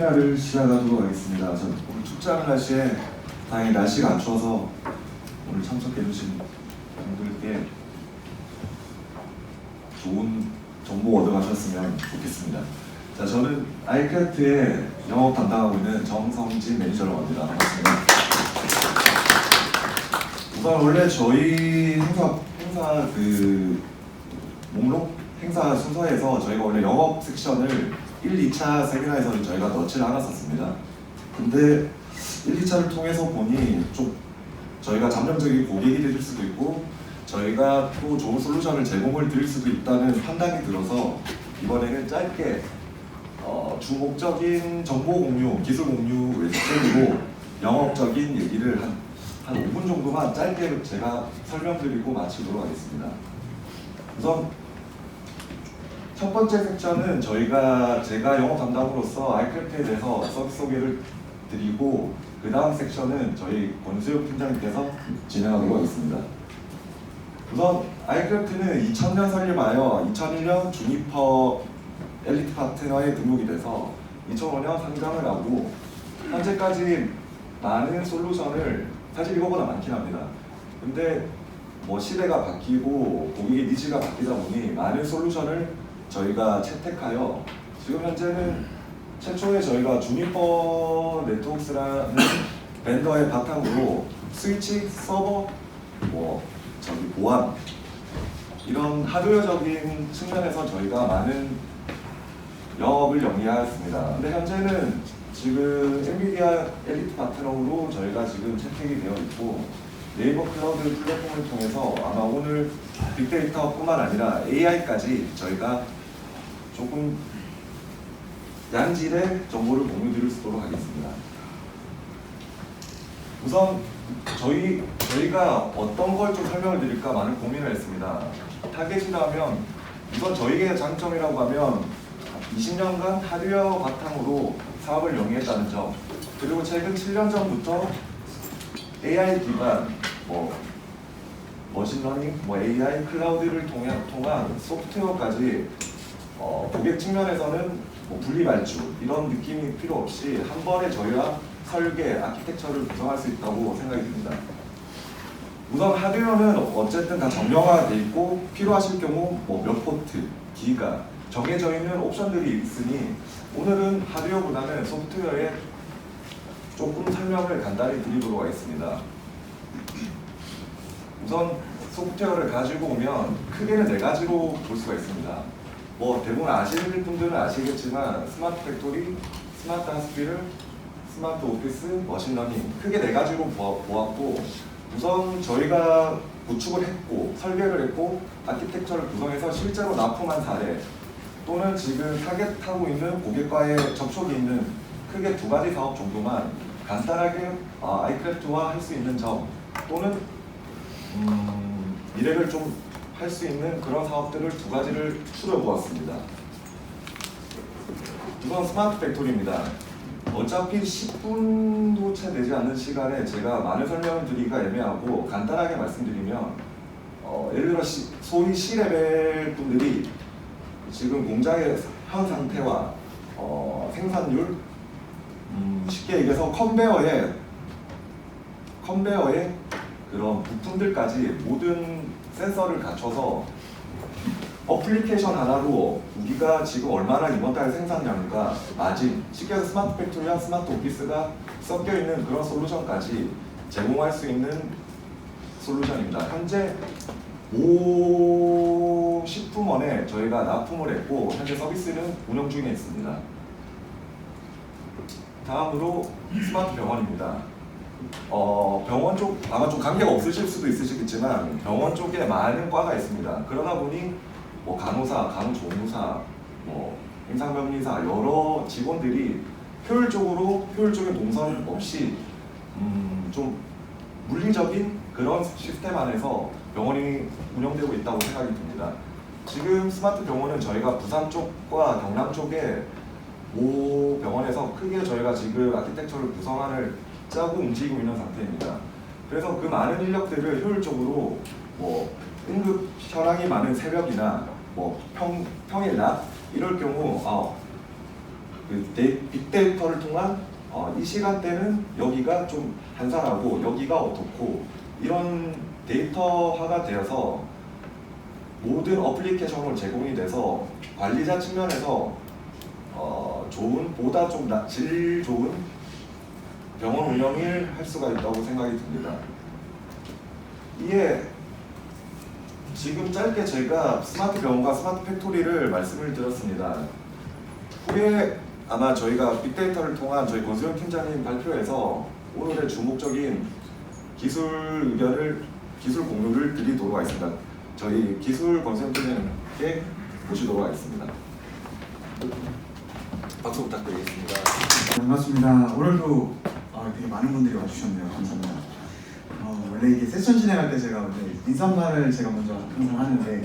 세미나를 시작하도록 하겠습니다. 오늘 춥지 않은 날씨에 다행히 날씨가 안 추워서 오늘 참석해주신 분들께 좋은 정보 얻어가셨으면 좋겠습니다. 자, 저는 아이크래프트의 영업 담당하고 있는 정성진 매니저라고 합니다. 반갑습니다. 우선 원래 저희 행사 그 목록 행사 순서에서 저희가 원래 영업 섹션을 1, 2차 세미나에서는 저희가 넣지를 않았었습니다. 근데 1, 2차를 통해서 보니 좀 저희가 잠정적인 고객이 될 수도 있고 저희가 또 좋은 솔루션을 제공을 드릴 수도 있다는 판단이 들어서 이번에는 짧게 주목적인 정보 공유, 기술 공유 외적이고 영업적인 얘기를 한 5분 정도만 짧게 제가 설명드리고 마치도록 하겠습니다. 우선 첫 번째 섹션은 제가 영업 담당으로서 아이크래프트에 대해서 서비스 소개를 드리고 그 다음 섹션은 저희 권수혁 팀장님께서 진행하도록 하겠습니다. 우선 아이크래프트는 2000년 설립하여 2001년 주니퍼 엘리트 파트너에 등록이 돼서 2005년 상장을 하고 현재까지 많은 솔루션을 사실 이거보다 많긴 합니다. 근데 뭐 시대가 바뀌고 고객의 니즈가 바뀌다 보니 많은 솔루션을 저희가 채택하여 지금 현재는 최초에 저희가 주니퍼 네트워크스라는 벤더의 바탕으로 스위치, 서버, 보안 이런 하드웨어적인 측면에서 저희가 많은 영업을 영위하였습니다. 근데 현재는 지금 엔비디아 엘리트 파트너로 저희가 지금 채택이 되어 있고 네이버 클라우드 플랫폼을 통해서 아마 오늘 빅데이터뿐만 아니라 AI까지 저희가 조금 양질의 정보를 공유드릴 수 있도록 하겠습니다. 우선 저희가 어떤 걸 좀 설명을 드릴까 많은 고민을 했습니다. 타겟이라면 우선 저희의 장점이라고 하면 20년간 하드웨어 바탕으로 사업을 영위했다는 점, 그리고 최근 7년 전부터 AI 기반 머신러닝, AI, 클라우드를 통한 소프트웨어까지 고객 측면에서는 분리 발주 이런 느낌이 필요 없이 한 번에 저희와 설계, 아키텍처를 구성할 수 있다고 생각이 듭니다. 우선 하드웨어는 어쨌든 다 정형화되어 있고 필요하실 경우 몇 포트, 기가 정해져 있는 옵션들이 있으니 오늘은 하드웨어보다는 소프트웨어에 조금 설명을 간단히 드리도록 하겠습니다. 우선 소프트웨어를 가지고 오면 크게는 4가지로 볼 수가 있습니다. 대부분 아시는 분들은 아시겠지만 스마트 팩토리, 스마트 하스피를, 스마트 오피스, 머신러닝 크게 4가지로 보았고 우선 저희가 구축을 했고 설계를 했고 아키텍처를 구성해서 실제로 납품한 사례 또는 지금 타겟하고 있는 고객과의 접촉이 있는 크게 2가지 사업 정도만 간단하게 아이크래프트와 할 수 있는 점 또는 미래를 좀 할 수 있는 그런 사업들을 2가지를 추려보았습니다. 우선 스마트 팩토리입니다. 어차피 10분도 채 되지 않는 시간에 제가 많은 설명을 드리기가 애매하고 간단하게 말씀드리면 예를 들어 소위 C레벨 분들이 지금 공장의 현 상태와 생산율 쉽게 얘기해서 컨베어의 그런 부품들까지 모든 센서를 갖춰서 어플리케이션 하나로 우리가 지금 얼마나 이번 달 생산량과 마진, 쉽게 해서 스마트 팩토리와 스마트 오피스가 섞여 있는 그런 솔루션까지 제공할 수 있는 솔루션입니다. 현재 50품원에 저희가 납품을 했고 현재 서비스는 운영 중에 있습니다. 다음으로 스마트 병원입니다. 병원 쪽 아마 좀 관계가 없으실 수도 있으시겠지만 병원 쪽에 많은 과가 있습니다. 그러다 보니 간호사, 간호조무사, 임상병리사 여러 직원들이 효율적인 동선 없이 좀 물리적인 그런 시스템 안에서 병원이 운영되고 있다고 생각이 듭니다. 지금 스마트 병원은 저희가 부산 쪽과 경남 쪽에 병원에서 크게 저희가 지금 아키텍처를 구성안을 짜고 움직이고 있는 상태입니다. 그래서 그 많은 인력들을 효율적으로 응급 현황이 많은 새벽이나 평일 낮 이럴 경우 빅데이터를 통한 이 시간대는 여기가 좀 한산하고 여기가 어떻고 이런 데이터화가 되어서 모든 어플리케이션으로 제공이 돼서 관리자 측면에서 보다 좀 질 좋은 병원 운영을 할 수가 있다고 생각이 듭니다. 이에 지금 짧게 제가 스마트 병원과 스마트 팩토리를 말씀을 드렸습니다. 후에 아마 저희가 빅데이터를 통한 저희 권수영 팀장님 발표에서 오늘의 주목적인 기술 의견을, 기술 공유를 드리도록 하겠습니다. 저희 기술 권수영 팀장님께 모시도록 하겠습니다. 박수 부탁드리겠습니다. 반갑습니다. 오늘도 되게 많은 분들이 와주셨네요. 감사합니다. 원래 이게 세션 진행할 때 제가 인사말을 제가 먼저 항상 하는데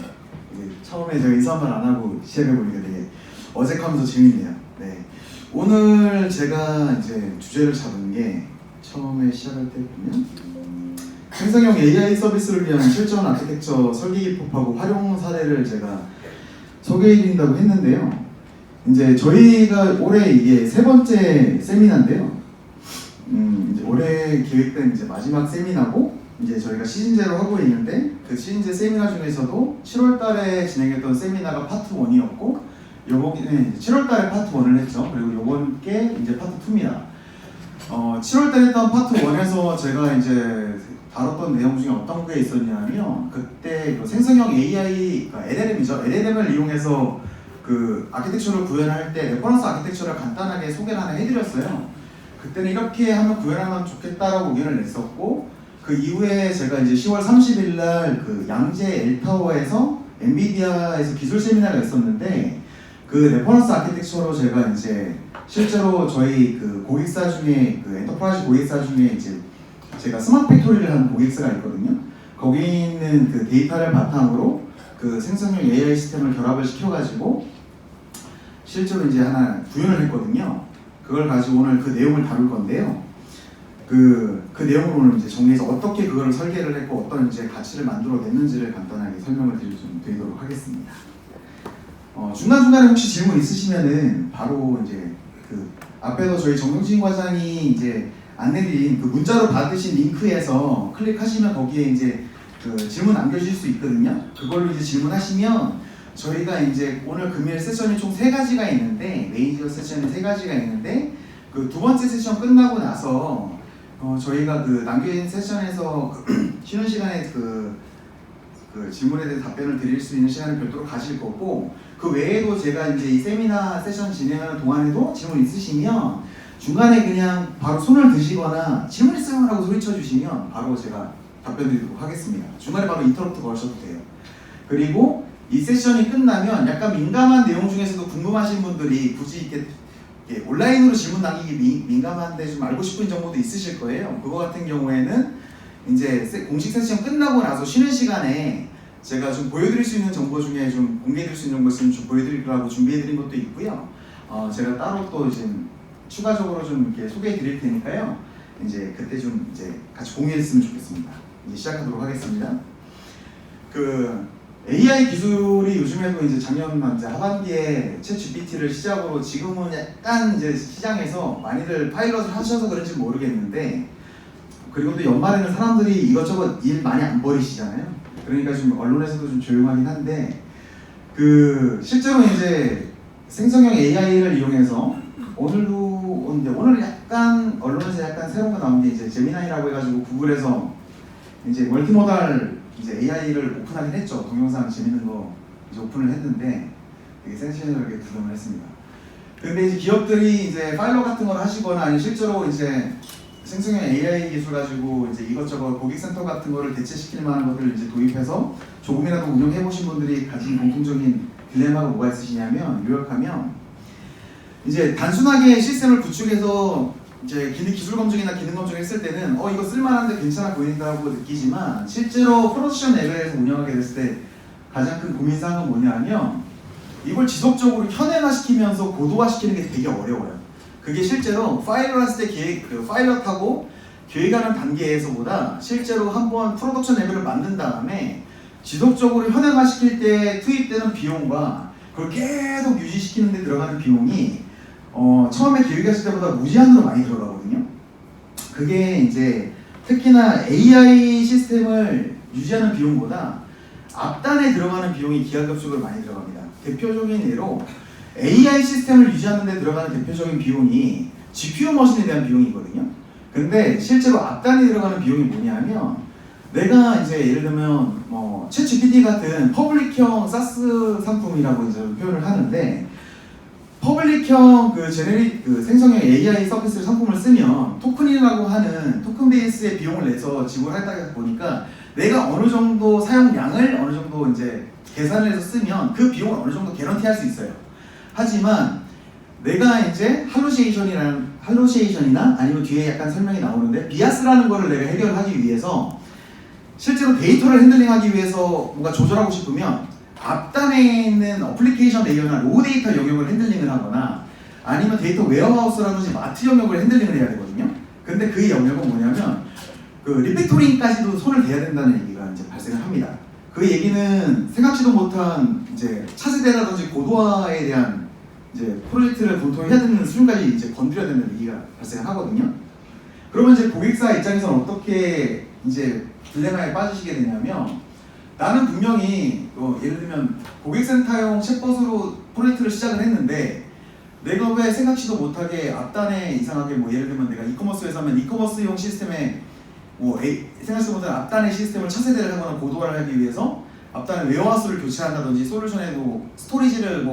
이게 처음에 제가 인사말 안 하고 시작해보니까 되게 어색하면서 재밌네요. 네. 오늘 제가 이제 주제를 잡은 게 처음에 시작할 때 보면 생성형 AI 서비스를 위한 실전 아키텍처 설계 기법하고 활용 사례를 제가 소개해드린다고 했는데요. 이제 저희가 올해 이게 3번째 세미나인데요. 이제 올해 계획된 이제 마지막 세미나고 이제 저희가 시즌제로 하고 있는데 그 시즌제 세미나 중에서도 7월달에 진행했던 세미나가 파트 1이었고 요번에 7월달에 파트 1을 했죠. 그리고 요번 게 이제 파트 2입니다. 7월달에 했던 파트 1에서 제가 이제 다뤘던 내용 중에 어떤 게 있었냐면 그때 그 생성형 AI, 그러니까 LLM이죠. LLM을 이용해서 그 아키텍처를 구현할 때 레퍼런스 아키텍처를 간단하게 소개를 하나 해드렸어요. 그때는 이렇게 하면 구현하면 좋겠다라고 의견을 냈었고 그 이후에 제가 이제 10월 30일 날 그 양재 엘타워에서 엔비디아에서 기술 세미나가 있었는데 그 레퍼런스 아키텍처로 제가 이제 실제로 저희 그 고객사 중에 그 엔터프라이즈 고객사 중에 이제 제가 스마트 팩토리를 하는 고객사가 있거든요. 거기 있는 그 데이터를 바탕으로 그 생성형 AI 시스템을 결합을 시켜가지고 실제로 이제 하나 구현을 했거든요. 그걸 가지고 오늘 그 내용을 다룰 건데요. 그 내용을 오늘 이제 정리해서 어떻게 그거를 설계를 했고 어떤 이제 가치를 만들어냈는지를 간단하게 설명을 드리도록 하겠습니다. 중간중간에 혹시 질문 있으시면은 바로 이제 그 앞에서 저희 정동진 과장이 이제 안내드린 그 문자로 받으신 링크에서 클릭하시면 거기에 이제 그 질문 남겨주실 수 있거든요. 그걸로 이제 질문하시면 저희가 이제 오늘 금요일 세션이 총 3가지가 있는데 메이저 세션이 3가지가 있는데 그 2번째 세션 끝나고 나서 저희가 그 남겨진 세션에서 쉬는 시간에 그 질문에 대해 답변을 드릴 수 있는 시간을 별도로 가질 거고 그 외에도 제가 이제 이 세미나 세션 진행하는 동안에도 질문 있으시면 중간에 그냥 바로 손을 드시거나 질문 있어요 라고 소리쳐 주시면 바로 제가 답변 드리도록 하겠습니다. 중간에 바로 인터럽트 거셔도 돼요. 그리고 이 세션이 끝나면 약간 민감한 내용 중에서도 궁금하신 분들이 굳이 이렇게 온라인으로 질문 남기기 민감한데 좀 알고 싶은 정보도 있으실 거예요. 그거 같은 경우에는 이제 공식 세션 끝나고 나서 쉬는 시간에 제가 좀 보여드릴 수 있는 정보 중에 좀 공개해드릴 수 있는 정보 있으면 좀 보여드리려고 준비해드린 것도 있고요. 제가 따로 또 지금 추가적으로 좀 이렇게 소개해드릴 테니까요. 이제 그때 좀 이제 같이 공유했으면 좋겠습니다. 이제 시작하도록 하겠습니다. 그 AI 기술이 요즘에도 이제 작년 이제 하반기에 챗 GPT를 시작으로 지금은 약간 이제 시장에서 많이들 파일럿을 하셔서 그런지 모르겠는데 그리고 또 연말에는 사람들이 이것저것 일 많이 안 버리시잖아요. 그러니까 좀 언론에서도 좀 조용하긴 한데 그 실제로 이제 생성형 AI를 이용해서 오늘 약간 언론에서 약간 새로운 거 나온 게 이제 제미나이라고 해가지고 구글에서 이제 멀티모달 이제 AI를 오픈하긴 했죠. 동영상 재밌는 거 이제 오픈을 했는데 되게 센세이션하게 구성을 했습니다. 근데 이제 기업들이 이제 파일럿 같은 걸 하시거나 아니 실제로 이제 생성형 AI 기술 가지고 이제 이것저것 고객센터 같은 거를 대체시킬 만한 것들을 이제 도입해서 조금이라도 운영해 보신 분들이 가진 공통적인 딜레마가 뭐가 있으시냐면 요약하면 이제 단순하게 시스템을 구축해서 이제 기술 검증이나 기능 검증을 했을 때는 이거 쓸만한데 괜찮아 보인다고 느끼지만 실제로 프로덕션 레벨에서 운영하게 됐을 때 가장 큰 고민사항은 뭐냐면 이걸 지속적으로 현행화시키면서 고도화시키는 게 되게 어려워요. 그게 실제로 파일럿 했을 때 파일럿하고 계획하는 단계에서보다 실제로 한번 프로덕션 레벨을 만든 다음에 지속적으로 현행화시킬 때 투입되는 비용과 그걸 계속 유지시키는 데 들어가는 비용이 처음에 계획하실 때보다 무제한으로 많이 들어가거든요. 그게 이제 특히나 AI 시스템을 유지하는 비용보다 앞단에 들어가는 비용이 기하급수적으로 많이 들어갑니다. 대표적인 예로 AI 시스템을 유지하는 데 들어가는 대표적인 비용이 GPU 머신에 대한 비용이거든요. 근데 실제로 앞단에 들어가는 비용이 뭐냐면 내가 이제 예를 들면 챗GPT 같은 퍼블릭형 사스 상품이라고 이제 표현을 하는데 퍼블릭형 그 생성형 AI 서비스 상품을 쓰면 토큰이라고 하는 토큰 베이스의 비용을 내서 지불하다 보니까 내가 어느 정도 사용량을 어느 정도 이제 계산을 해서 쓰면 그 비용을 어느 정도 개런티할 수 있어요. 하지만 내가 이제 할로시에이션이나 아니면 뒤에 약간 설명이 나오는데 비아스라는 거를 내가 해결하기 위해서 실제로 데이터를 핸들링하기 위해서 뭔가 조절하고 싶으면 앞단에 있는 어플리케이션 레이어나 로우 데이터 영역을 핸들링을 하거나 아니면 데이터 웨어하우스라든지 마트 영역을 핸들링을 해야 되거든요. 근데 그 영역은 뭐냐면 그 리팩토링까지도 손을 대야 된다는 얘기가 이제 발생을 합니다. 그 얘기는 생각지도 못한 이제 차세대라든지 고도화에 대한 이제 프로젝트를 검토해야 되는 수준까지 이제 건드려야 되는 얘기가 발생을 하거든요. 그러면 이제 고객사 입장에서는 어떻게 이제 딜레마에 빠지시게 되냐면 나는 분명히 예를 들면 고객센터용 챗봇으로 프로젝트를 시작을 했는데 내가 왜 생각지도 못하게 앞단에 이상하게 예를 들면 내가 이커머스 회사면 이커머스용 시스템에 생각지도 못한 앞단의 시스템을 차세대를 하거나 고도화를 하기 위해서 앞단에 웨어하우스를 교체한다든지 솔루션에 스토리지를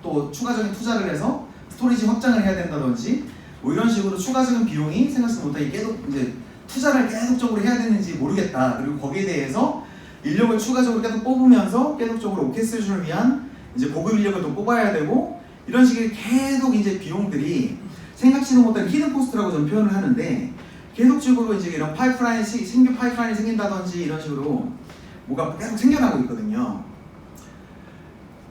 또 추가적인 투자를 해서 스토리지 확장을 해야 된다든지 이런 식으로 추가적인 비용이 생각지도 못하게 계속 이제 투자를 계속적으로 해야 되는지 모르겠다. 그리고 거기에 대해서 인력을 추가적으로 계속 뽑으면서 계속적으로 오케스트레이션을 위한 이제 고급 인력을 또 뽑아야 되고 이런 식의 계속 이제 비용들이 생각지도 못한 히든 코스트라고 저는 표현을 하는데 계속적으로 이제 이런 신규 파이프라인이 생긴다든지 이런 식으로 뭐가 계속 생겨나고 있거든요.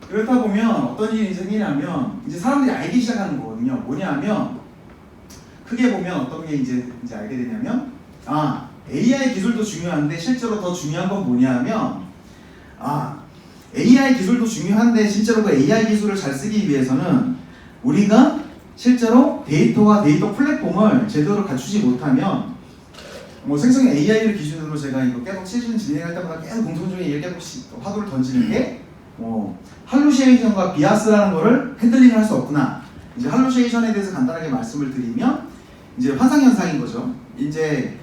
그렇다 보면 어떤 일이 생기냐면 이제 사람들이 알기 시작하는 거거든요. 뭐냐면 크게 보면 어떤 게 이제 알게 되냐면 AI 기술도 중요한데 실제로 더 중요한 건 뭐냐면 AI 기술도 중요한데 실제로 그 AI 기술을 잘 쓰기 위해서는 우리가 실제로 데이터와 데이터 플랫폼을 제대로 갖추지 못하면 생성형 AI를 기준으로 제가 이거 계속 시즌 진행할 때마다 계속 공통적인 얘기를 계속 화두를 던지는 게 할루시에이션과 비아스라는 거를 핸들링을 할 수 없구나. 이제 할루시에이션에 대해서 간단하게 말씀을 드리면 이제 환상현상인 거죠. 이제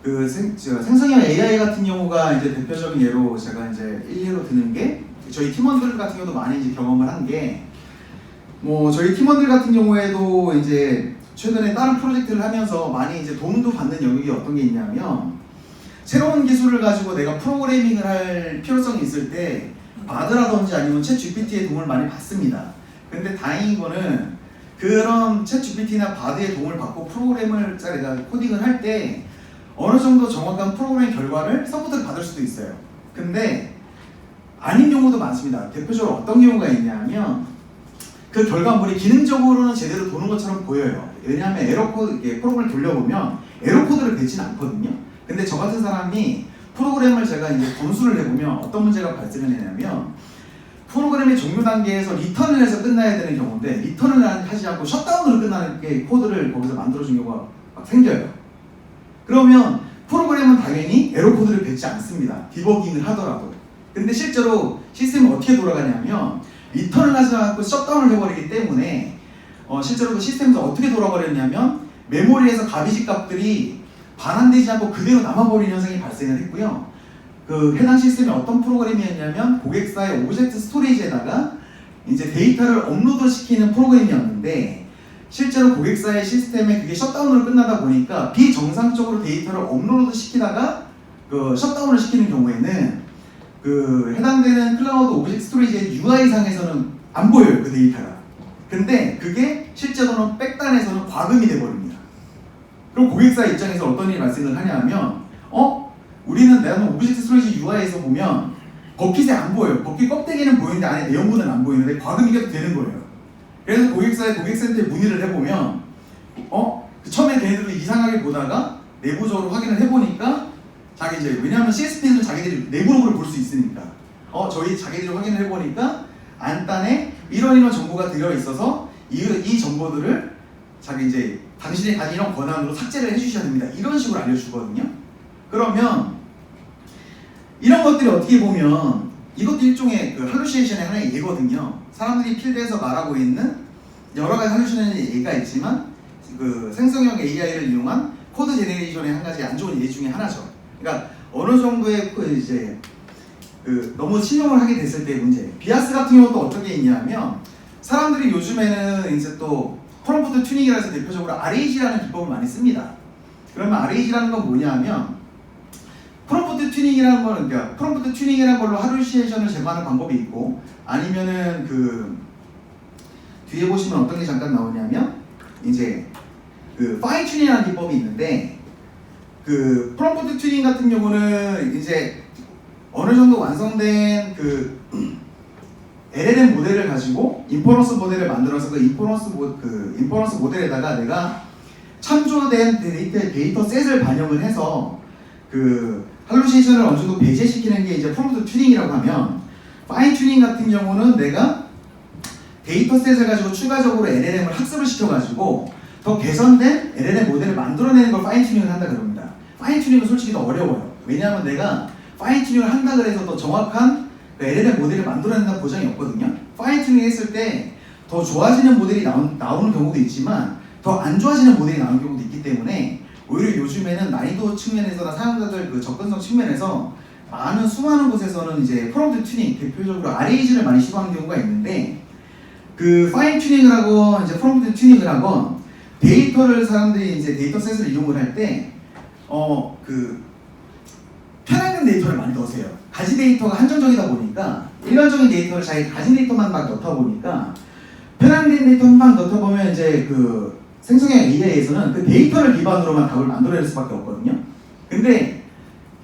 생성형 AI 같은 경우가 이제 대표적인 예로 제가 이제 일례로 드는 게 저희 팀원들 같은 경우도 많이 이제 경험을 한 게 저희 팀원들 같은 경우에도 이제 최근에 다른 프로젝트를 하면서 많이 이제 도움도 받는 영역이 어떤 게 있냐면 새로운 기술을 가지고 내가 프로그래밍을 할 필요성이 있을 때 바드라든지 아니면 챗 GPT의 도움을 많이 받습니다. 근데 다행인 거는 그런 챗 GPT나 바드의 도움을 받고 프로그램을 내가 코딩을 할 때 어느 정도 정확한 프로그램 결과를 서포트를 받을 수도 있어요. 근데 아닌 경우도 많습니다. 대표적으로 어떤 경우가 있냐면 그 결과물이 기능적으로는 제대로 도는 것처럼 보여요. 왜냐하면 에러코드, 프로그램을 돌려보면 에러코드를 뱉지는 않거든요. 근데 저 같은 사람이 프로그램을 제가 이제 검수를 해보면 어떤 문제가 발생을 했냐면 프로그램의 종료 단계에서 리턴을 해서 끝나야 되는 경우인데 리턴을 하지 않고 셧다운으로 끝나는 게 코드를 거기서 만들어준 경우가 막 생겨요. 그러면 프로그램은 당연히 에러코드를 뱉지 않습니다. 디버깅을 하더라도. 근데 실제로 시스템이 어떻게 돌아가냐면 리턴을 하지 않고 셧다운을 해버리기 때문에 실제로 그 시스템에서 어떻게 돌아버렸냐면 메모리에서 가비지 값들이 반환되지 않고 그대로 남아버리는 현상이 발생을 했고요. 그 해당 시스템이 어떤 프로그램이었냐면 고객사의 오브젝트 스토리지에다가 이제 데이터를 업로드 시키는 프로그램이었는데 실제로 고객사의 시스템에 그게 셧다운으로 끝나다 보니까 비정상적으로 데이터를 업로드 시키다가 그 셧다운을 시키는 경우에는 그 해당되는 클라우드 오브젝트 스토리지의 UI상에서는 안 보여요, 그 데이터가. 근데 그게 실제로는 백단에서는 과금이 돼버립니다. 그럼 고객사 입장에서 어떤 일이 발생을 하냐면 우리는 내가 오브젝트 스토리지 UI에서 보면 버킷에 안 보여요. 버킷 껍데기는 보이는데 안에 내용물은 안 보이는데 과금이 계속 되는 거예요. 그래서 고객사의 고객센터에 문의를 해보면 처음에 걔네들도 이상하게 보다가 내부적으로 확인을 해보니까 자기 이제 왜냐하면 CSP는 자기들이 내부 로그를 볼 수 있으니까 자기들이 확인을 해보니까 안단에 이런 정보가 들어있어서 이 정보들을 자기 이제 당신이 가진 이런 권한으로 삭제를 해주셔야 됩니다. 이런 식으로 알려주거든요. 그러면 이런 것들이 어떻게 보면 이것도 일종의 그 할루시네이션의 하나의 예거든요. 사람들이 필드에서 말하고 있는 여러 가지 할루시네이션의 예가 있지만 그 생성형 AI를 이용한 코드 제네레이션의 한 가지 안 좋은 예 중에 하나죠. 그러니까 어느 정도의 그 이제 그 너무 신용을 하게 됐을 때의 문제. 비아스 같은 경우도 어떻게 있냐면 사람들이 요즘에는 이제 또 프롬프트 튜닝이라 해서 대표적으로 RAG라는 기법을 많이 씁니다. 그러면 RAG라는 건 뭐냐면 프롬프트 튜닝이라는 거는 그러니까 프롬프트 튜닝이라는 걸로 할루시네이션을 제거하는 방법이 있고 아니면은 그 뒤에 보시면 어떤 게 잠깐 나오냐면 이제 그 파인 튜닝이라는 기법이 있는데 그 프롬프트 튜닝 같은 경우는 이제 어느 정도 완성된 그 LLM 모델을 가지고 인퍼런스 모델을 만들어서 그 인퍼런스 모델에다가 내가 참조된 데이터 셋을 반영을 해서 그 할루시네이션을 어느 정도 배제시키는 게 이제 프롬프트 튜닝이라고 하면 파인 튜닝 같은 경우는 내가 데이터 셋을 가지고 추가적으로 LLM을 학습을 시켜가지고 더 개선된 LLM 모델을 만들어내는 걸 파인 튜닝을 한다 그럽니다. 파인 튜닝은 솔직히 더 어려워요. 왜냐하면 내가 파인 튜닝을 한다 그래서 더 정확한 LLM 모델을 만들어낸다는 보장이 없거든요. 파인 튜닝 했을 때 더 좋아지는 모델이 나오는 경우도 있지만 더 안 좋아지는 모델이 나오는 경우도 있기 때문에 오히려 요즘에는 난이도 측면에서나 사용자들 그 접근성 측면에서 수많은 곳에서는 이제 프롬프트 튜닝, 대표적으로 RAG를 많이 시도하는 경우가 있는데 그 파인 튜닝을 하건 이제 프롬프트 튜닝을 하건 데이터를 사람들이 이제 데이터 셋을 이용을 할 때 그 편향된 데이터를 많이 넣으세요. 가지 데이터가 한정적이다 보니까 일반적인 데이터를 자기 가진 데이터만 막 넣다 보니까 편향된 데이터만 넣다 보면 이제 그 생성형 AI에서는 그 데이터를 기반으로만 답을 만들어낼 수밖에 없거든요. 근데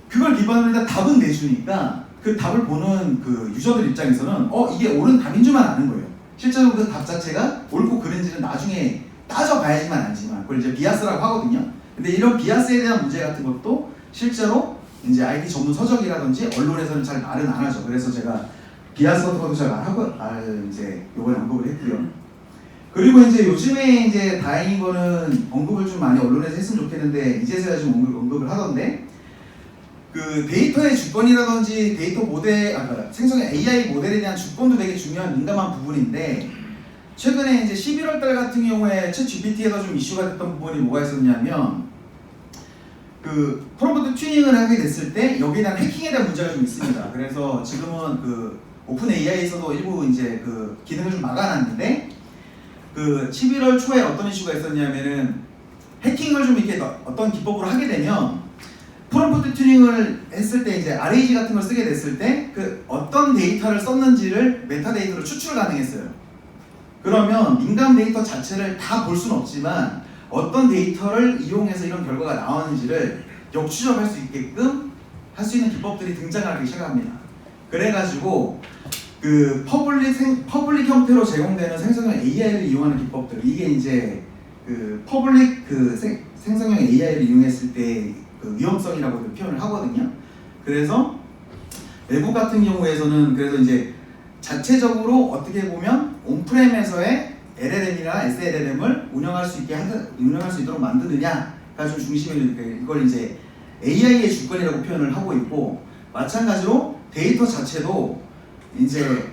그걸 기반으로 해서 답은 내주니까 그 답을 보는 그 유저들 입장에서는 이게 옳은 답인 줄만 아는 거예요. 실제로 그 답 자체가 옳고 그른지는 나중에 따져봐야지만 알지만 그걸 이제 비아스라고 하거든요. 근데 이런 비아스에 대한 문제 같은 것도 실제로 이제 IT 전문 서적이라든지 언론에서는 잘 말은 안 하죠. 그래서 제가 비아스 같은 것도 잘 이제 요번에 언급을 했고요. 그리고 이제 요즘에 이제 다행인 거는 언급을 좀 많이 언론에서 했으면 좋겠는데 이제서야 좀 언급을 하던데 그 데이터의 주권이라든지 데이터 모델, 생성의 AI 모델에 대한 주권도 되게 중요한 민감한 부분인데 최근에 이제 11월 달 같은 경우에 챗 GPT에서 좀 이슈가 됐던 부분이 뭐가 있었냐면 그 프롬프트 튜닝을 하게 됐을 때 여기에 대한 해킹에 대한 문제가 좀 있습니다. 그래서 지금은 그 오픈 AI에서도 일부 이제 그 기능을 좀 막아놨는데 그 11월 초에 어떤 이슈가 있었냐면은 해킹을 좀 이렇게 어떤 기법으로 하게 되면 프롬프트 튜닝을 했을 때 이제 RAG 같은 걸 쓰게 됐을 때 그 어떤 데이터를 썼는지를 메타데이터로 추출 가능했어요. 그러면 민감 데이터 자체를 다 볼 수는 없지만 어떤 데이터를 이용해서 이런 결과가 나오는지를 역추적할 수 있게끔 할 수 있는 기법들이 등장하기 시작합니다. 그래가지고 그 퍼블릭 형태로 제공되는 생성형 AI를 이용하는 기법들, 이게 이제 그 퍼블릭 그 생성형 AI를 이용했을 때 그 위험성이라고 표현을 하거든요. 그래서 외국 같은 경우에서는 그래서 이제 자체적으로 어떻게 보면 온프렘에서의 LLM이나 SLLM을 운영할 수 있도록 만드느냐가 좀 중심을 이걸 이제 AI의 주권이라고 표현을 하고 있고 마찬가지로 데이터 자체도 이제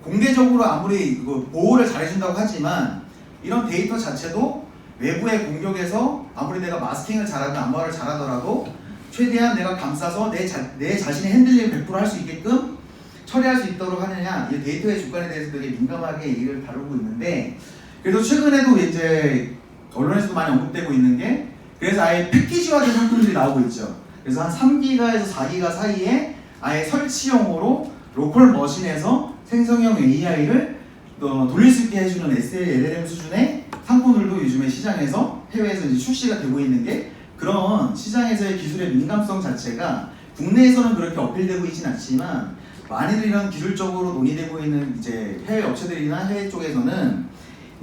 공개적으로 아무리 보호를 잘해준다고 하지만 이런 데이터 자체도 외부의 공격에서 아무리 내가 마스킹을 잘하든 암호화를 잘하더라도 최대한 내가 감싸서 내 자신의 핸들링을 100% 할 수 있게끔 처리할 수 있도록 하느냐, 이 데이터의 주권에 대해서 되게 민감하게 얘기를 다루고 있는데 그래서 최근에도 이제 언론에서도 많이 언급되고 있는 게 그래서 아예 패키지화된 상품들이 나오고 있죠. 그래서 한 3기가에서 4기가 사이에 아예 설치용으로 로컬 머신에서 생성형 AI를 돌릴 수 있게 해주는 SLLM 수준의 상품들도 요즘에 시장에서 해외에서 이제 출시가 되고 있는 게 그런 시장에서의 기술의 민감성 자체가 국내에서는 그렇게 어필되고 있진 않지만 많이들 이런 기술적으로 논의되고 있는 이제 해외 업체들이나 해외 쪽에서는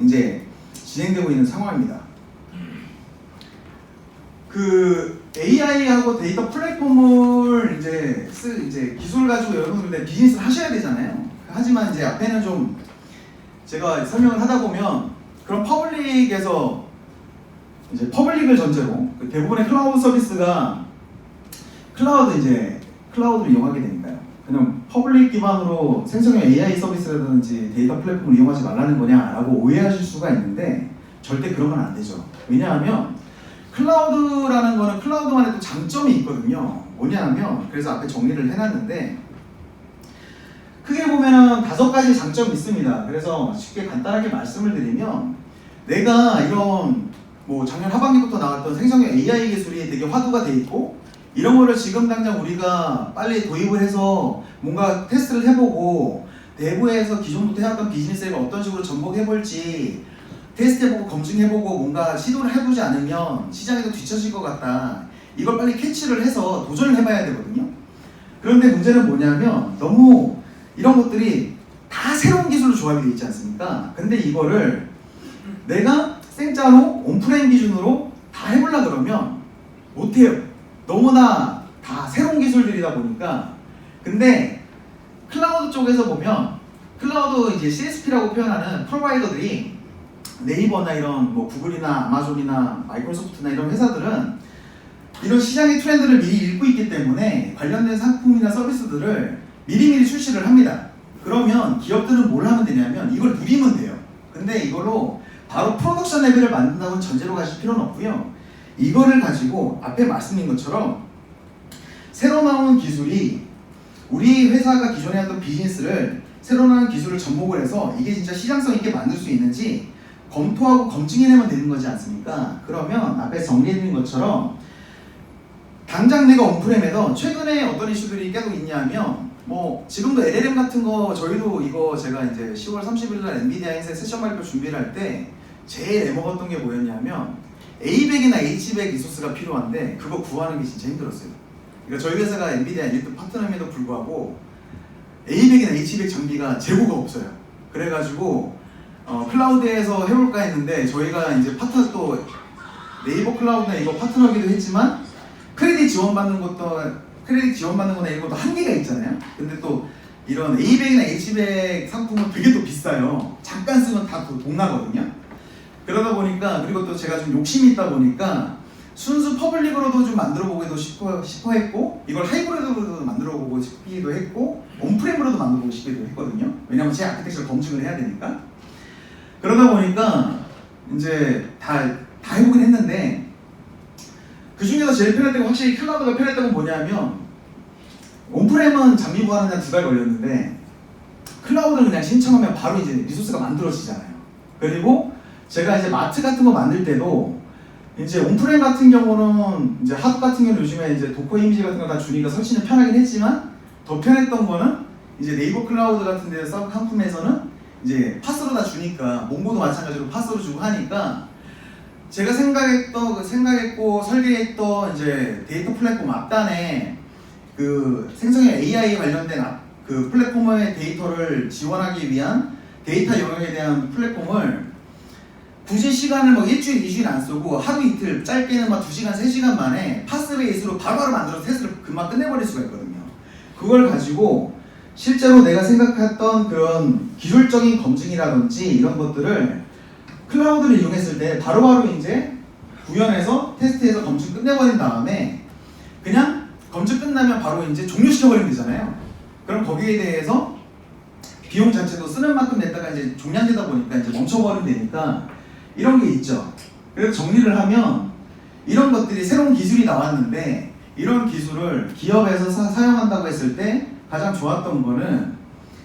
이제 진행되고 있는 상황입니다. 그 AI하고 데이터 플랫폼을 이제 기술을 가지고 여러분들 비즈니스를 하셔야 되잖아요. 하지만 이제 앞에는 좀 제가 설명을 하다 보면 그런 퍼블릭에서 이제 퍼블릭을 전제로 대부분의 클라우드 서비스가 클라우드를 이용하게 되니까요. 그냥 퍼블릭 기반으로 생성형 AI 서비스라든지 데이터 플랫폼을 이용하지 말라는 거냐라고 오해하실 수가 있는데 절대 그런 건 안 되죠. 왜냐하면 클라우드라는 거는 클라우드만의 또 장점이 있거든요. 뭐냐하면 그래서 앞에 정리를 해놨는데 크게 보면은 5가지 장점이 있습니다. 그래서 쉽게 간단하게 말씀을 드리면 내가 이런 뭐 작년 하반기부터 나왔던 생성형 AI 기술이 되게 화두가 돼 있고 이런 거를 지금 당장 우리가 빨리 도입을 해서 뭔가 테스트를 해보고 내부에서 기존부터 해왔던 비즈니스를 어떤 식으로 접목해볼지 테스트해보고 검증해보고 뭔가 시도를 해보지 않으면 시장에도 뒤처질 것 같다. 이걸 빨리 캐치를 해서 도전을 해봐야 되거든요. 그런데 문제는 뭐냐면 너무 이런 것들이 다 새로운 기술로 조합이 되어 있지 않습니까? 근데 이거를 내가 생짜로 온프레임 기준으로 다 해보려 그러면 못해요. 너무나 다 새로운 기술들이다 보니까. 근데 클라우드 쪽에서 보면 클라우드 이제 CSP라고 표현하는 프로바이더들이 네이버나 이런 뭐 구글이나 아마존이나 마이크로소프트나 이런 회사들은 이런 시장의 트렌드를 미리 읽고 있기 때문에 관련된 상품이나 서비스들을 미리미리 출시를 합니다. 그러면 기업들은 뭘 하면 되냐면 이걸 누리면 돼요. 근데 이걸로 바로 프로덕션 레벨을 만든다고는 전제로 가실 필요는 없고요. 이거를 가지고 앞에 말씀드린 것처럼 새로 나온 기술이 우리 회사가 기존에 하던 비즈니스를 새로 나온 기술을 접목을 해서 이게 진짜 시장성 있게 만들 수 있는지 검토하고 검증해내면 되는 거지 않습니까? 그러면 앞에 정리해드린 것처럼 당장 내가 온프렘에서 최근에 어떤 이슈들이 계속 있냐면 뭐 지금도 LLM 같은 거 저희도 이거 제가 이제 10월 30일 날 엔비디아 인쇄 세션 발표 준비를 할 때 제일 애먹었던 게 뭐였냐면 A100이나 H100 리소스가 필요한데 그거 구하는 게 진짜 힘들었어요. 그러니까 저희 회사가 엔비디아 엘리트 파트너임에도 불구하고 A100이나 H100 장비가 재고가 없어요. 그래가지고 클라우드에서 해볼까 했는데 저희가 이제 파트너 또 네이버 클라우드나 이거 파트너기도 했지만 크레딧 지원받는 거나 이런 것도 한계가 있잖아요. 근데 또 이런 A100이나 H100 상품은 되게 또 비싸요. 잠깐 쓰면 다 돈 나거든요. 그러다 보니까 그리고 또 제가 좀 욕심이 있다 보니까 순수 퍼블릭으로도 좀 만들어보기도 싶어 했고 이걸 하이브리드로도 만들어보고 싶기도 했고 온프레임으로도 만들어보고 싶기도 했거든요. 왜냐면 제 아키텍처를 검증을 해야 되니까. 그러다 보니까 이제 다 해보긴 했는데 그 중에서 제일 편했던 확실히 클라우드가 편했던 건 뭐냐면 온프레임은 장비 구하는 데 2달 걸렸는데 클라우드를 그냥 신청하면 바로 이제 리소스가 만들어지잖아요. 그리고 제가 이제 마트 같은 거 만들 때도 이제 온프레임 같은 경우는 이제 하드 같은 경우는 요즘에 이제 도커 이미지 같은 거 다 주니까 설치는 편하긴 했지만 더 편했던 거는 이제 네이버 클라우드 같은 데 상품에서는 이제 파스로 다 주니까 몽고도 마찬가지로 파스로 주고 하니까 제가 생각했고 설계했던 이제 데이터 플랫폼 앞단에 그 생성형 AI 관련된 그 플랫폼의 데이터를 지원하기 위한 데이터 영역에 대한 플랫폼을 굳이 시간을 뭐 일주일, 2주일 안 쓰고 하루 이틀, 짧게는 막 2시간, 3시간 만에 파스베이스로 바로바로 만들어서 테스트를 금방 끝내버릴 수가 있거든요. 그걸 가지고 실제로 내가 생각했던 그런 기술적인 검증이라든지 이런 것들을 클라우드를 이용했을 때 바로바로 이제 구현해서 테스트해서 검증 끝내버린 다음에 그냥 검증 끝나면 바로 이제 종료시켜버리면 되잖아요. 그럼 거기에 대해서 비용 자체도 쓰는 만큼 냈다가 이제 종량되다 보니까 이제 멈춰버리면 되니까 이런 게 있죠. 그래서 정리를 하면 이런 것들이 새로운 기술이 나왔는데 이런 기술을 기업에서 사용한다고 했을 때 가장 좋았던 거는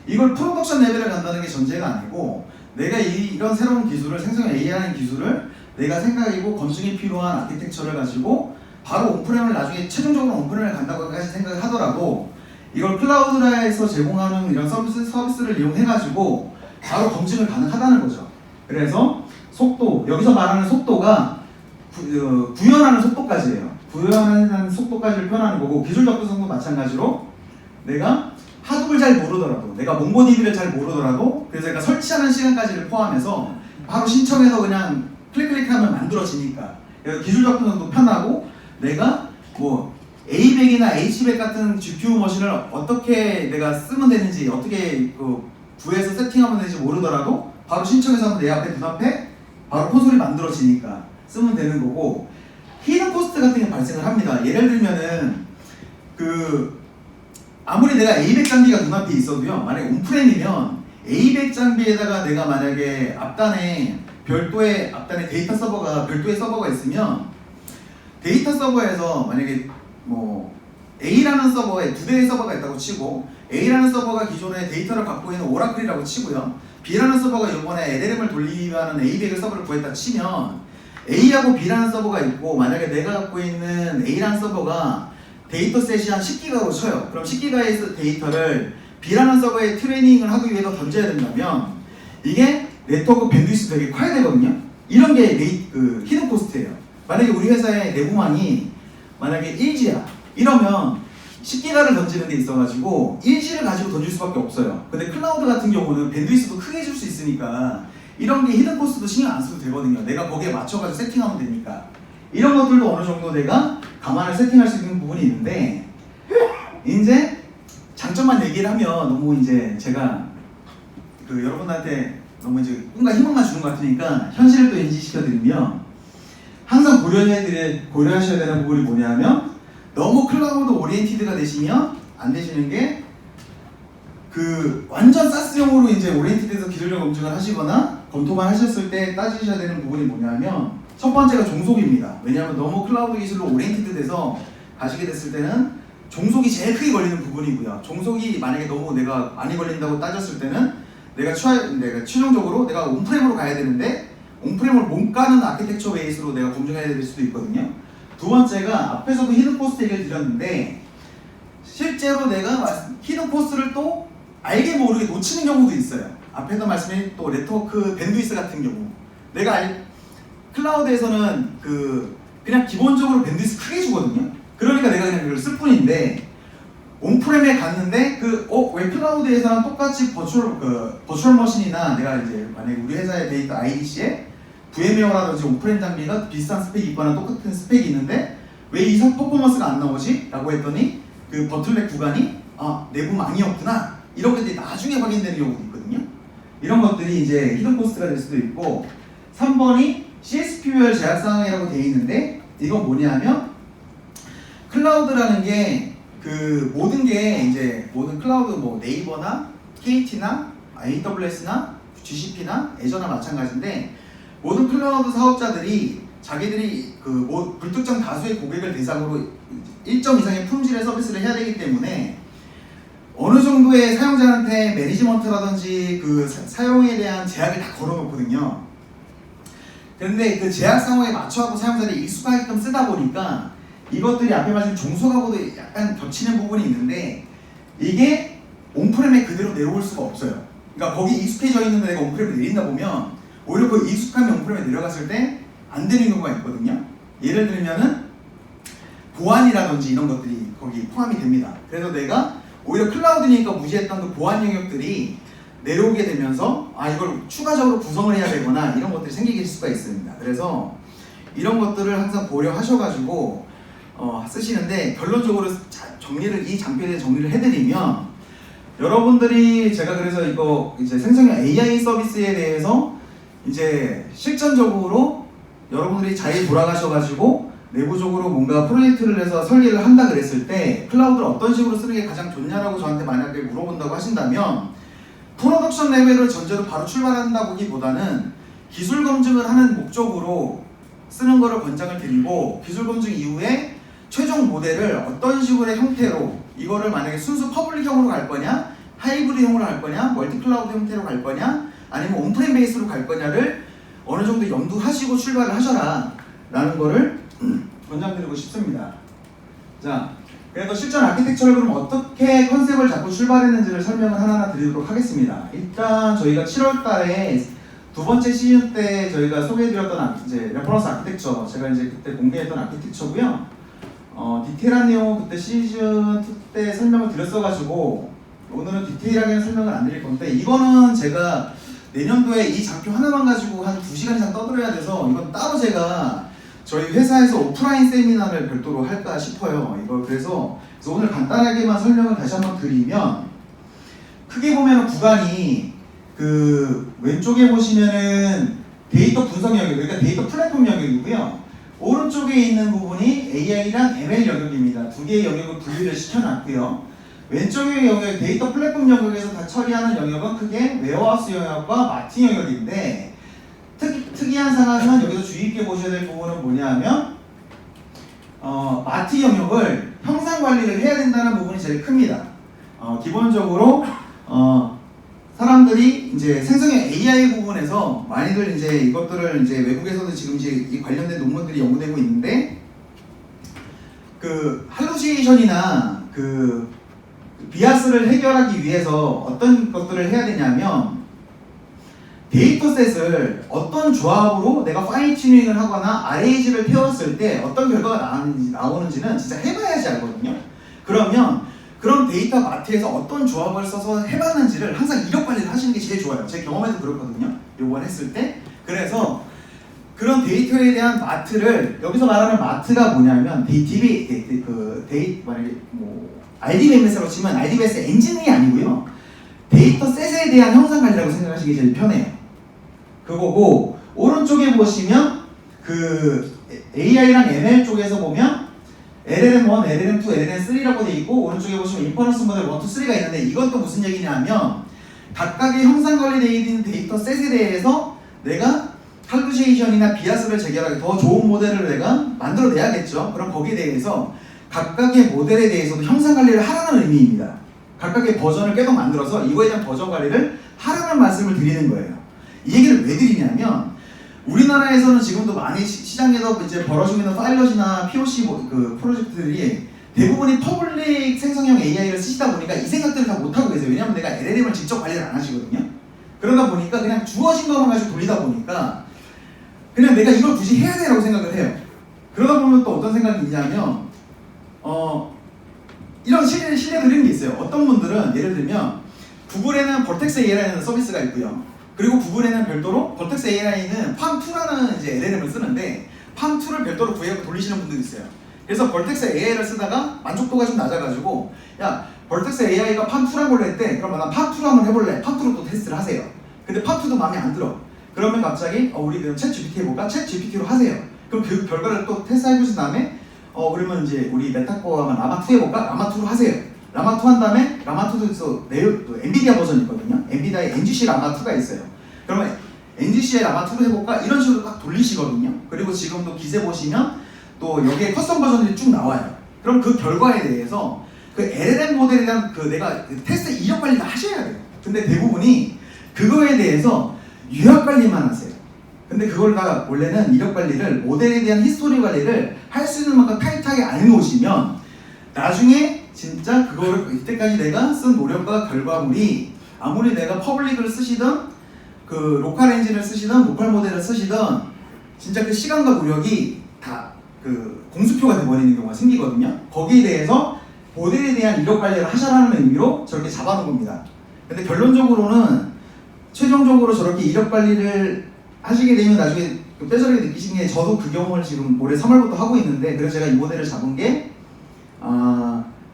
이걸 프로덕션 레벨에 간다는 게 전제가 아니고 내가 이런 새로운 기술을 생성형 AI라는 기술을 내가 생각이고 검증이 필요한 아키텍처를 가지고 바로 온프레임을 나중에 최종적으로 온프레임을 간다고까지 생각을 하더라도 이걸 클라우드에서 제공하는 이런 서비스를 이용해가지고 바로 검증을 가능하다는 거죠. 그래서 속도, 여기서 말하는 속도가 구현하는 속도까지예요. 구현하는 속도까지를 표현하는 거고 기술 접근성도 마찬가지로 내가 하드를 잘 모르더라도 내가 몽고DB를 잘 모르더라도 그래서 내가 설치하는 시간까지를 포함해서 바로 신청해서 그냥 클릭하면 만들어지니까 그래서 기술 접근성도 편하고 내가 뭐 A100이나 H100 같은 GPU 머신을 어떻게 내가 쓰면 되는지 어떻게 구해서 세팅하면 되는지 모르더라도 바로 신청해서 하면 내 앞에 눈앞에 바로 콘솔이 만들어지니까 쓰면 되는 거고, 히든 코스트 같은 게 발생을 합니다. 예를 들면은 아무리 내가 A100 장비가 눈앞에 있어도요, 만약에 온프렘이면 A100 장비에다가 내가 만약에 앞단에 데이터 서버가 별도의 서버가 있으면, 데이터 서버에서 만약에 뭐 A라는 서버에 두 대의 서버가 있다고 치고, A라는 서버가 기존에 데이터를 갖고 있는 오라클이라고 치고요, B라는 서버가 이번에 LLM을 돌리려는 A100의 서버를 구했다 치면, A하고 B라는 서버가 있고, 만약에 내가 갖고 있는 A라는 서버가 데이터셋이 한 10기가로 쳐요. 그럼 10기가의 데이터를 B라는 서버에 트레이닝을 하기 위해서 던져야 된다면, 이게 네트워크 밴드위스 되게 커야 되거든요. 이런 게 히든 코스트예요. 만약에 우리 회사의 내부망이 만약에 1G야 이러면 10기가를 던지는 데 있어가지고 1G를 가지고 던질 수밖에 없어요. 근데 클라우드 같은 경우는 밴드위스도 크게 줄 수 있으니까 이런 게 히든 코스트도 신경 안 써도 되거든요. 내가 거기에 맞춰가지고 세팅하면 되니까. 이런 것들도 어느 정도 내가 감안을 세팅할 수 있는 부분이 있는데, 이제 장점만 얘기를 하면 너무 이제 제가 여러분한테 너무 이제 뭔가 희망만 주는 것 같으니까 현실을 또 인지시켜드리면, 항상 고려하셔야 되는 부분이 뭐냐면, 너무 클라우드 오리엔티드가 되시면 안 되시는 게, 완전 사스용으로 이제 오리엔티드에서 기술력 검증을 하시거나 검토만 하셨을 때 따지셔야 되는 부분이 뭐냐면, 첫 번째가 종속입니다. 왜냐하면 너무 클라우드 기술로 오리엔티드 돼서 가시게 됐을 때는 종속이 제일 크게 걸리는 부분이고요. 종속이 만약에 너무 내가 많이 걸린다고 따졌을 때는 내가 최종적으로 내가 온프렘으로 가야 되는데, 온프렘을 못 가는 아키텍처 베이스로 내가 검증해야 될 수도 있거든요. 두 번째가 앞에서도 히든 코스트 얘기를 드렸는데, 실제로 내가 히든 코스트를 또 알게 모르게 놓치는 경우도 있어요. 앞에서 말씀드린 또 네트워크 밴드위스 같은 경우, 클라우드에서는 그냥 기본적으로 밴드위스 크게 주거든요. 그러니까 내가 그냥 그걸 쓸 뿐인데, 온프렘에 갔는데 왜 클라우드에서는 똑같이 버추얼 머신이나 내가 이제 만약에 우리 회사의 데이터 IDC에 VMware라든지 온프렘 장비가 비슷한 스펙이 있거나 똑같은 스펙이 있는데 왜 이 퍼포먼스가 안 나오지? 라고 했더니 버틀넥 구간이 내부 망이었구나, 이런 것들이 나중에 확인되는 경우도 있거든요. 이런 것들이 이제 히든 코스트가 될 수도 있고, 3번이 CSPU열 제약사항이라고 되어 있는데, 이건 뭐냐면 클라우드라는 게 모든 클라우드 네이버나 KT나 AWS나 GCP나 애저나 마찬가지인데, 모든 클라우드 사업자들이 자기들이 불특정 다수의 고객을 대상으로 일정 이상의 품질의 서비스를 해야 되기 때문에 어느 정도의 사용자한테 매니지먼트라든지 사용에 대한 제약을 다 걸어놓거든요. 그런데 그 제약 상황에 맞춰하고 사용자들이 익숙하게끔 쓰다 보니까 이것들이 앞에 말씀 종속하고도 약간 겹치는 부분이 있는데, 이게 온프렘에 그대로 내려올 수가 없어요. 그러니까 거기 익숙해져 있는데 내가 온프렘에 내린다 보면 오히려 그 익숙함이 온프렘에 내려갔을 때 안 되는 경우가 있거든요. 예를 들면은 보안이라든지 이런 것들이 거기 포함이 됩니다. 그래서 내가 오히려 클라우드니까 무시했던 그 보안 영역들이 내려오게 되면서 이걸 추가적으로 구성을 해야 되거나 이런 것들이 생길 수가 있습니다. 그래서 이런 것들을 항상 고려하셔가지고 쓰시는데, 결론적으로 이 장표에 대해 정리를 해드리면, 여러분들이 제가 그래서 이거 이제 생성형 AI 서비스에 대해서 이제 실전적으로 여러분들이 잘 돌아가셔가지고 내부적으로 뭔가 프로젝트를 해서 설계를 한다 그랬을 때 클라우드를 어떤 식으로 쓰는 게 가장 좋냐라고 저한테 만약에 물어본다고 하신다면, 프로덕션 레벨을 전제로 바로 출발한다기보다는 기술 검증을 하는 목적으로 쓰는 거를 권장을 드리고, 기술 검증 이후에 최종 모델을 어떤 식으로의 형태로, 이거를 만약에 순수 퍼블릭형으로 갈 거냐, 하이브리드형으로 갈 거냐, 멀티클라우드 형태로 갈 거냐, 아니면 온프렘 베이스로 갈 거냐를 어느 정도 염두하시고 출발을 하셔라 라는 거를 권장드리고 싶습니다. 자, 그래서 실전 아키텍처를 그럼 어떻게 컨셉을 잡고 출발했는지를 설명을 하나하나 드리도록 하겠습니다. 일단 저희가 7월 달에 두 번째 시즌 때 저희가 소개해드렸던 이제 레퍼런스 아키텍처, 제가 이제 그때 공개했던 아키텍처고요. 디테일한 내용 그때 시즌 2 때 설명을 드렸어가지고 오늘은 디테일하게 설명을 안 드릴 건데, 이거는 제가 내년도에 이 장표 하나만 가지고 한 2시간 이상 떠들어야 돼서 이건 따로 제가 저희 회사에서 오프라인 세미나를 별도로 할까 싶어요. 그래서 오늘 간단하게만 설명을 다시 한번 드리면, 크게 보면 구간이 그 왼쪽에 보시면은 데이터 분석 영역, 그러니까 데이터 플랫폼 영역이고요. 오른쪽에 있는 부분이 AI랑 ML 영역입니다. 두 개의 영역을 분리를 시켜놨고요. 왼쪽의 영역, 데이터 플랫폼 영역에서 다 처리하는 영역은 크게 웨어하우스 영역과 마티 영역인데 특이한 상황은 여기서 주의 깊게 보셔야 될 부분은 뭐냐면 마티 영역을 형상 관리를 해야 된다는 부분이 제일 큽니다. 기본적으로 사람들이 이제 생성형 AI 부분에서 많이들 이제 이것들을 이제 외국에서도 지금 이제 이 관련된 논문들이 연구되고 있는데 그 할루시네이션이나 그 비아스를 해결하기 위해서 어떤 것들을 해야 되냐면 데이터셋을 어떤 조합으로 내가 파인 튜닝을 하거나 RAG를 태웠을 때 어떤 결과가 나오는지는 진짜 해봐야지 알거든요. 그러면 그런 데이터 마트에서 어떤 조합을 써서 해봤는지를 항상 이력 관리를 하시는 게 제일 좋아요. 제 경험에도 그렇거든요. 요번 했을 때. 그래서 그런 데이터에 대한 마트를 여기서 말하는 마트가 뭐냐면 만약에 뭐 RDBMS라고 치면 RDBMS 엔진이 아니고요. 데이터셋에 대한 형상 관리라고 생각하시기 제일 편해요. 그거고 오른쪽에 보시면 그 AI랑 ML 쪽에서 보면 LLM1, LLM2, LLM3라고 돼 있고 오른쪽에 보시면 인퍼런스 모델 1, 2, 3가 있는데 이것도 무슨 얘기냐면 각각의 형상 관리되어 있는 데이터셋에 대해서 내가 할루시네이션이나 비아스를 제거하기 더 좋은 모델을 내가 만들어내야겠죠. 그럼 거기에 대해서 각각의 모델에 대해서도 형상 관리를 하라는 의미입니다. 각각의 버전을 계속 만들어서 이거에 대한 버전 관리를 하라는 말씀을 드리는 거예요. 이 얘기를 왜 드리냐면 우리나라에서는 지금도 많이 시장에서 이제 벌어지고 있는 파일럿이나 POC 그 프로젝트들이 대부분이 퍼블릭 생성형 AI를 쓰시다 보니까 이 생각들을 다 못하고 계세요. 왜냐하면 내가 LLM을 직접 관리를 안 하시거든요. 그러다 보니까 그냥 주어진 것만 가지고 돌리다 보니까 그냥 내가 이걸 굳이 해야 되라고 생각을 해요. 그러다 보면 또 어떤 생각이 있냐면 이런 신뢰 드리는 게 있어요. 어떤 분들은 예를 들면 구글에는 벌텍스 AI라는 서비스가 있고요. 그리고 구글에는 별도로 벌텍스 AI는 팜2라는 이제 LLM을 쓰는데 팜2를 별도로 구해서 돌리시는 분들이 있어요. 그래서 벌텍스 AI를 쓰다가 만족도가 좀 낮아가지고 야 벌텍스 AI가 팜2라는 걸로 했대. 그러면 나 팜2로 한번 해볼래. 팜2로 또 테스트를 하세요. 근데 팜2도 마음에 안 들어. 그러면 갑자기 우리 그럼 챗 GPT 해볼까? 챗 GPT로 하세요. 그럼 그 결과를 또 테스트해보신 다음에 그러면 이제 우리 메타코어 하면 라마2 해볼까? 라마2로 하세요. 라마2 한 다음에 라마2도 또 엔비디아 버전이 있거든요. 엔비디아의 NGC 라마2가 있어요. 그러면 NGC의 라마2로 해볼까? 이런 식으로 딱 돌리시거든요. 그리고 지금도 기세 보시면 또 여기에 커스텀 버전들이 쭉 나와요. 그럼 그 결과에 대해서 그 LLM 모델에 대한 그 내가 테스트 이력 관리를 하셔야 돼요. 근데 대부분이 그거에 대해서 유형 관리만 하세요. 근데 그걸 다 원래는 이력 관리를 모델에 대한 히스토리 관리를 할 수 있는 만큼 타이트하게 안 해놓으시면 나중에 진짜 그거를 이때까지 내가 쓴 노력과 결과물이 아무리 내가 퍼블릭을 쓰시든 그 로컬 엔진을 쓰시든 로컬 모델을 쓰시든 진짜 그 시간과 노력이 다 그 공수표가 돼버리는 경우가 생기거든요. 거기에 대해서 모델에 대한 이력 관리를 하셔라는 의미로 저렇게 잡아놓은 겁니다. 근데 결론적으로는 최종적으로 저렇게 이력 관리를 하시게 되면 나중에 뼈저리게 느끼시는 게 저도 그 경험을 지금 올해 3월부터 하고 있는데 그래서 제가 이 모델을 잡은 게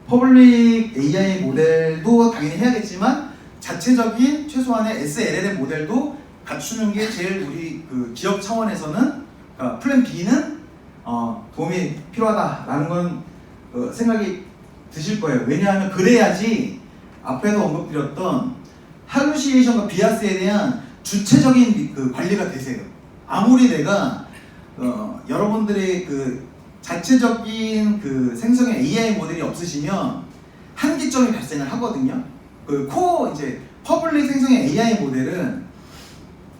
퍼블릭 AI 모델도 당연히 해야겠지만 자체적인 최소한의 SLLM 모델도 갖추는 게 제일 우리 그 기업 차원에서는 플랜 B는 도움이 필요하다라는 건 생각이 드실 거예요. 왜냐하면 그래야지 앞에도 언급드렸던 할루시네이션과 비아스에 대한 주체적인 그 관리가 되세요. 아무리 내가 여러분들의 그 자체적인 그 생성형 AI 모델이 없으시면 한계점이 발생을 하거든요. 그 코어 이제 퍼블릭 생성형 AI 모델은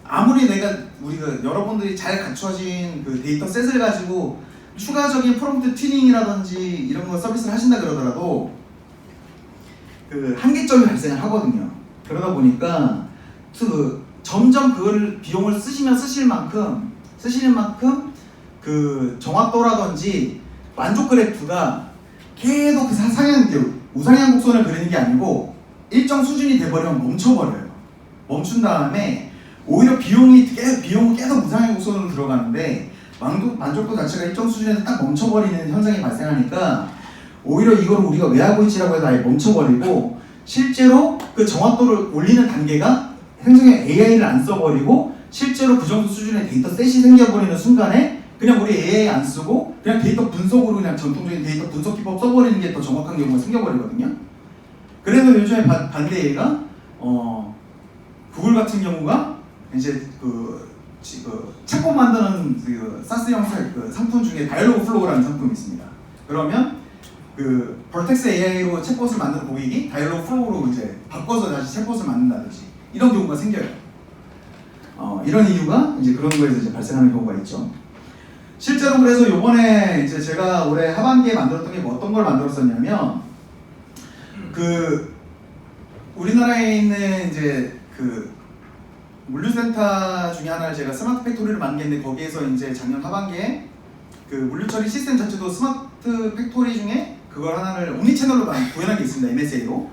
아무리 내가 우리가 여러분들이 잘 갖춰진 그 데이터셋을 가지고 추가적인 프롬프트 튜닝이라든지 이런 거 서비스를 하신다 그러더라도 그 한계점이 발생을 하거든요. 그러다 보니까 점점 그걸 비용을 쓰시면 쓰시는 만큼 그 정확도라든지 만족 그래프가 계속 그 우상향 곡선을 그리는 게 아니고 일정 수준이 돼버리면 멈춰버려요. 멈춘 다음에 오히려 비용이 계속 우상향 곡선으로 들어가는데 만족도 자체가 일정 수준에서 딱 멈춰버리는 현상이 발생하니까 오히려 이걸 우리가 왜 하고 있지라고 해서 아예 멈춰버리고 실제로 그 정확도를 올리는 단계가 생성형 AI를 안 써버리고 실제로 그 정도 수준의 데이터 셋이 생겨버리는 순간에 그냥 우리 AI 안 쓰고 그냥 데이터 분석으로 그냥 전통적인 데이터 분석 기법 써버리는 게 더 정확한 경우가 생겨버리거든요. 그래서 요즘에 반대 예가 구글 같은 경우가 이제 그 챗봇 만드는 그 사스형 상품 중에 다이얼로그 플로우라는 상품이 있습니다. 그러면 그 벌텍스 AI로 챗봇을 만든 고객이 다이얼로그 플로우로 이제 바꿔서 다시 챗봇을 만든다든지 이런 경우가 생겨요. 이런 이유가 이제 그런 거에서 이제 발생하는 경우가 있죠. 실제로 그래서 요번에 이제 제가 올해 하반기에 만들었던 게 어떤 걸 만들었었냐면 그 우리나라에 있는 이제 그 물류센터 중에 하나를 제가 스마트 팩토리를 만든 게 있는데 거기에서 이제 작년 하반기에 그 물류처리 시스템 자체도 스마트 팩토리 중에 그걸 하나를 옴니채널로 구현한 게 있습니다. MSA로.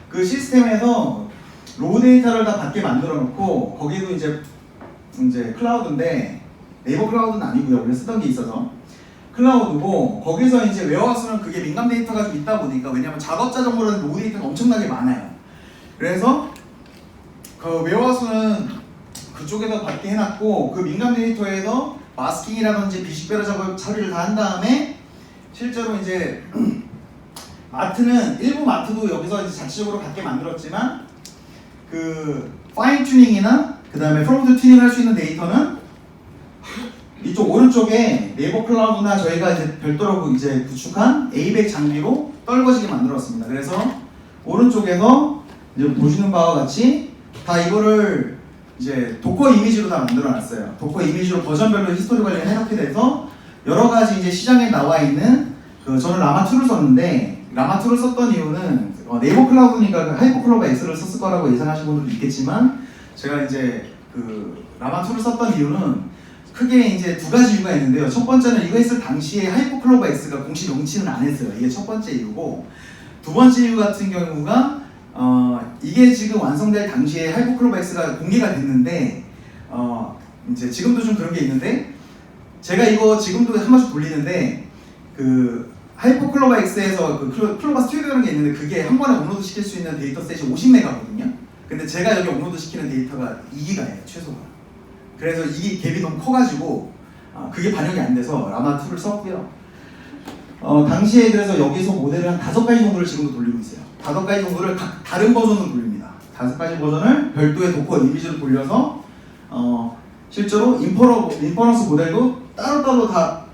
그 시스템에서 로우 데이터를 다 받게 만들어 놓고 거기도 이제 클라우드인데 네이버 클라우드는 아니고요. 원래 쓰던 게 있어서 클라우드고 거기서 이제 웨어하우스는 그게 민감 데이터가 좀 있다 보니까 왜냐하면 작업자 정보라는 로우 데이터가 엄청나게 많아요. 그래서 그 웨어하우스는 그쪽에다 받게 해놨고 그 민감 데이터에서 마스킹이라든지 비식별화 작업 처리를 다 한 다음에 실제로 이제 마트는 일부 마트도 여기서 이제 자체적으로 받게 만들었지만 그 파인 튜닝이나 그 다음에 프롬프트 튜닝 할 수 있는 데이터는 이쪽 오른쪽에 네이버 클라우드나 저희가 이제 별도로 이제 구축한 A100 장비로 떨궈지게 만들었습니다. 그래서 오른쪽에서 이제 보시는 바와 같이 다 이거를 이제 도커 이미지로 다 만들어놨어요. 도커 이미지로 버전별로 히스토리 관리를 해놓게 돼서 여러 가지 이제 시장에 나와 있는 저는 라마2를 썼는데 라마2를 썼던 이유는 네이버 클라우드니까 하이퍼클로바 X를 썼을 거라고 예상하시는 분들도 있겠지만 제가 이제 그 라마2를 썼던 이유는 크게 이제 두 가지 이유가 있는데요. 첫 번째는 이거 했을 당시에 하이퍼클로바 X가 공식 명칭은 안 했어요. 이게 첫 번째 이유고 두 번째 이유 같은 경우가 이게 지금 완성될 당시에 하이퍼클로바 X가 공개가 됐는데 이제 지금도 좀 그런 게 있는데 제가 이거 지금도 한 번씩 돌리는데 그 하이퍼클로바 X에서 그 클로바 스튜디오라는 게 있는데 그게 한 번에 업로드 시킬 수 있는 데이터 셋이 50메가거든요. 근데 제가 여기 업로드 시키는 데이터가 2기가예요 최소가. 그래서 이 갭이 너무 커가지고 그게 반영이 안 돼서 라마2를 썼고요. 당시에 그래서 여기서 모델을 한 5가지 정도를 지금도 돌리고 있어요. 5가지 정도를 각 다른 버전으로 돌립니다. 5가지 버전을 별도의 도커 이미지로 돌려서 실제로 인퍼런스 모델도 따로따로 다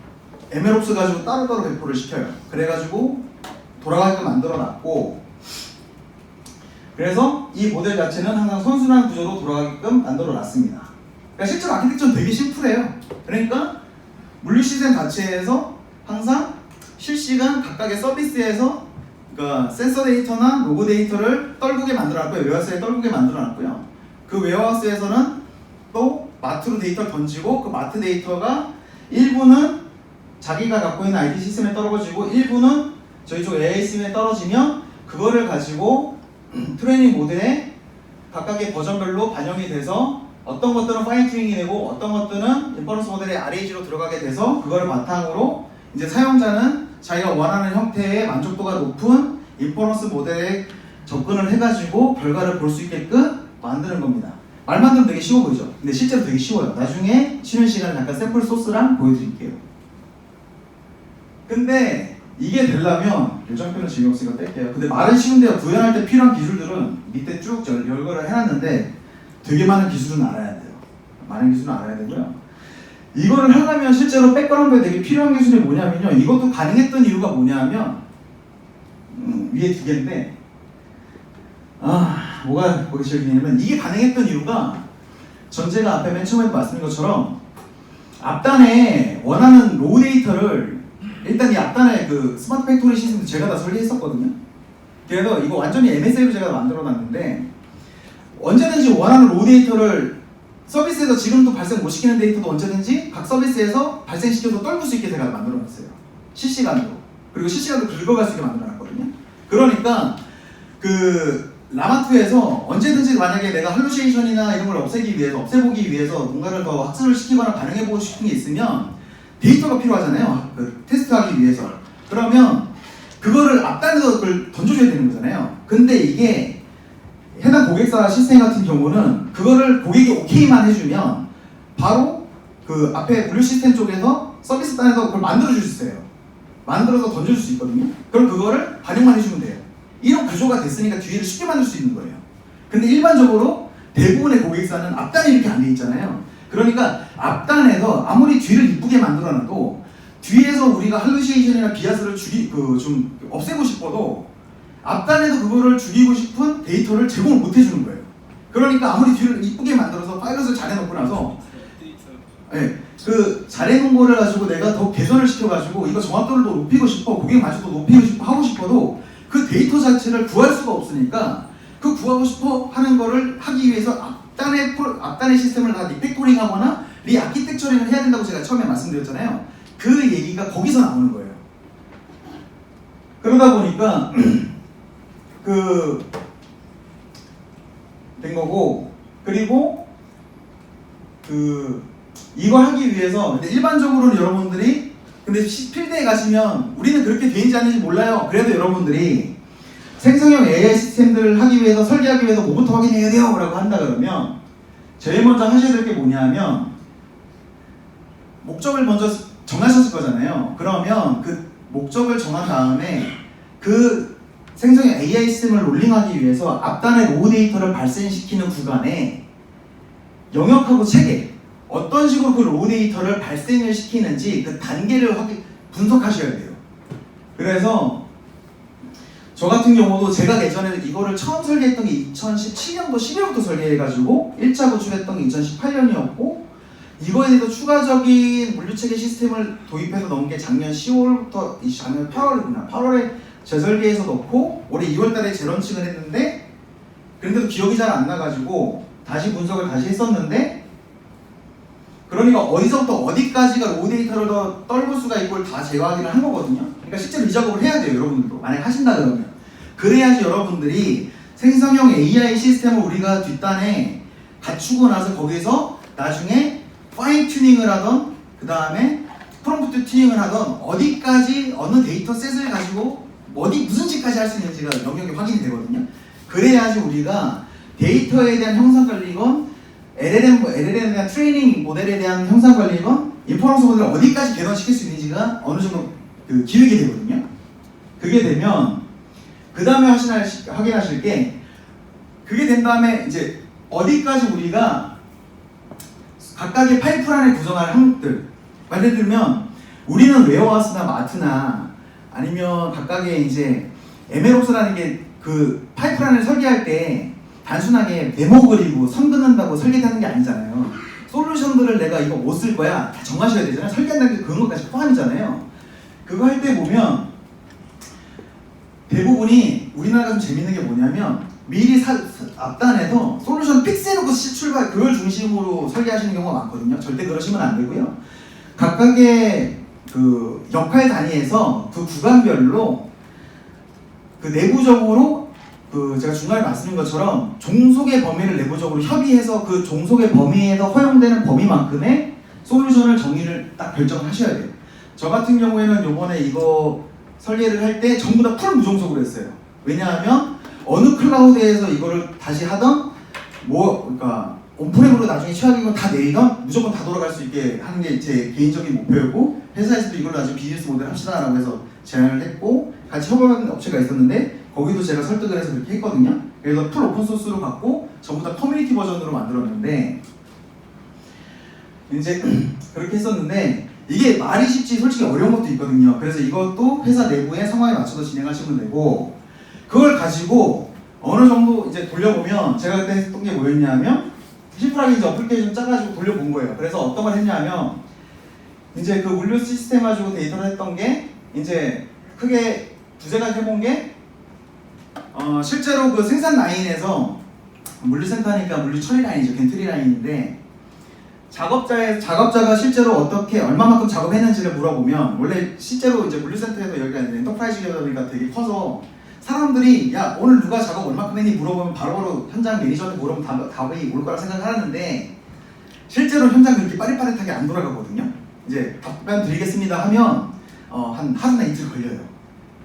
MLOps 가지고 따로따로 배포를 시켜요. 그래가지고 돌아가게끔 만들어놨고 그래서 이 모델 자체는 항상 선순환 구조로 돌아가게끔 만들어놨습니다. 그러니까 실제로 아키텍처는 되게 심플해요. 그러니까 물류 시스템 자체에서 항상 실시간 각각의 서비스에서 그러니까 센서 데이터나 로그 데이터를 떨구게 만들어놨고요. 웨어하우스에 떨구게 만들어놨고요. 그 웨어하우스에서는 또 마트로 데이터를 던지고 그 마트 데이터가 일부는 자기가 갖고 있는 IT 시스템에 떨어지고 일부는 저희 쪽 AI 시스템에 떨어지면 그거를 가지고 트레이닝 모델에 각각의 버전별로 반영이 돼서 어떤 것들은 파인 튜닝이 되고 어떤 것들은 인퍼런스 모델의 RAG로 들어가게 돼서 그걸 바탕으로 이제 사용자는 자기가 원하는 형태의 만족도가 높은 인퍼런스 모델에 접근을 해가지고 결과를 볼 수 있게끔 만드는 겁니다. 말만 들으면 되게 쉬워 보이죠? 근데 실제로 되게 쉬워요. 나중에 쉬는 시간에 잠깐 샘플 소스랑 보여드릴게요. 근데 이게 되려면 요정표는 재미없으니까 뺄게요. 근데 말은 쉬운데요. 구현할 때 필요한 기술들은 밑에 쭉 열거를 해놨는데 되게 많은 기술은 알아야 돼요. 많은 기술은 알아야 되고요. 이거를 하려면 실제로 백그라운드에 되게 필요한 기술이 뭐냐면요. 이것도 가능했던 이유가 뭐냐면 위에 두 개인데 뭐가 거기 제일 기냐면 이게 가능했던 이유가 전제가 앞에 맨 처음에 말씀드린 것처럼 앞단에 원하는 로우 데이터를 일단 이 앞단에 그 스마트 팩토리 시스템도 제가 다 설계했었거든요. 그래서 이거 완전히 MSA로 제가 만들어놨는데 언제든지 원하는 로우 데이터를 서비스에서 지금도 발생 못 시키는 데이터도 언제든지 각 서비스에서 발생시켜서 떨굴 수 있게 제가 만들어놨어요. 실시간으로. 그리고 실시간으로 긁어갈 수 있게 만들어놨거든요. 그러니까 그 라마2에서 언제든지 만약에 내가 할루시네이션이나 이런 걸 없애보기 위해서 뭔가를 더 학습을 시키거나 반영해보고 싶은 게 있으면 데이터가 필요하잖아요. 그 테스트하기 위해서. 그러면 그거를 앞단에서 그걸 던져줘야 되는 거잖아요. 근데 이게 해당 고객사 시스템 같은 경우는 그거를 고객이 오케이만 해주면 바로 그 앞에 분류 시스템 쪽에서 서비스 단에서 그걸 만들어 줄 수 있어요. 만들어서 던져줄 수 있거든요. 그럼 그거를 반영만 해주면 돼요. 이런 구조가 됐으니까 뒤를 쉽게 만들 수 있는 거예요. 근데 일반적으로 대부분의 고객사는 앞단이 이렇게 안 돼 있잖아요. 그러니까 앞단에서 아무리 뒤를 이쁘게 만들어놔도 뒤에서 우리가 할루시에이션이나 비아스를 좀 없애고 싶어도 앞단에도 그거를 죽이고 싶은 데이터를 제공을 못 해주는 거예요. 그러니까 아무리 뒤를 이쁘게 만들어서 파일럿을 잘 해놓고 나서 그 잘해놓은 거를 가지고 내가 더 개선을 시켜가지고 이거 정확도를 더 높이고 싶어, 고객 만족도 높이고 싶어 하고 싶어도 그 데이터 자체를 구할 수가 없으니까 그 구하고 싶어 하는 거를 하기 위해서 앞단의 시스템을 다 리팩토링하거나 리아키텍처링을 해야 된다고 제가 처음에 말씀드렸잖아요. 그 얘기가 거기서 나오는 거예요. 그러다 보니까 된 거고, 그리고 이걸 하기 위해서 근데 일반적으로는 여러분들이 근데 필드에 가시면 우리는 그렇게 되는지 아닌지 몰라요. 그래도 여러분들이 생성형 AI 시스템들을 하기 위해서 설계하기 위해서 뭐부터 확인해야 돼요? 라고 한다 그러면 제일 먼저 하셔야 될 게 뭐냐면 목적을 먼저 정하셨을 거잖아요. 그러면 그 목적을 정한 다음에 그 생성형 AI 시스템을 롤링하기 위해서 앞단에 로우 데이터를 발생시키는 구간에 영역하고 체계 어떤 식으로 그 로우 데이터를 발생을 시키는지 그 단계를 분석하셔야 돼요. 그래서 저 같은 경우도 제가 예전에 이거를 처음 설계했던 게 2017년도 12월부터 설계해가지고 1차 구출했던 게 2018년이었고 이거에 대해서 추가적인 물류체계 시스템을 도입해서 넣은 게 작년 10월부터 작년 8월에 재설계해서 넣고 올해 2월달에 재런칭을 했는데 그런데도 기억이 잘 안 나가지고 다시 분석을 다시 했었는데 그러니까 어디서부터 어디까지가 로우 데이터를 더 떨굴 수가 있고 다 제어하기를 한 거거든요. 그러니까 실제로 이 작업을 해야 돼요, 여러분들도. 만약에 하신다 그러면. 그래야지 여러분들이 생성형 AI 시스템을 우리가 뒷단에 갖추고 나서 거기서 나중에 파인 튜닝을 하던 그 다음에 프롬프트 튜닝을 하던 어디까지 어느 데이터 셋을 가지고 무슨 짓까지 할 수 있는지가 영역이 확인이 되거든요. 그래야지 우리가 데이터에 대한 형상 관리건 LLM에 대한 트레이닝 모델에 대한 형상 관리건 인퍼런스 모델을 어디까지 개선시킬 수 있는지가 어느 정도 기획이 되거든요. 그게 되면 그 다음에 확인하실 게 그게 된 다음에 이제 어디까지 우리가 각각의 파이프라인을 구성할 항목들 예를 들면 우리는 웨어하우스나 마트나 아니면 각각의 이제 MLOps라는 게 그 파이프라인을 설계할 때 단순하게 네모 그리고 선 긋는다고 설계하는 게 아니잖아요. 솔루션들을 내가 이거 못 쓸 거야 다 정하셔야 되잖아요. 설계한다는 게 그런 것까지 포함이잖아요. 그거 할 때 보면 대부분이 우리나라가 좀 재밌는 게 뭐냐면 미리 앞단에서 솔루션 픽스해놓고 출발 그걸 중심으로 설계하시는 경우가 많거든요. 절대 그러시면 안 되고요. 각각의 그 역할 단위에서 그 구간별로 그 내부적으로 제가 중간에 말씀드린 것처럼 종속의 범위를 내부적으로 협의해서 그 종속의 범위에서 허용되는 범위만큼의 솔루션을 정의를 딱 결정하셔야 돼요. 저 같은 경우에는 요번에 이거 설계를 할 때 전부 다 풀 무종속으로 했어요. 왜냐하면 어느 클라우드에서 이거를 다시 하던 그러니까 온프렘으로 나중에 최악이건 다 내리던 무조건 다 돌아갈 수 있게 하는 게 제 개인적인 목표였고 회사에서도 이걸 나중에 비즈니스 모델 합시다라고 해서 제안을 했고 같이 협업하는 업체가 있었는데 거기도 제가 설득을 해서 그렇게 했거든요. 그래서 풀 오픈소스로 갖고 전부 다 커뮤니티 버전으로 만들었는데 이제 그렇게 했었는데 이게 말이 쉽지 솔직히 어려운 것도 있거든요. 그래서 이것도 회사 내부의 상황에 맞춰서 진행하시면 되고 그걸 가지고 어느 정도 이제 돌려보면 제가 그때 했던 게 뭐였냐면 심플하게 이제 어플리케이션 짜가지고 돌려본 거예요. 그래서 어떤 걸 했냐면 이제 그 물류 시스템 가지고 데이터를 했던 게 이제 크게 두세 가지 해본 게 실제로 그 생산 라인에서 물류센터니까 물류 처리 라인이죠. 겐트리 라인인데 작업자가 실제로 어떻게 얼마만큼 작업했는지를 물어보면 원래 실제로 이제 물류센터에서 여기가 엔터프라이즈 기업이니까 되게 커서 사람들이 야 오늘 누가 작업 얼마큼 했니 물어보면 바로바로 현장 매니저한테 물어보면 답이 올 거라 생각하는데 실제로 현장 그렇게 빠릿빠릿하게 안 돌아가거든요. 이제 답변 드리겠습니다 하면 한 하루나 이틀 걸려요.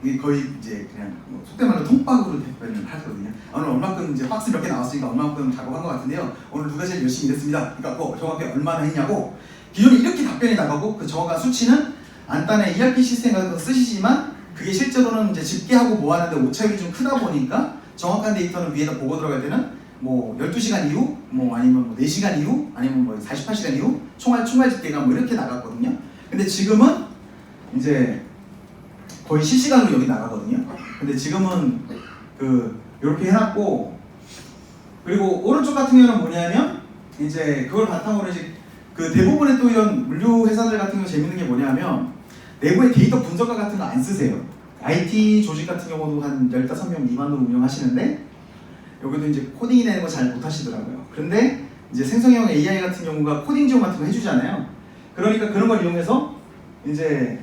이게 거의 이제 그냥 뭐 속된 말로 통박으로 답변을 하거든요. 오늘 얼마큼 이제 박스 몇 개 나왔으니까 얼마큼 작업한 것 같은데요. 오늘 누가 제일 열심히 일했습니다. 그러니까 뭐 정확하게 얼마나 했냐고 기존에 이렇게 답변이 나가고 그 정확한 수치는 안단에 ERP 시스템 같은 거 쓰시지만 그게 실제로는 이제 집계하고 뭐 하는데 오차율이 좀 크다 보니까 정확한 데이터는 위에다 보고 들어갈 때는 뭐 12시간 이후, 뭐 아니면 뭐 4시간 이후, 아니면 뭐 48시간 이후 총괄 집계가 뭐 이렇게 나갔거든요. 근데 지금은 이제 거의 실시간으로 여기 나가거든요. 근데 지금은 그 이렇게 해놨고, 그리고 오른쪽 같은 경우는 뭐냐면 이제 그걸 바탕으로 이제 그 대부분의 또 이런 물류 회사들 같은 경우 재밌는 게 뭐냐면 내부의 데이터 분석가 같은 거 안 쓰세요. IT 조직 같은 경우도 한 15명 미만으로 운영하시는데 여기도 이제 코딩이 되는 거 잘 못하시더라고요. 그런데 이제 생성형 AI 같은 경우가 코딩 지원 같은 거 해주잖아요. 그러니까 그런 걸 이용해서 이제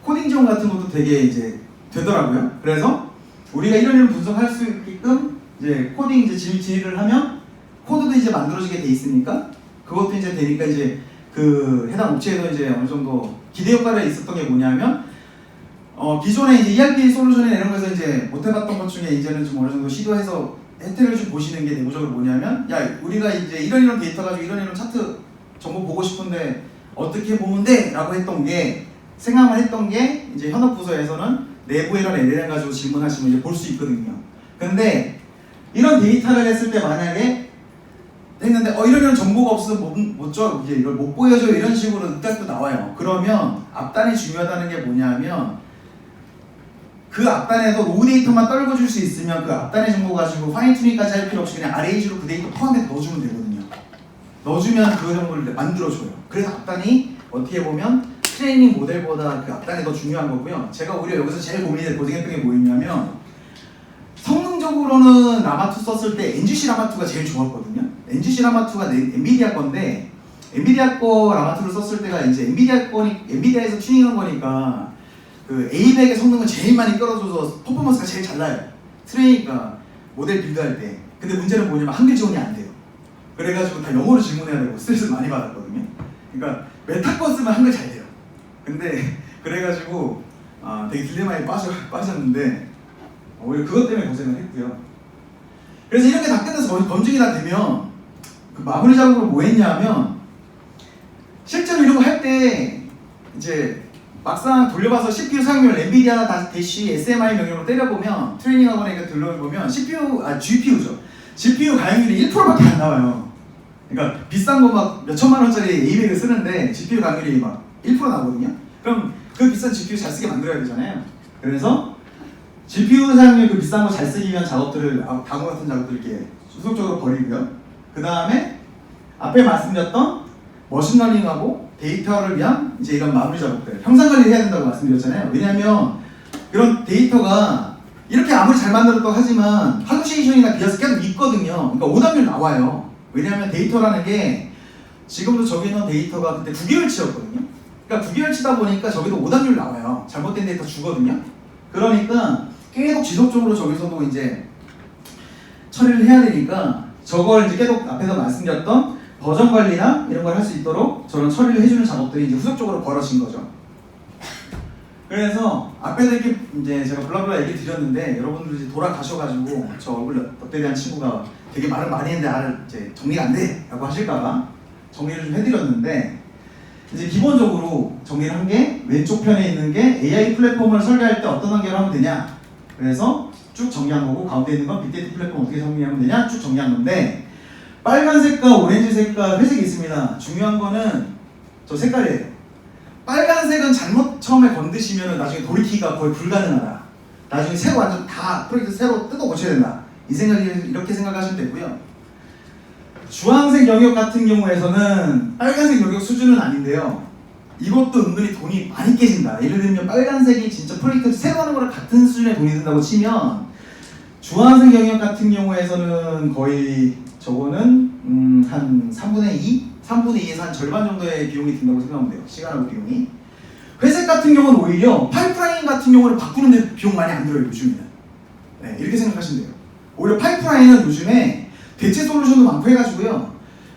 코딩 지원 같은 것도 되게 이제 되더라고요. 그래서 우리가 이런 분석할 수 있게끔 이제 코딩 이제 진입을 하면 코드도 이제 만들어지게 돼 있으니까 그것도 이제 되니까 이제 그 해당 업체에도 이제 어느 정도 기대 효과가 있었던 게 뭐냐면 기존에 이제 ERP 솔루션이나 이런 거에서 이제 못 해봤던 것 중에 이제는 좀 어느 정도 시도해서 혜택을 좀 보시는 게 내부적으로 뭐냐면 야 우리가 이제 이런 데이터 가지고 이런 차트 정보 보고 싶은데 어떻게 보면 돼? 라고 했던 게 생각을 했던 게 이제 현업 부서에서는 내부에 이런 LLM 가지고 질문하시면 이제 볼 수 있거든요. 근데 이런 데이터를 했을 때 만약에 했는데 이런 정보가 없어서 못 줘, 이제 이걸 못 보여줘 이런 식으로 의견도 나와요. 그러면 앞단이 중요하다는 게 뭐냐면 그 앞단에도 로우 데이터만 떨궈줄 수 있으면 그 앞단의 정보 가지고 파인튜닝까지 할 필요 없이 그냥 RAG로 그 데이터 포함해서 넣어주면 되거든요. 넣어주면 그 정보를 만들어줘요. 그래서 앞단이 어떻게 보면 트레이닝 모델보다 그 앞단이 더 중요한 거고요. 제가 오히려 여기서 제일 고생했던 게 뭐였냐면 성능적으로는 라마2 썼을 때 NGC 라마2가 제일 좋았거든요. NGC 라마2가 엔비디아 건데 엔비디아 거 라마2를 썼을 때가 이제 엔비디아에서 튜닝한 거니까 그 A100의 성능은 제일 많이 끌어줘서 퍼포먼스가 제일 잘 나요. 트레이니까 모델 빌드할 때. 근데 문제는 뭐냐면 한글 지원이 안 돼요. 그래가지고 다 영어로 질문해야 되고 스트레스를 많이 받았거든요. 그러니까 메타 거 쓰면 한글 잘 돼요. 근데 그래가지고 되게 딜레마에 빠졌는데 오히려 그것 때문에 고생을 했고요. 그래서 이렇게 다 끝내서 검증이 다 되면 그 마무리 작업으로 뭐 했냐면 실제로 이런 거 할 때 이제 막상 돌려봐서 CPU 사용률 엔비디아 대시 SMI 명령으로 때려보면 트레이닝 학원에 들러보면 GPU죠. GPU 가용률이 1%밖에 안 나와요. 그러니까 비싼 거 막 몇천만 원짜리 A100을 쓰는데 GPU 가용률이 막 1% 나거든요. 그럼 그 비싼 GPU 잘 쓰게 만들어야 되잖아요. 그래서 GPU 사용률 그 비싼 거 잘 쓰기 위한 작업들을 다음 같은 작업들 이렇게 수속적으로 버리고요. 그 다음에 앞에 말씀드렸던 머신러닝하고 데이터를 위한 이제 이런 마무리 작업들 형상 관리를 해야 된다고 말씀드렸잖아요. 왜냐하면 그런 데이터가 이렇게 아무리 잘 만들었다고 하지만 할루시네이션이나 비어스 계속 있거든요. 그러니까 오답률 나와요. 왜냐하면 데이터라는 게 지금도 저기 있는 데이터가 그때 9개월치였거든요. 그러니까 9개월치다 보니까 저기도 오답률 나와요. 잘못된 데이터 주거든요. 그러니까 계속 지속적으로 저기서도 이제 처리를 해야 되니까 저걸 이제 계속 앞에서 말씀드렸던 버전 관리나 이런 걸 할 수 있도록 저런 처리를 해주는 작업들이 이제 후속적으로 벌어진 거죠. 그래서 앞에서 이렇게 이제 제가 블라블라 얘기 드렸는데 여러분들 이제 돌아가셔가지고 저 얼굴 덕대대한 친구가 되게 말을 많이 했는데 이제 정리가 안 돼! 라고 하실까봐 정리를 좀 해드렸는데 이제 기본적으로 정리를 한 게 왼쪽 편에 있는 게 AI 플랫폼을 설계할 때 어떤 단계로 하면 되냐 그래서 쭉 정리한 거고 가운데 있는 건 빅데이터 플랫폼 어떻게 정리하면 되냐 쭉 정리한 건데 빨간색과 오렌지색과 회색이 있습니다. 중요한 거는 저 색깔이에요. 빨간색은 잘못 처음에 건드시면 나중에 돌이키기가 거의 불가능하다. 나중에 새로 완전 다 프로젝트 새로 뜯어 고쳐야 된다. 이렇게 생각하시면 되고요. 주황색 영역 같은 경우에서는 빨간색 영역 수준은 아닌데요. 이것도 은근히 돈이 많이 깨진다. 예를 들면 빨간색이 진짜 프로젝트 새로 하는 거랑 같은 수준의 돈이 든다고 치면 주황색 영역 같은 경우에서는 거의 저거는 한 3분의 2? 3분의 2에서 한 절반 정도의 비용이 든다고 생각하면 돼요. 시간하고 비용이. 회색 같은 경우는 오히려 파이프라인 같은 경우를 바꾸는데 비용 많이 안 들어요. 요즘에는. 네, 이렇게 생각하시면 돼요. 오히려 파이프라인은 요즘에 대체 솔루션도 많고 해가지고요.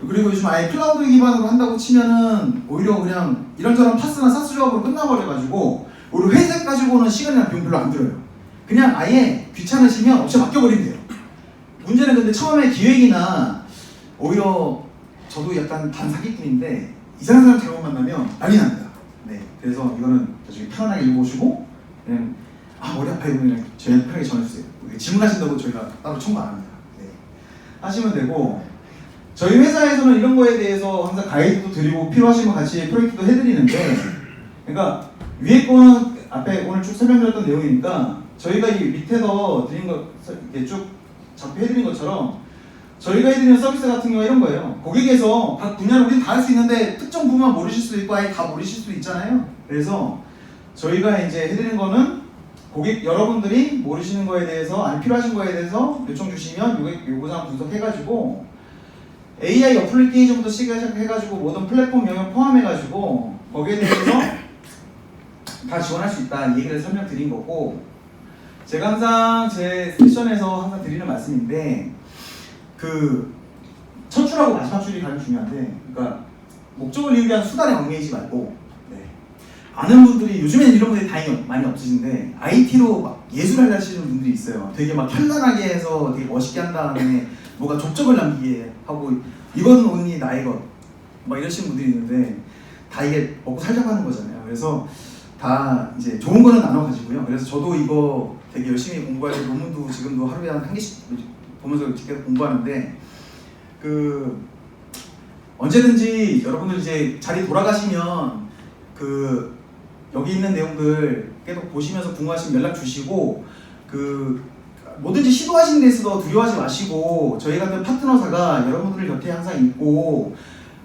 그리고 요즘 아예 클라우드 기반으로 한다고 치면은 오히려 그냥 이런저런 파스나 사스 조합으로 끝나버려가지고 오히려 회색 가지고는 시간이나 비용 별로 안 들어요. 그냥 아예 귀찮으시면 업체 맡겨버리면 돼요. 문제는 근데 처음에 기획이나 오히려 저도 약간 반사기꾼인데 이상한 사람 잘못 만나면 난리 납니다. 네, 그래서 이거는 나중에 편안하게 읽어보시고 그냥 머리 아파요 그냥 저희한테 편하게 전해주세요. 질문하신다고 저희가 따로 청구 안 합니다. 네, 하시면 되고 저희 회사에서는 이런 거에 대해서 항상 가이드도 드리고 필요하시면 같이 프로젝트도 해드리는데 그러니까 위에 거는 앞에 오늘 쭉 설명드렸던 내용이니까 저희가 이 밑에서 드린 거 이렇게 쭉 작업해드린 것처럼 저희가 해드리는 서비스 같은 경우가 이런 거예요. 고객에서 각 분야를 우리는 다 할 수 있는데 특정 부분만 모르실 수도 있고 아예 다 모르실 수도 있잖아요. 그래서 저희가 이제 해드리는 거는 고객 여러분들이 모르시는 거에 대해서 아니 필요하신 거에 대해서 요청 주시면 요구사항 분석해가지고 AI 어플리케이션부터 시작해가지고 모든 플랫폼 영역 포함해가지고 거기에 대해서 다 지원할 수 있다 이 얘기를 설명드린 거고 제가 항상 제 세션에서 항상 드리는 말씀인데 첫 줄하고 마지막 줄이 가장 중요한데 그러니까 목적을 이루기 위한 수단에 얽매이지 말고 아는 분들이 요즘에는 이런 분들이 다행히 많이 없으신데 IT로 막 예술을 하시는 분들이 있어요. 되게 막 현란하게 해서 되게 멋있게 한 다음에 뭐가 족적을 남기게 하고 이건 언니 나의 것 막 이러시는 분들이 있는데 다 이게 먹고 살자고 하는 거잖아요. 그래서 다 이제 좋은 거는 나눠 가지고요. 그래서 저도 이거 되게 열심히 공부하고 논문도 지금도 하루에 한 개씩 보면서 계속 공부하는데 언제든지 여러분들 이제 자리 돌아가시면 여기 있는 내용들 계속 보시면서 궁금하시면 연락 주시고 뭐든지 시도하시는 데서도 두려워하지 마시고 저희 같은 파트너사가 여러분들 곁에 항상 있고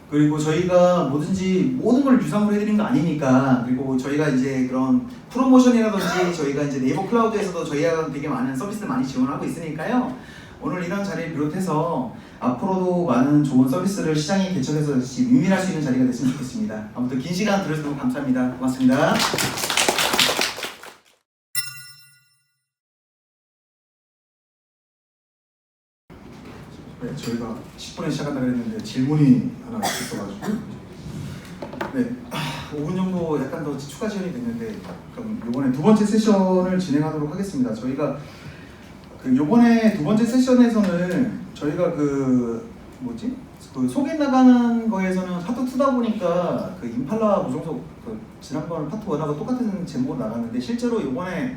그리고 저희가 뭐든지 모든 걸 유상으로 해드리는 거 아니니까 그리고 저희가 이제 그런 프로모션이라든지 저희가 이제 네이버 클라우드에서도 저희가 되게 많은 서비스를 많이 지원하고 있으니까요. 오늘 이런 자리를 비롯해서 앞으로도 많은 좋은 서비스를 시장에 개척해서 윈윈할 수 있는 자리가 됐으면 좋겠습니다. 아무튼 긴 시간 들어주셔서 감사합니다. 고맙습니다. 네, 저희가 10분에 시작한다 그랬는데 질문이 하나 있어가지고 5분 정도 약간 더 추가 지연이 됐는데 그럼 이번에 두 번째 세션을 진행하도록 하겠습니다. 저희가 요번에 두 번째 세션에서는 저희가 소개 나가는 거에서는 파트 2다 보니까 임팔라 무종속 지난번 파트 1하고 똑같은 제목으로 나갔는데 실제로 요번에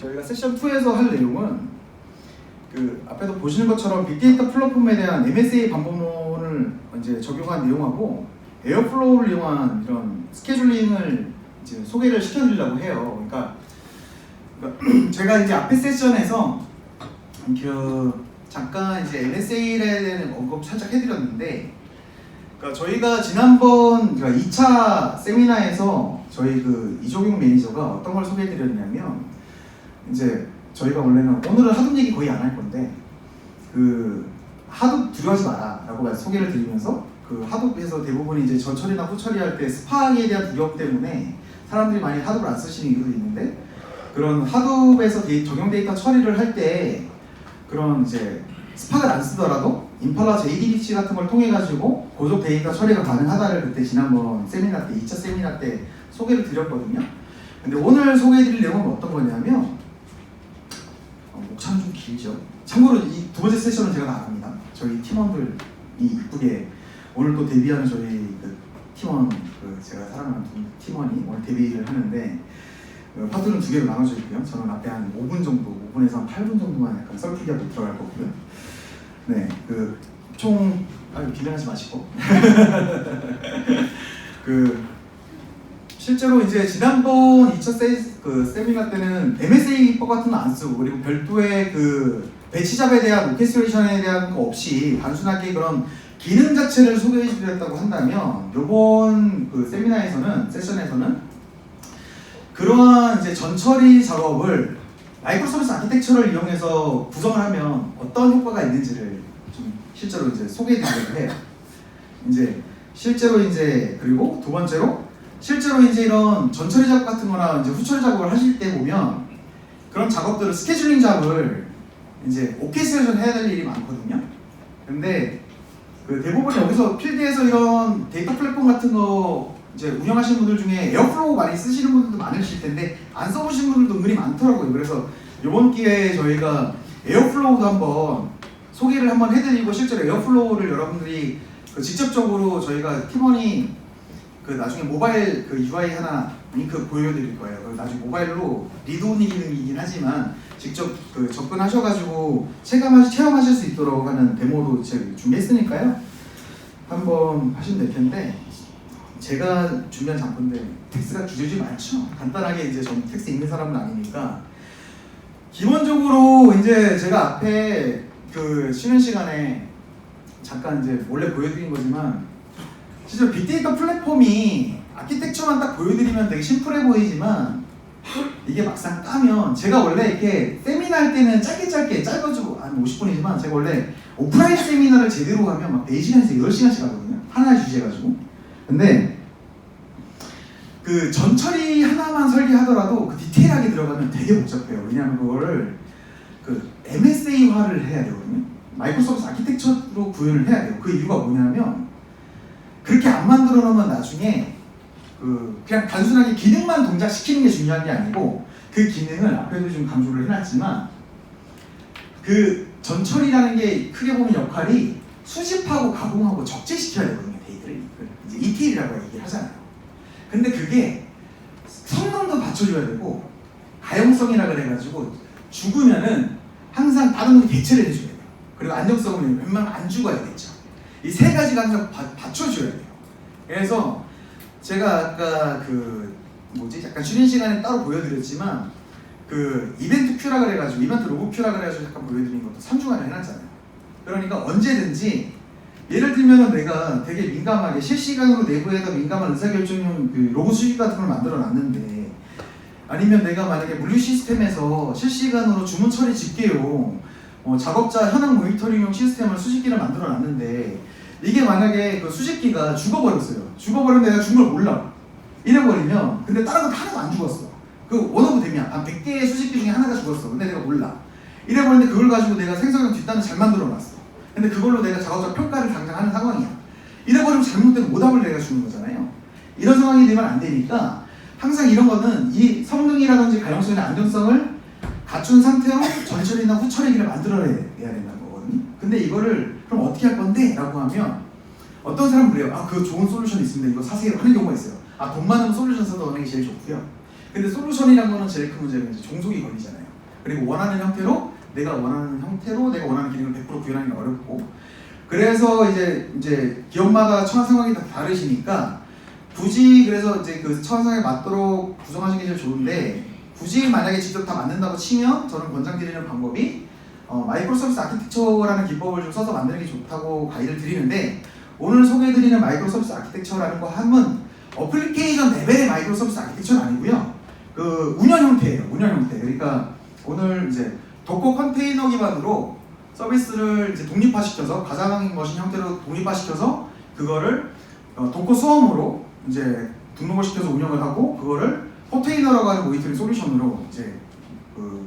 저희가 세션 2에서 할 내용은 앞에서 보시는 것처럼 빅데이터 플랫폼에 대한 MSA 반복론을 이제 적용한 내용하고 에어플로우를 이용한 이런 스케줄링을 이제 소개를 시켜드리려고 해요. 그러니까 제가 이제 앞에 세션에서 잠깐 이제 MSA에 대한 언급 살짝 해드렸는데, 그러니까 저희가 지난번 2차 세미나에서 저희 이종용 매니저가 어떤 걸 소개해드렸냐면, 이제 저희가 원래는 오늘은 하둡 얘기 거의 안 할 건데, 하둡 두려워하지 마라 라고 소개를 드리면서, 하둡에서 대부분 이제 전처리나 후처리할 때 스파에 대한 두려움 때문에 사람들이 많이 하둡을 안 쓰시는 이유도 있는데, 그런 하둡에서 적용 데이터 처리를 할 때 그런 이제 스파를 안 쓰더라도 임팔라 JDBC 같은 걸 통해 가지고 고속 데이터 처리가 가능하다를 그때 지난번 세미나 때 2차 세미나 때 소개를 드렸거든요. 근데 오늘 소개해드릴 내용은 어떤 거냐면 목차는 좀 길죠. 참고로 이 두 번째 세션은 제가 나갑니다. 저희 팀원들이 이쁘게 오늘 또 데뷔하는 저희 팀원 제가 사랑하는 팀원이 오늘 데뷔를 하는데 파트는 두 개로 나눠져 있고요. 저는 앞에 한 5분 정도, 5분에서 한 8분 정도만 약간 썰풀기하고 들어갈 거고요. 네, 총 기대하지 마시고 실제로 이제 지난번 2차 세미나 때는 MSA 법 같은 거 안 쓰고 그리고 별도의 배치 잡에 대한 오케스트레이션에 대한 거 없이 단순하게 그런 기능 자체를 소개해 드렸다고 한다면 이번 세션에서는 그러한 이제 전처리 작업을 마이크로서비스 아키텍처를 이용해서 구성을 하면 어떤 효과가 있는지를 좀 실제로 이제 소개해드리려고 해요. 이제 실제로 이제 그리고 두 번째로 실제로 이제 이런 전처리 작업 같은 거나 이제 후처리 작업을 하실 때 보면 그런 작업들을 스케줄링 작업을 이제 오케스트레이션 해야 될 일이 많거든요. 근데 대부분 여기서 필드에서 이런 데이터 플랫폼 같은 거 이제 운영하시는 분들 중에 에어플로우 많이 쓰시는 분들도 많으실 텐데 안 써보신 분들도 은근히 많더라고요. 그래서 이번 기회에 저희가 에어플로우도 한번 소개를 한번 해드리고 실제로 에어플로우를 여러분들이 직접적으로 저희가 팀원이 나중에 모바일 UI 하나 링크 보여드릴 거예요. 나중에 모바일로 리드온리 기능이긴 하지만 직접 접근하셔가지고 체험하실 수 있도록 하는 데모도 제가 준비했으니까요. 한번 하시면 될 텐데 제가 준비한 작품인데 텍스트가 주저지 많죠. 간단하게 이제 전 텍스트 읽는 사람은 아니니까 기본적으로 이제 제가 앞에 쉬는 시간에 잠깐 이제 몰래 보여드린 거지만 실제로 빅데이터 플랫폼이 아키텍처만 딱 보여드리면 되게 심플해 보이지만 이게 막상 까면 제가 원래 이렇게 세미나 할 때는 짧아지고 한 50분이지만 제가 원래 오프라인 세미나를 제대로 하면 막 4시간에서 10시간씩 하거든요. 하나의 주제 가지고. 근데 전처리 하나만 설계하더라도 디테일하게 들어가면 되게 복잡해요. 왜냐하면 그거를 MSA화를 해야 되거든요. 마이크로 서비스 아키텍처로 구현을 해야 돼요. 그 이유가 뭐냐면 그렇게 안 만들어 놓으면 나중에 그냥 단순하게 기능만 동작시키는 게 중요한 게 아니고 그 기능을 앞에도 좀 강조를 해놨지만 전처리라는 게 크게 보면 역할이 수집하고 가공하고 적재시켜야 되거든요. 데이터를 이제 ETL이라고 얘기를 하잖아요. 근데 그게 성능도 받쳐줘야 되고 가용성이라 그래가지고 죽으면은 항상 다른 놈이 대체를 해줘야 돼요. 그리고 안정성은 웬만하면 안 죽어야겠죠. 이 세 가지가 항상 받쳐줘야 돼요. 그래서 제가 아까 약간 쉬는 시간에 따로 보여드렸지만 이벤트 큐라 그래가지고 이벤트 로고 큐라 그래가지고 잠깐 보여드린 것도 3주간을 해놨잖아요. 그러니까 언제든지 예를 들면은 내가 되게 민감하게 실시간으로 내부에다 민감한 의사결정용 로고 수집 같은 걸 만들어 놨는데 아니면 내가 만약에 물류 시스템에서 실시간으로 주문 처리 집계용 작업자 현황 모니터링용 시스템을 수집기를 만들어 놨는데 이게 만약에 수집기가 죽어버렸어요. 죽어버렸는데 내가 죽은 걸 몰라. 이래버리면 근데 다른 건 하나도 안 죽었어. 원오브 댐이야. 한 100개의 수집기 중에 하나가 죽었어. 근데 내가 몰라. 이래버렸는데 그걸 가지고 내가 생성형 뒷단을 잘 만들어 놨어. 근데 그걸로 내가 작업자 평가를 당장 하는 상황이야. 이래버리면 잘못된 오답을 내가 주는 거잖아요. 이런 상황이 되면 안 되니까 항상 이런 거는 이 성능이라든지 가용성이나 안정성을 갖춘 상태로 전처리나 후처리기를 만들어야 된다는 거거든요. 근데 이거를 그럼 어떻게 할 건데? 라고 하면 어떤 사람은 그래요. 그 좋은 솔루션이 있습니다. 이거 사세요 하는 경우가 있어요. 돈 많으면 솔루션 써서 하는 게 제일 좋고요. 근데 솔루션이라는 거는 제일 큰 문제가 이제 종속이 걸리잖아요. 그리고 원하는 형태로 내가 원하는 기능을 100% 구현하는 게 어렵고 그래서 이제 기업마다 처한 상황이 다 다르시니까 굳이 그래서 이제 처한 상황에 맞도록 구성하시는 게 제일 좋은데 굳이 만약에 직접 다 만든다고 치면 저는 권장드리는 방법이 마이크로 서비스 아키텍처라는 기법을 좀 써서 만드는 게 좋다고 가이드를 드리는데 오늘 소개해드리는 마이크로 서비스 아키텍처라는 거 함은 어플리케이션 레벨의 마이크로 서비스 아키텍처는 아니고요. 운영 형태예요. 운영 형태. 그러니까 오늘 이제 도커 컨테이너 기반으로 서비스를 이제 독립화시켜서 가상 머신 형태로 독립화시켜서 그거를 도커 수험으로 이제 등록을 시켜서 운영을 하고 그거를 포테이너라고 하는 모니터링 솔루션으로 이제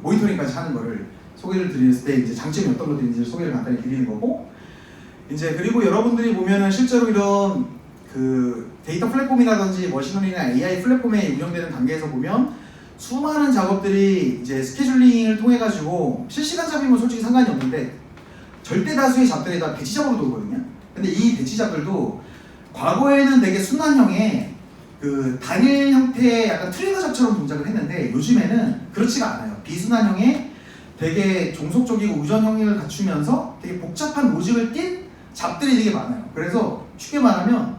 모니터링까지 하는 거를 소개를 드릴 때 이제 장점이 어떤 것들인지 소개를 간단히 드리는 거고 이제 그리고 여러분들이 보면은 실제로 이런 데이터 플랫폼이라든지 머신러닝이나 AI 플랫폼에 운영되는 단계에서 보면 수많은 작업들이 이제 스케줄링을 통해 가지고 실시간 잡이면 솔직히 상관이 없는데 절대 다수의 잡들이 다 배치 잡으로 돌거든요. 근데 이 배치 잡들도 과거에는 되게 순환형의 단일 형태의 약간 트리거 잡처럼 동작을 했는데 요즘에는 그렇지가 않아요. 비순환형의 되게 종속적이고 우전 형식을 갖추면서 되게 복잡한 로직을 띈 잡들이 되게 많아요. 그래서 쉽게 말하면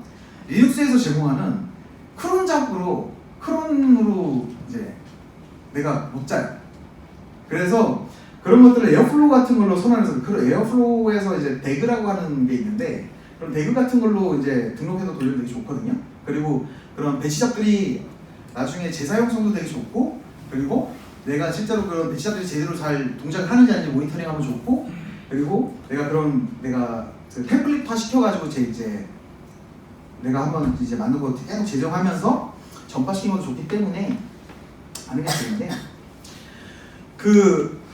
리눅스에서 제공하는 크론으로 이제 내가 못 짜요. 그래서 그런 것들을 에어플로우 같은 걸로 손안에서 그 에어플로우에서 이제 대그라고 하는 게 있는데 그런 대그 같은 걸로 이제 등록해서 돌리면 되게 좋거든요. 그리고 그런 배치잡들이 나중에 재사용성도 되게 좋고 그리고 내가 실제로 그런 배치잡들이 제대로 잘 동작을 하는지 아닌지 모니터링하면 좋고 그리고 내가 템플릿화 시켜가지고 이제 내가 한번 이제 만든 거 계속 제정하면서 전파시키는 것도 좋기 때문에 하는 게 좋은데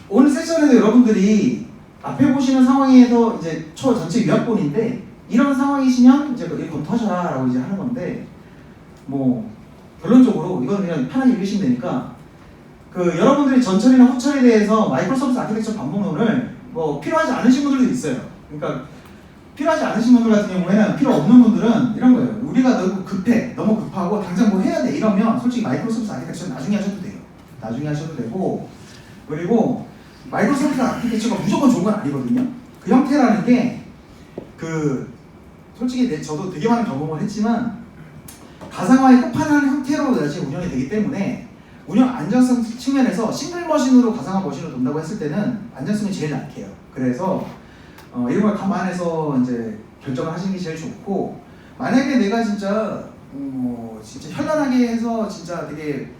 오늘 세션에서 여러분들이 앞에 보시는 상황에서 이제 전체 요약본인데 이런 상황이시면 이제 이거 검토하셔라 라고 이제 하는 건데 뭐 결론적으로 이건 그냥 편하게 읽으시면 되니까 그 여러분들이 전처리나 후처리에 대해서 마이크로소프트 아키텍처 반복론을 뭐 필요하지 않으신 분들도 있어요. 그러니까 필요하지 않으신 분들 같은 경우에는 필요 없는 분들은 이런 거예요. 우리가 너무 급해, 너무 급하고 당장 뭐 해야 돼 이러면 솔직히 마이크로소프트 아키텍처는 나중에 하셔도 돼요. 나중에 하셔도 되고 그리고 마이크로소프트 아키텍처가 무조건 좋은 건 아니거든요. 그 형태라는 게 그 솔직히 저도 되게 많은 경험을 했지만 가상화의 끝판왕 형태로 사실 운영이 되기 때문에 운영 안전성 측면에서 싱글 머신으로 가상화 머신으로 돈다고 했을 때는 안전성이 제일 약해요. 그래서 이런 걸 감안해서 이제 결정을 하시는 게 제일 좋고 만약에 내가 진짜 진짜 현란하게 해서 진짜 되게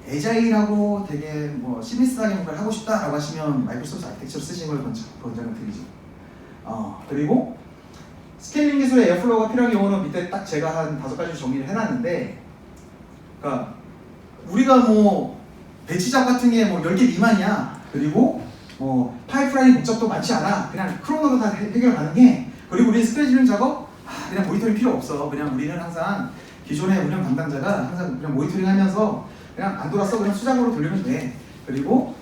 애자일하고 되게 뭐 시미스하게 뭔가를 하고 싶다라고 하시면 마이크로소프트 아키텍처를 쓰시는 걸 권장을 드리죠. 그리고 스케일링 기술의 에어플로우가 필요한 경우는 밑에 딱 제가 한 5가지 정리를 해놨는데 그러니까 우리가 뭐 배치작 같은 게 뭐 10개 미만이야. 그리고 파이프라인 복잡도 많지 않아. 그냥 크로노로 다 해결 가능해. 그리고 우리 스케줄링 작업 그냥 모니터링 필요 없어. 그냥 우리는 항상 기존의 운영 담당자가 항상 그냥 모니터링 하면서 그냥 안 돌았어 그냥 수작으로 돌리면 돼. 그리고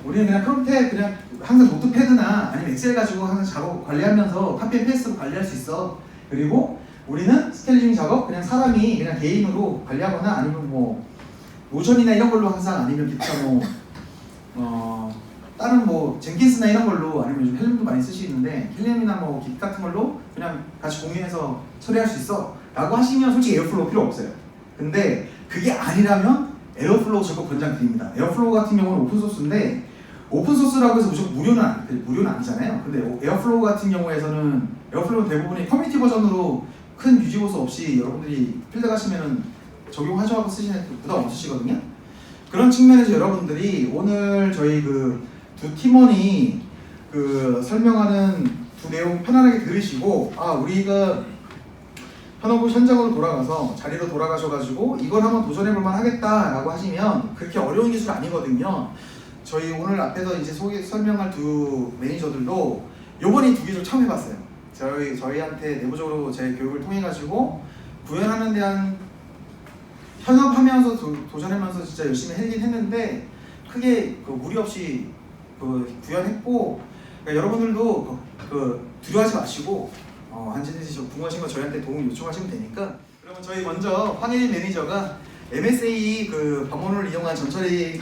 우리는 그냥 프롬프트에 그냥 항상 노트패드나 아니면 엑셀 가지고 항상 작업 관리하면서 카피 앤 페이스트로 관리할 수 있어. 그리고 우리는 스케줄링 작업 그냥 사람이 그냥 개인으로 관리하거나 아니면 뭐 노션이나 이런 걸로 항상 아니면 기타 다른 뭐 젠킨스나 이런 걸로 아니면 요즘 헬름도 많이 쓰시는데 헬름이나 뭐 깃 같은 걸로 그냥 같이 공유해서 처리할 수 있어 라고 하시면 솔직히 에어플로우 필요 없어요. 근데 그게 아니라면 에어플로우 적극 권장드립니다. 에어플로우 같은 경우는 오픈소스인데 오픈소스라고 해서 무조건 무료는 아니잖아요. 근데 에어플로우 같은 경우에서는 에어플로우 대부분이 커뮤니티 버전으로 큰 유지 보수 없이 여러분들이 필드 가시면은 적용하셔서 쓰시는 부담 없으시거든요. 그런 측면에서 여러분들이 오늘 저희 그 두 팀원이 그 설명하는 두 내용 편안하게 들으시고 우리가 현업부 현장으로 돌아가서 자리로 돌아가셔가지고 이걸 한번 도전해볼만 하겠다라고 하시면 그렇게 어려운 기술 아니거든요. 저희 오늘 앞에서 이제 설명할 두 매니저들도 요번에 이 두 기술 처음 해봤어요. 저희한테 내부적으로 제 교육을 통해 가지고 구현하는 대한 현업하면서 도전하면서 진짜 열심히 하긴 했는데 크게 무리 없이 구현했고 그러니까 여러분들도 두려워하지 마시고 언제든지 궁금하신 거 저희한테 도움 요청하시면 되니까. 그러면 저희 먼저 황혜린 매니저가 MSA 방문을 이용한 전처리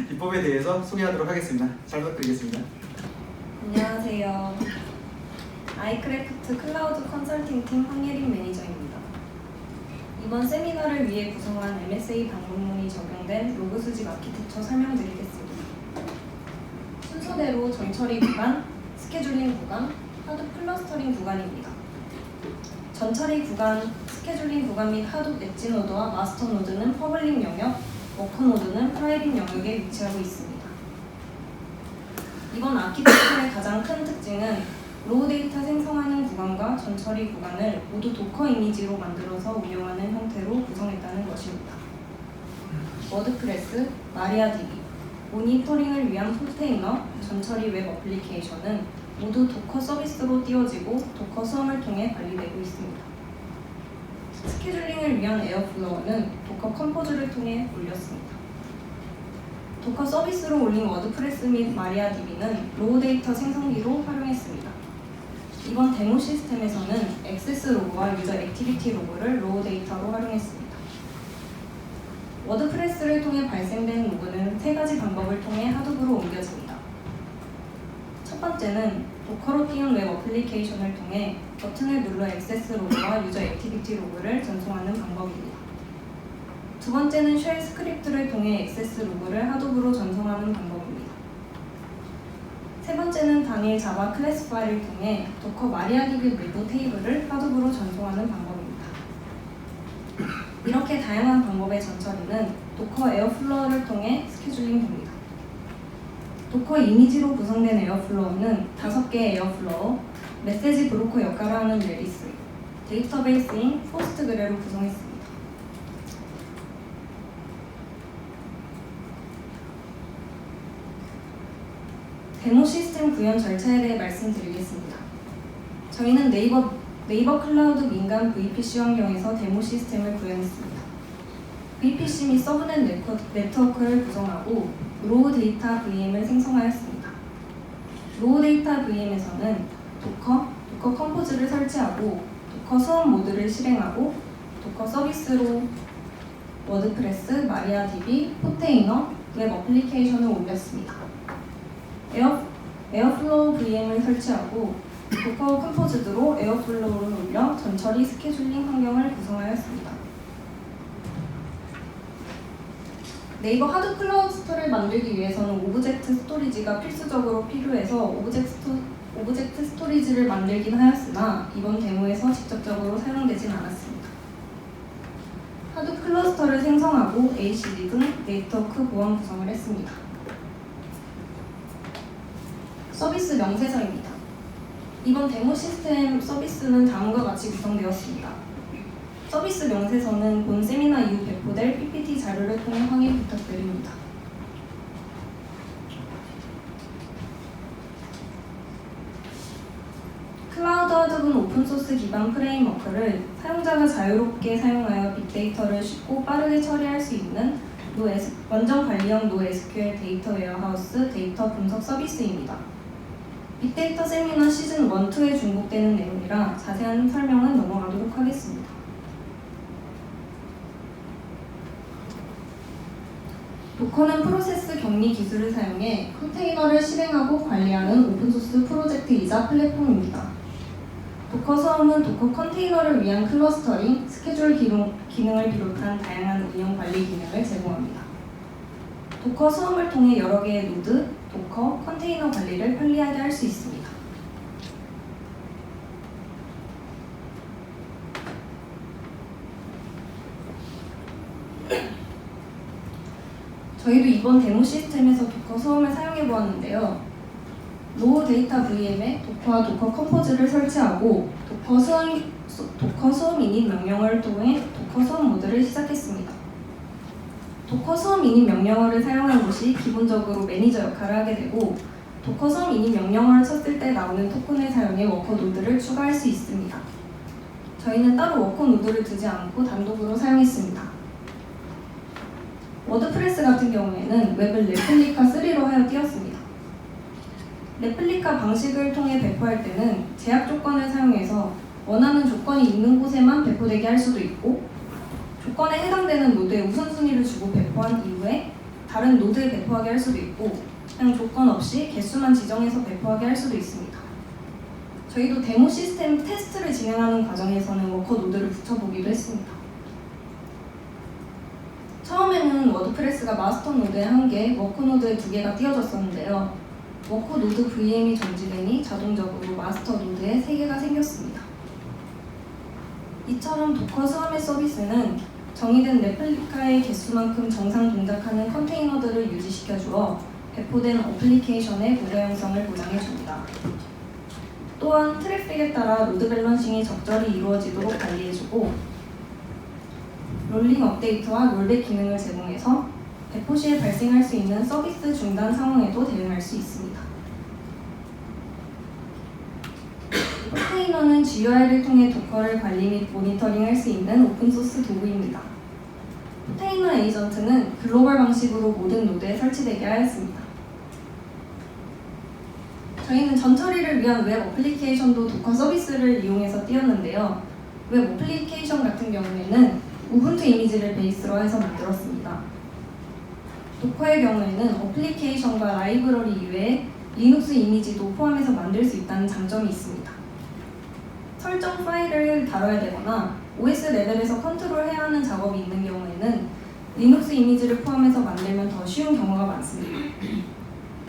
기법에 대해서 소개하도록 하겠습니다. 잘 부탁드리겠습니다. 안녕하세요. 아이크래프트 클라우드 컨설팅 팀 황예린 매니저입니다. 이번 세미나를 위해 구성한 MSA 방문문이 적용된 로그 수집 아키텍처 설명드리겠습니다. 순서대로 전처리 구간, 스케줄링 구간, 하둡 클러스터링 구간입니다. 전처리 구간, 스케줄링 구간 및 하둡 엣지 노드와 마스터 노드는 퍼블릭 영역, 워커 노드는 프라이빗 영역에 위치하고 있습니다. 이번 아키텍처의 가장 큰 특징은 로우 데이터 생성하는 구간과 전처리 구간을 모두 도커 이미지로 만들어서 운영하는 형태로 구성했다는 것입니다. 워드프레스, 마리아DB, 모니터링을 위한 컨테이너, 전처리 웹 어플리케이션은 모두 도커 서비스로 띄워지고 도커 수험을 통해 관리되고 있습니다. 스케줄링을 위한 에어플로우는 도커 컴포즈를 통해 올렸습니다. 도커 서비스로 올린 워드프레스 및 마리아DB는 로우 데이터 생성기로 활용했습니다. 이번 데모 시스템에서는 액세스 로그와 유저 액티비티 로그를 로우 데이터로 활용했습니다. 워드프레스를 통해 발생된 로그는 3가지 방법을 통해 하둡으로 옮겨집니다. 첫 번째는 도커로 띄운 웹 어플리케이션을 통해 버튼을 눌러 액세스 로그와 유저 액티비티 로그를 전송하는 방법입니다. 두 번째는 쉘 스크립트를 통해 액세스 로그를 하둡으로 전송하는 방법입니다. 세 번째는 단일 자바 클래스 파일을 통해 도커 마리아DB 내부 테이블을 하둡으로 전송하는 방법입니다. 이렇게 다양한 방법의 전처리는 도커 에어플로우를 통해 스케줄링됩니다. 도커 이미지로 구성된 에어플로우는 5개의 에어플로우, 메시지 브로커 역할을 하는 레디스, 데이터베이스인 포스트그레로 구성했습니다. 데모 시스템 구현 절차에 대해 말씀드리겠습니다. 저희는 네이버 클라우드 민간 VPC 환경에서 데모 시스템을 구현했습니다. VPC 및 서브넷 네트워크를 구성하고 로우 데이터 VM을 생성하였습니다. 로우 데이터 VM에서는 도커 컴포즈를 설치하고 도커 수업 모드를 실행하고 도커 서비스로 워드프레스, 마리아DB, 포테이너, 웹 어플리케이션을 올렸습니다. 에어플로우 VM을 설치하고 도커 컴포즈드로 에어플로우를 올려 전처리 스케줄링 환경을 구성하였습니다. 네이버 하드 클러스터를 만들기 위해서는 오브젝트 스토리지가 필수적으로 필요해서 오브젝트 스토리지를 만들긴 하였으나 이번 데모에서 직접적으로 사용되진 않았습니다. 하드 클러스터를 생성하고 ACD 등 네트워크 보안 구성을 했습니다. 서비스 명세서입니다. 이번 데모 시스템 서비스는 다음과 같이 구성되었습니다. 서비스 명세서는 본 세미나 이후 배포될 PPT 자료를 통해 확인 부탁드립니다. 클라우드 하드분 오픈소스 기반 프레임워크를 사용자가 자유롭게 사용하여 빅데이터를 쉽고 빠르게 처리할 수 있는 원점 관리형 NoSQL 데이터 웨어하우스 데이터 분석 서비스입니다. 빅데이터 세미나 시즌 1, 2에 중복되는 내용이라 자세한 설명은 넘어가도록 하겠습니다. 도커는 프로세스 격리 기술을 사용해 컨테이너를 실행하고 관리하는 오픈소스 프로젝트이자 플랫폼입니다. 도커 수험은 도커 컨테이너를 위한 클러스터링, 스케줄 기능을 비롯한 다양한 운영 관리 기능을 제공합니다. 도커 수험을 통해 여러 개의 노드, 도커, 컨테이너 관리를 편리하게 할 수 있습니다. 저희도 이번 데모 시스템에서 도커 수험을 사용해 보았는데요. 로우 데이터 VM에 도커와 도커 컴포즈를 설치하고 도커 수험 이닛 명령어를 통해 도커 수험 모드를 시작했습니다. 도커 수험 이닛 명령어를 사용한 곳이 기본적으로 매니저 역할을 하게 되고 도커 수험 이닛 명령어를 쳤을 때 나오는 토큰을 사용해 워커 노드를 추가할 수 있습니다. 저희는 따로 워커 노드를 두지 않고 단독으로 사용했습니다. 워드프레스 같은 경우에는 웹을 레플리카 3로 하여 띄웠습니다. 레플리카 방식을 통해 배포할 때는 제약 조건을 사용해서 원하는 조건이 있는 곳에만 배포되게 할 수도 있고 조건에 해당되는 노드에 우선순위를 주고 배포한 이후에 다른 노드에 배포하게 할 수도 있고 그냥 조건 없이 개수만 지정해서 배포하게 할 수도 있습니다. 저희도 데모 시스템 테스트를 진행하는 과정에서는 워커 노드를 붙여보기도 했습니다. 처음에는 워드프레스가 마스터 노드에 1개, 워커 노드에 2개가 띄워졌었는데요. 워커 노드 VM이 정지되니 자동적으로 마스터 노드에 3개가 생겼습니다. 이처럼 도커 수험의 서비스는 정의된 레플리카의 개수만큼 정상 동작하는 컨테이너들을 유지시켜주어 배포된 어플리케이션의 고가 형성을 보장해줍니다. 또한 트래픽에 따라 로드 밸런싱이 적절히 이루어지도록 관리해주고 롤링 업데이트와 롤백 기능을 제공해서 배포 시에 발생할 수 있는 서비스 중단 상황에도 대응할 수 있습니다. 포테이너는 GUI를 통해 도커를 관리 및 모니터링할 수 있는 오픈소스 도구입니다. 포테이너 에이전트는 글로벌 방식으로 모든 노드에 설치되게 하였습니다. 저희는 전처리를 위한 웹 어플리케이션도 도커 서비스를 이용해서 띄웠는데요. 웹 어플리케이션 같은 경우에는 우분투 이미지를 베이스로 해서 만들었습니다. 도커의 경우에는 어플리케이션과 라이브러리 이외에 리눅스 이미지도 포함해서 만들 수 있다는 장점이 있습니다. 설정 파일을 다뤄야 되거나 OS 레벨에서 컨트롤해야 하는 작업이 있는 경우에는 리눅스 이미지를 포함해서 만들면 더 쉬운 경우가 많습니다.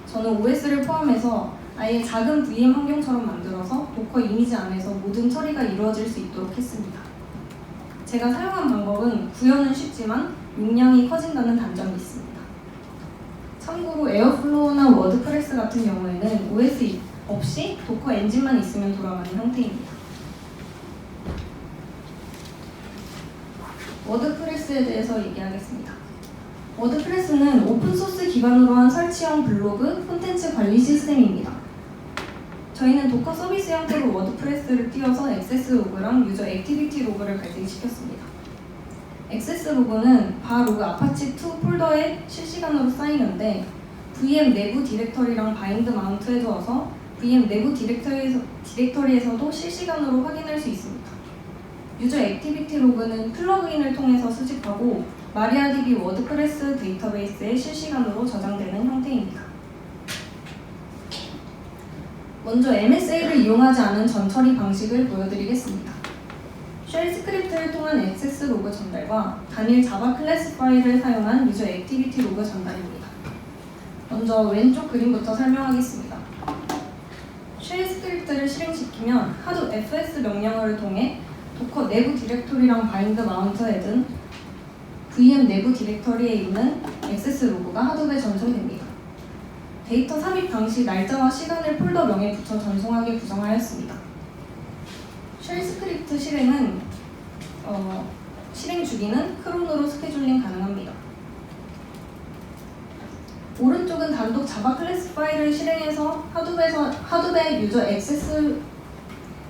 저는 OS를 포함해서 아예 작은 VM 환경처럼 만들어서 도커 이미지 안에서 모든 처리가 이루어질 수 있도록 했습니다. 제가 사용한 방법은 구현은 쉽지만 용량이 커진다는 단점이 있습니다. 참고로 에어플로우나 워드프레스 같은 경우에는 OS 없이 도커 엔진만 있으면 돌아가는 형태입니다. 워드프레스에 대해서 얘기하겠습니다. 워드프레스는 오픈소스 기반으로 한 설치형 블로그, 콘텐츠 관리 시스템입니다. 저희는 도커 서비스 형태로 워드프레스를 띄워서 액세스 로그랑 유저 액티비티 로그를 발생시켰습니다. 액세스 로그는 바 로그 아파치 2 폴더에 실시간으로 쌓이는데 VM 내부 디렉터리랑 바인드 마운트 해두어서 VM 내부 디렉터리에서도 실시간으로 확인할 수 있습니다. 유저 액티비티 로그는 플러그인을 통해서 수집하고 마리아DB 워드프레스 데이터베이스에 실시간으로 저장되는 형태입니다. 먼저 MSA를 이용하지 않은 전처리 방식을 보여드리겠습니다. 쉘 스크립트를 통한 액세스 로그 전달과 단일 자바 클래스 파일을 사용한 유저 액티비티 로그 전달입니다. 먼저 왼쪽 그림부터 설명하겠습니다. 쉘 스크립트를 실행시키면 하도 fs 명령어를 통해 도커 내부 디렉토리랑 바인드 마운트에 든 VM 내부 디렉터리에 있는 액세스 로그가 하드에 전송됩니다. 데이터 삽입 당시 날짜와 시간을 폴더 명에 붙여 전송하게 구성하였습니다. 쉘 스크립트 실행은 실행 주기는 크론으로 스케줄링 가능합니다. 오른쪽은 단독 자바 클래스 파일을 실행해서 하드베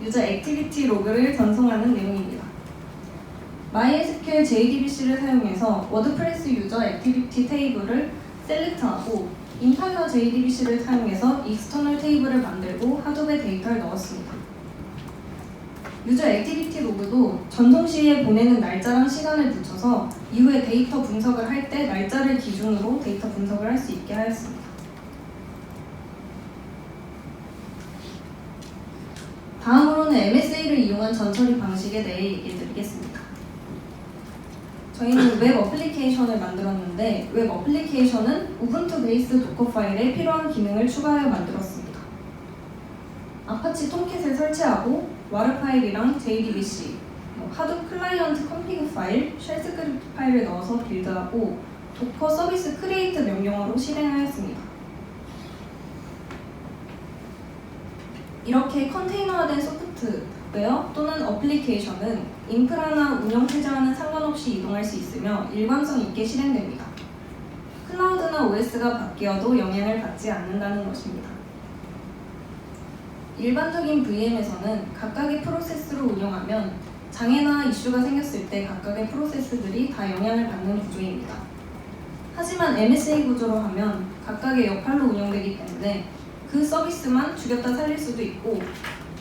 유저 액티비티 로그를 전송하는 내용입니다. MySQL JDBC를 사용해서 워드프레스 유저 액티비티 테이블을 셀렉트하고 인터너 JDBC를 사용해서 익스터널 테이블을 만들고 하드베 데이터를 넣었습니다. 유저 액티비티 로그도 전송 시에 보내는 날짜랑 시간을 붙여서 이후에 데이터 분석을 할 때 날짜를 기준으로 데이터 분석을 할 수 있게 하였습니다. 다음으로는 MSA를 이용한 전처리 방식에 대해 얘기해 드리겠습니다. 저희는 웹 어플리케이션을 만들었는데 웹 어플리케이션은 우분투 베이스 도커 파일에 필요한 기능을 추가하여 만들었습니다. 아파치 톰캣을 설치하고 와르 파일이랑 JDBC, 하드 클라이언트 컴피그 파일, 쉘 스크립트 파일을 넣어서 빌드하고 도커 서비스 크리에이트 명령어로 실행하였습니다. 이렇게 컨테이너화된 소프트웨어 또는 어플리케이션은 인프라나 운영체제와는 상관없이 이동할 수 있으며 일관성 있게 실행됩니다. 클라우드나 OS가 바뀌어도 영향을 받지 않는다는 것입니다. 일반적인 VM에서는 각각의 프로세스로 운영하면 장애나 이슈가 생겼을 때 각각의 프로세스들이 다 영향을 받는 구조입니다. 하지만 MSA 구조로 하면 각각의 역할로 운영되기 때문에 그 서비스만 죽였다 살릴 수도 있고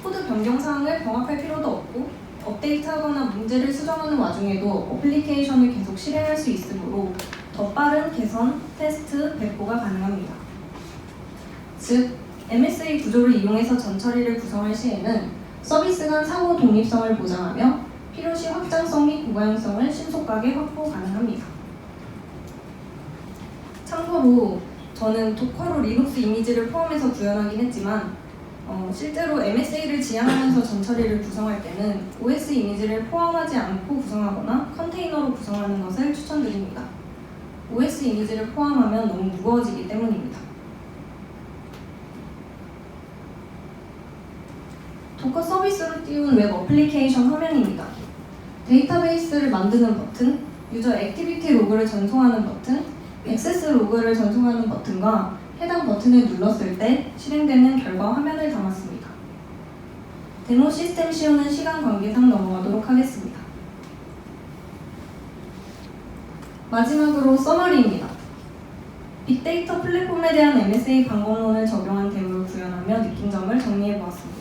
코드 변경 사항을 병합할 필요도 없고 업데이트하거나 문제를 수정하는 와중에도 어플리케이션을 계속 실행할 수 있으므로 더 빠른 개선, 테스트, 배포가 가능합니다. 즉, MSA 구조를 이용해서 전처리를 구성할 시에는 서비스 간 사고 독립성을 보장하며 필요시 확장성 및 고가용성을 신속하게 확보 가능합니다. 참고로 저는 도커로 리눅스 이미지를 포함해서 구현하긴 했지만 실제로 MSA를 지향하면서 전처리를 구성할 때는 OS 이미지를 포함하지 않고 구성하거나 컨테이너로 구성하는 것을 추천드립니다. OS 이미지를 포함하면 너무 무거워지기 때문입니다. 도커 서비스로 띄운 웹 어플리케이션 화면입니다. 데이터베이스를 만드는 버튼, 유저 액티비티 로그를 전송하는 버튼, 액세스 로그를 전송하는 버튼과 해당 버튼을 눌렀을 때 실행되는 결과 화면을 담았습니다. 데모 시스템 시연은 시간 관계상 넘어가도록 하겠습니다. 마지막으로 서머리입니다. 빅데이터 플랫폼에 대한 MSA 방법론을 적용한 데모를 구현하며 느낀 점을 정리해보았습니다.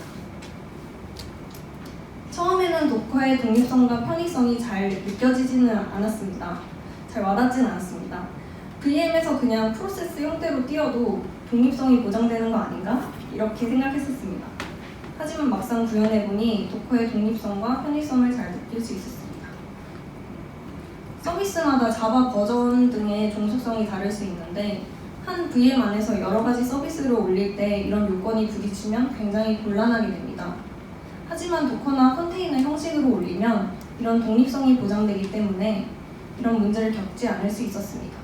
처음에는 도커의 독립성과 편의성이 잘 느껴지지는 않았습니다. 잘 와닿지는 않았습니다. VM에서 그냥 프로세스 형태로 띄워도 독립성이 보장되는 거 아닌가? 이렇게 생각했었습니다. 하지만 막상 구현해보니 도커의 독립성과 편의성을 잘 느낄 수 있었습니다. 서비스마다 자바 버전 등의 종속성이 다를 수 있는데 한 VM 안에서 여러 가지 서비스를 올릴 때 이런 요건이 부딪히면 굉장히 곤란하게 됩니다. 하지만 도커나 컨테이너 형식으로 올리면 이런 독립성이 보장되기 때문에 이런 문제를 겪지 않을 수 있었습니다.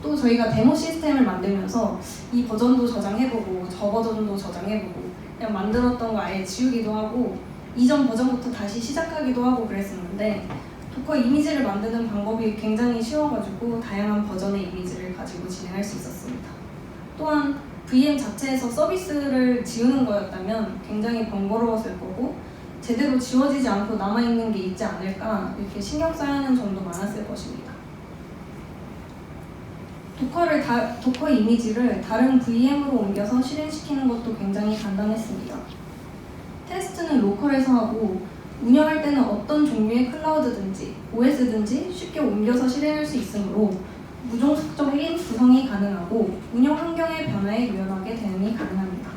또 저희가 데모 시스템을 만들면서 이 버전도 저장해보고 저 버전도 저장해보고 그냥 만들었던 거 아예 지우기도 하고 이전 버전부터 다시 시작하기도 하고 그랬었는데 도커 이미지를 만드는 방법이 굉장히 쉬워가지고 다양한 버전의 이미지를 가지고 진행할 수 있었습니다. 또한 VM 자체에서 서비스를 지우는 거였다면 굉장히 번거로웠을 거고 제대로 지워지지 않고 남아있는 게 있지 않을까 이렇게 신경 써야 하는 점도 많았을 것입니다. 도커 이미지를 다른 VM으로 옮겨서 실행시키는 것도 굉장히 간단했습니다. 테스트는 로컬에서 하고 운영할 때는 어떤 종류의 클라우드든지 OS든지 쉽게 옮겨서 실행할 수 있으므로 무종속적인 구성이 가능하고 운영 환경의 변화에 유연하게 대응이 가능합니다.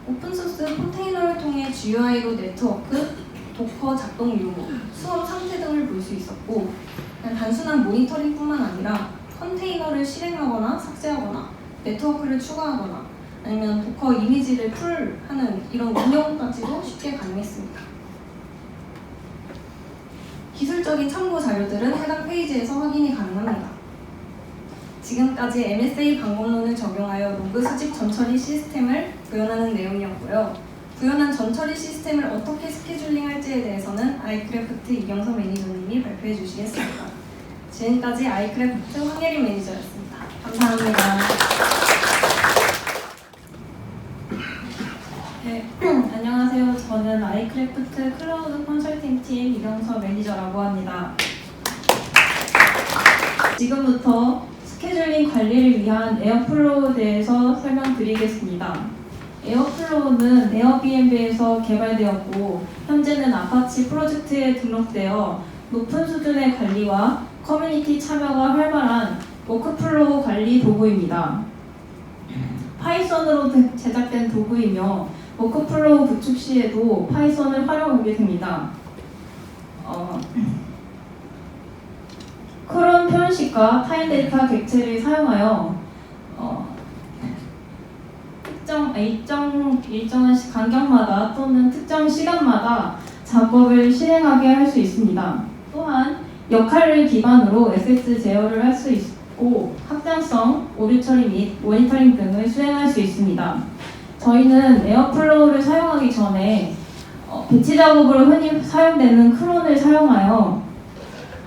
오픈소스 컨테이너를 통해 GUI로 네트워크, 도커 작동 유무, 수업 상태 등을 볼 수 있었고 그냥 단순한 모니터링뿐만 아니라 컨테이너를 실행하거나 삭제하거나 네트워크를 추가하거나 아니면 도커 이미지를 풀하는 이런 운영까지도 쉽게 가능했습니다. 기술적인 참고 자료들은 해당 페이지에서 확인이 가능합니다. 지금까지 MSA 방법론을 적용하여 로그 수집 전처리 시스템을 구현하는 내용이었고요. 구현한 전처리 시스템을 어떻게 스케줄링할지에 대해서는 아이크래프트 이경서 매니저님이 발표해 주시겠습니다. 지금까지 아이크래프트 황예린 매니저였습니다. 감사합니다. 네, 안녕하세요. 저는 아이크래프트 클라우드 컨설팅 팀 이경서 매니저라고 합니다. 지금부터 스케줄링 관리를 위한 에어플로우에 대해서 설명드리겠습니다. 에어플로우는 에어비앤비에서 개발되었고 현재는 아파치 프로젝트에 등록되어 높은 수준의 관리와 커뮤니티 참여가 활발한 워크플로우 관리 도구입니다. 파이썬으로 제작된 도구이며 워크플로우 구축 시에도 파이썬을 활용하게 됩니다. 크론 표현식과 타임 데이터 객체를 사용하여 일정한 간격마다 또는 특정 시간마다 작업을 실행하게 할 수 있습니다. 또한 역할을 기반으로 SS 제어를 할 수 있고 확장성, 오류 처리 및 모니터링 등을 수행할 수 있습니다. 저희는 에어플로우를 사용하기 전에 배치 작업으로 흔히 사용되는 크론을 사용하여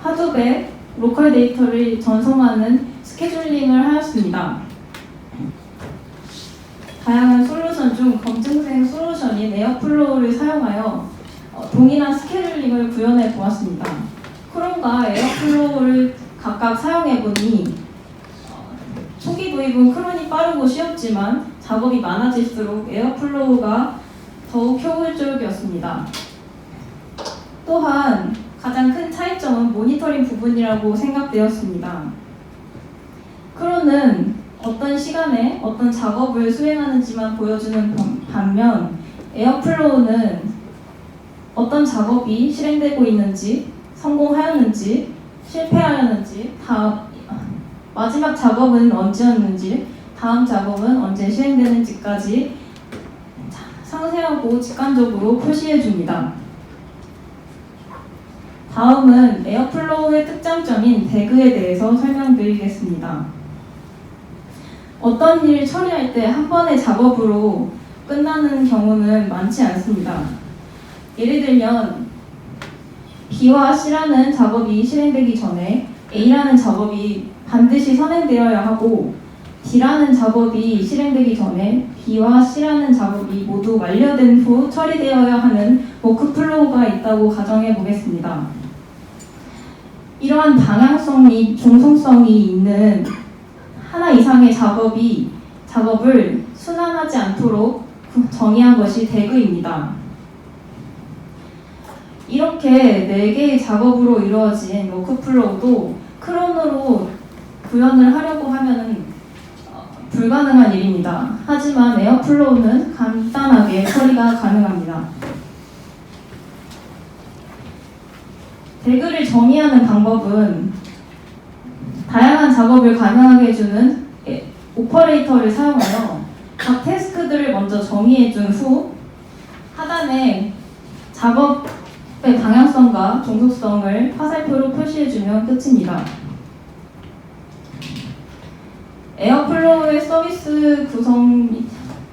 하드백, 로컬 데이터를 전송하는 스케줄링을 하였습니다. 다양한 솔루션 중 검증된 솔루션인 에어플로우를 사용하여 동일한 스케줄링을 구현해 보았습니다. 크롬과 에어플로우를 각각 사용해 보니 초기 도입은 크론이 빠르고 쉬웠지만 작업이 많아질수록 에어플로우가 더욱 효율적이었습니다. 또한 가장 큰 차이점은 모니터링 부분이라고 생각되었습니다. 크론은 어떤 시간에 어떤 작업을 수행하는지만 보여주는 반면 에어플로우는 어떤 작업이 실행되고 있는지, 성공하였는지, 실패하였는지, 마지막 작업은 언제였는지, 다음 작업은 언제 실행되는지까지 상세하고 직관적으로 표시해 줍니다. 다음은 에어플로우의 특장점인 대그에 대해서 설명드리겠습니다. 어떤 일을 처리할 때 한 번의 작업으로 끝나는 경우는 많지 않습니다. 예를 들면 B와 C라는 작업이 실행되기 전에 A라는 작업이 반드시 선행되어야 하고 D라는 작업이 실행되기 전에 B와 C라는 작업이 모두 완료된 후 처리되어야 하는 워크플로우가 있다고 가정해 보겠습니다. 이러한 방향성 및 종속성이 있는 하나 이상의 작업을 순환하지 않도록 정의한 것이 대그입니다. 이렇게 4개의 작업으로 이루어진 워크플로우도 크론으로 구현을 하려고 하면 불가능한 일입니다. 하지만 에어플로우는 간단하게 처리가 가능합니다. 대그를 정의하는 방법은 다양한 작업을 가능하게 해주는 오퍼레이터를 사용하여 각 태스크들을 먼저 정의해준 후 하단에 작업의 방향성과 종속성을 화살표로 표시해주면 끝입니다. 에어플로우의 서비스 구성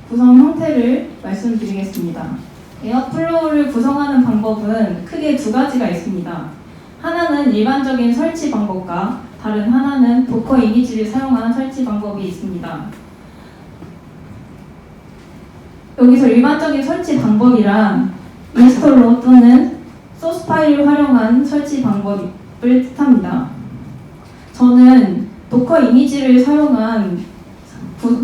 형태를 말씀드리겠습니다. 에어플로우를 구성하는 방법은 크게 2가지가 있습니다. 하나는 일반적인 설치 방법과 다른 하나는 도커 이미지를 사용한 설치 방법이 있습니다. 여기서 일반적인 설치 방법이란 인스톨러 또는 소스 파일을 활용한 설치 방법을 뜻합니다. 저는 도커 이미지를 사용한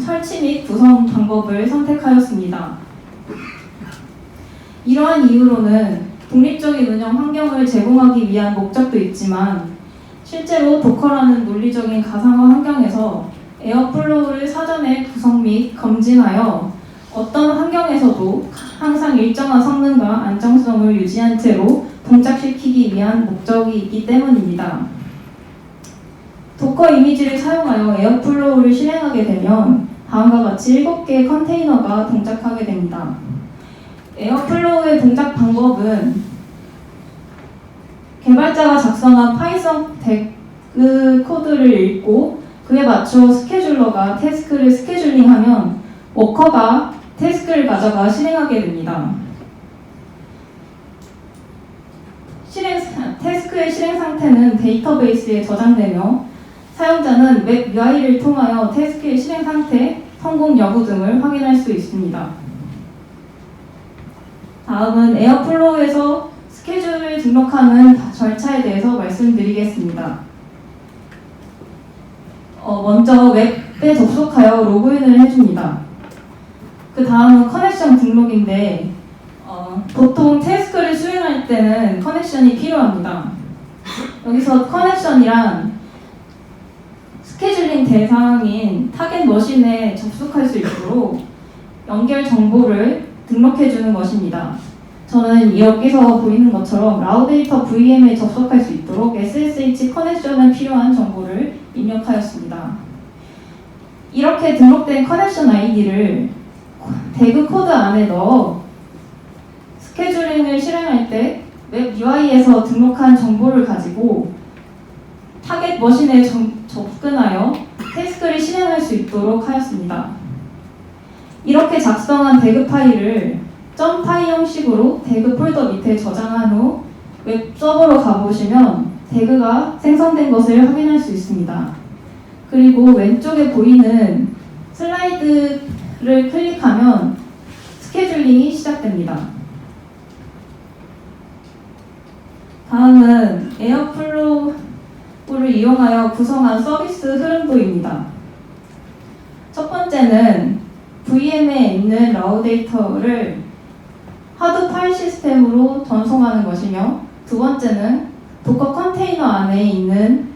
설치 및 구성 방법을 선택하였습니다. 이러한 이유로는 독립적인 운영 환경을 제공하기 위한 목적도 있지만 실제로 도커라는 논리적인 가상화 환경에서 에어플로우를 사전에 구성 및 검증하여 어떤 환경에서도 항상 일정한 성능과 안정성을 유지한 채로 동작시키기 위한 목적이 있기 때문입니다. 도커 이미지를 사용하여 에어플로우를 실행하게 되면 다음과 같이 7개의 컨테이너가 동작하게 됩니다. 에어플로우의 동작 방법은 개발자가 작성한 파이썬 데그 코드를 읽고 그에 맞춰 스케줄러가 태스크를 스케줄링하면 워커가 태스크를 가져가 실행하게 됩니다. 태스크의 실행 상태는 데이터베이스에 저장되며 사용자는 웹 UI를 통하여 태스크의 실행 상태, 성공 여부 등을 확인할 수 있습니다. 다음은 에어플로우에서 스케줄을 등록하는 절차에 대해서 말씀드리겠습니다. 먼저 웹에 접속하여 로그인을 해줍니다. 그 다음은 커넥션 등록인데 보통 태스크를 수행할 때는 커넥션이 필요합니다. 여기서 커넥션이란 스케줄링 대상인 타겟 머신에 접속할 수 있도록 연결 정보를 등록해주는 것입니다. 저는 여기서 보이는 것처럼 라우데이터 VM에 접속할 수 있도록 SSH 커넥션에 필요한 정보를 입력하였습니다. 이렇게 등록된 커넥션 아이디를 대그 코드 안에 넣어 스케줄링을 실행할 때 웹 UI에서 등록한 정보를 가지고 타겟 머신에 접근하여 태스크를 실행할 수 있도록 하였습니다. 이렇게 작성한 대그 파일을 .파이 형식으로 대그 폴더 밑에 저장한 후 웹 서버로 가보시면 대그가 생성된 것을 확인할 수 있습니다. 그리고 왼쪽에 보이는 슬라이드를 클릭하면 스케줄링이 시작됩니다. 다음은 에어플로우를 이용하여 구성한 서비스 흐름도입니다. 첫 번째는 VM에 있는 라우데이터를 하드 파일 시스템으로 전송하는 것이며, 두 번째는 도커 컨테이너 안에 있는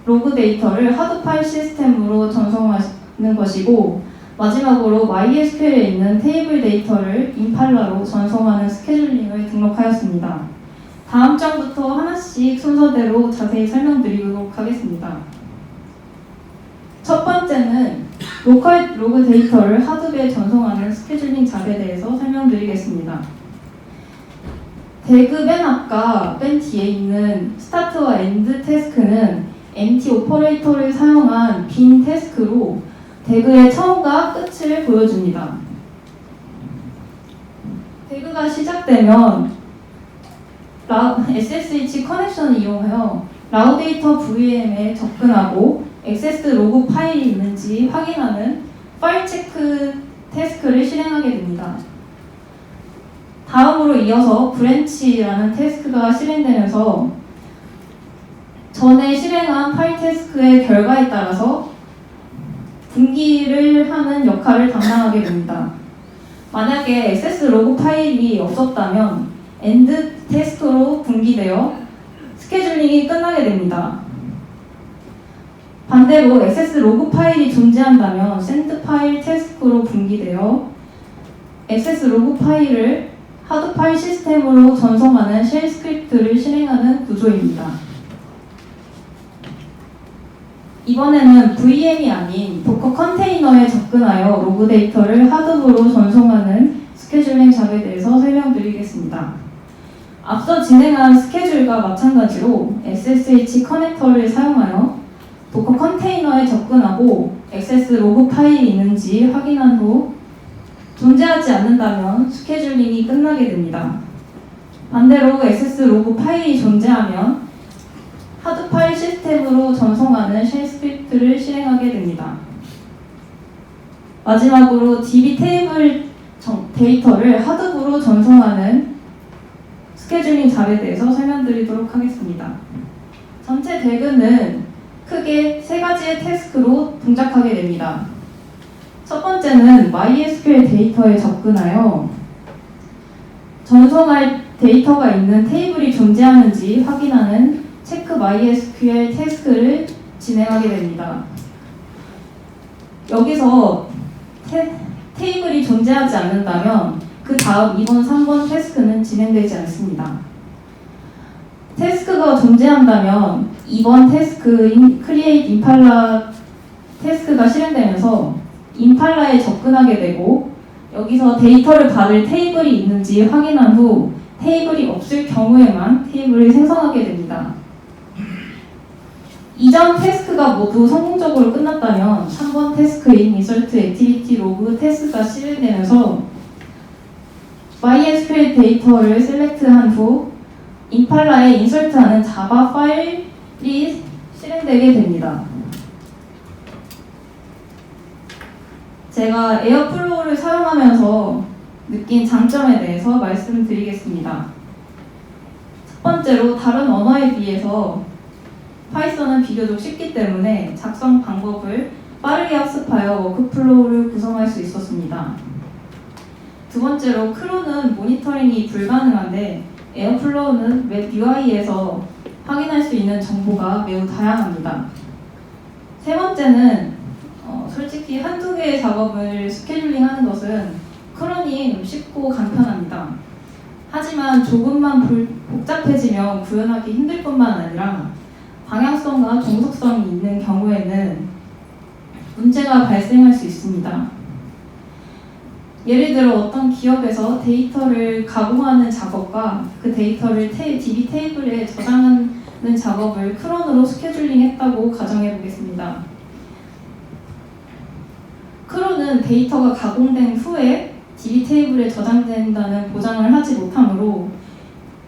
로그 데이터를 하드 파일 시스템으로 전송하는 것이고, 마지막으로 MySQL에 있는 테이블 데이터를 임팔라로 전송하는 스케줄링을 등록하였습니다. 다음 장부터 하나씩 순서대로 자세히 설명드리도록 하겠습니다. 첫 번째는 로컬 로그 데이터를 하드에 전송하는 스케줄링 잡에 대해서 설명드리겠습니다. 대그 맨 앞과 맨 뒤에 있는 스타트와 엔드 태스크는 empty 오퍼레이터를 사용한 빈 태스크로 대그의 처음과 끝을 보여줍니다. 대그가 시작되면 SSH 커넥션을 이용하여 라우데이터 VM에 접근하고 액세스 로그 파일이 있는지 확인하는 파일 체크 태스크를 실행하게 됩니다. 다음으로 이어서 브랜치라는 태스크가 실행되면서 전에 실행한 파일 태스크의 결과에 따라서 분기를 하는 역할을 담당하게 됩니다. 만약에 액세스 로그 파일이 없었다면 엔드 태스크로 분기되어 스케줄링이 끝나게 됩니다. 반대로 액세스 로그 파일이 존재한다면 샌드 파일 태스크로 분기되어 액세스 로그 파일을 하드 파일 시스템으로 전송하는 쉘 스크립트를 실행하는 구조입니다. 이번에는 VM이 아닌 도커 컨테이너에 접근하여 로그 데이터를 하드로 전송하는 스케줄링 잡에 대해서 설명드리겠습니다. 앞서 진행한 스케줄과 마찬가지로 SSH 커넥터를 사용하여 도커 컨테이너에 접근하고 액세스 로그 파일이 있는지 확인한 후 존재하지 않는다면 스케줄링이 끝나게 됩니다. 반대로 액세스 로그 파일이 존재하면 하드 파일 시스템으로 전송하는 쉘 스크립트를 실행하게 됩니다. 마지막으로 DB 테이블 데이터를 하드부로 전송하는 스케줄링 잡에 대해서 설명드리도록 하겠습니다. 전체 대그는 크게 세 가지의 태스크로 동작하게 됩니다. 첫 번째는 MySQL 데이터에 접근하여 전송할 데이터가 있는 테이블이 존재하는지 확인하는 체크 MySQL 태스크를 진행하게 됩니다. 여기서 테이블이 존재하지 않는다면 그 다음 2번, 3번 태스크는 진행되지 않습니다. 태스크가 존재한다면 2번 태스크인 Create Impala 태스크가 실행되면서 임팔라에 접근하게 되고 여기서 데이터를 받을 테이블이 있는지 확인한 후 테이블이 없을 경우에만 테이블을 생성하게 됩니다. 이전 태스크가 모두 성공적으로 끝났다면 3번 태스크인 Insert Activity Log 태스크가 실행되면서 MySQL 데이터를 셀렉트한 후 임팔라에 인설트하는 자바 파일이 실행되게 됩니다. 제가 에어플로우를 사용하면서 느낀 장점에 대해서 말씀드리겠습니다. 첫 번째로 다른 언어에 비해서 파이썬은 비교적 쉽기 때문에 작성 방법을 빠르게 학습하여 워크플로우를 구성할 수 있었습니다. 두 번째로 크로는 모니터링이 불가능한데 에어플로우는 웹 UI에서 확인할 수 있는 정보가 매우 다양합니다. 세 번째는 솔직히 한두 개의 작업을 스케줄링 하는 것은 크론이 쉽고 간편합니다. 하지만 조금만 복잡해지면 구현하기 힘들 뿐만 아니라 방향성과 정석성이 있는 경우에는 문제가 발생할 수 있습니다. 예를 들어 어떤 기업에서 데이터를 가공하는 작업과 그 데이터를 DB 테이블에 저장하는 작업을 크론으로 스케줄링 했다고 가정해 보겠습니다. 크론은 데이터가 가공된 후에 DB 테이블에 저장된다는 보장을 하지 못하므로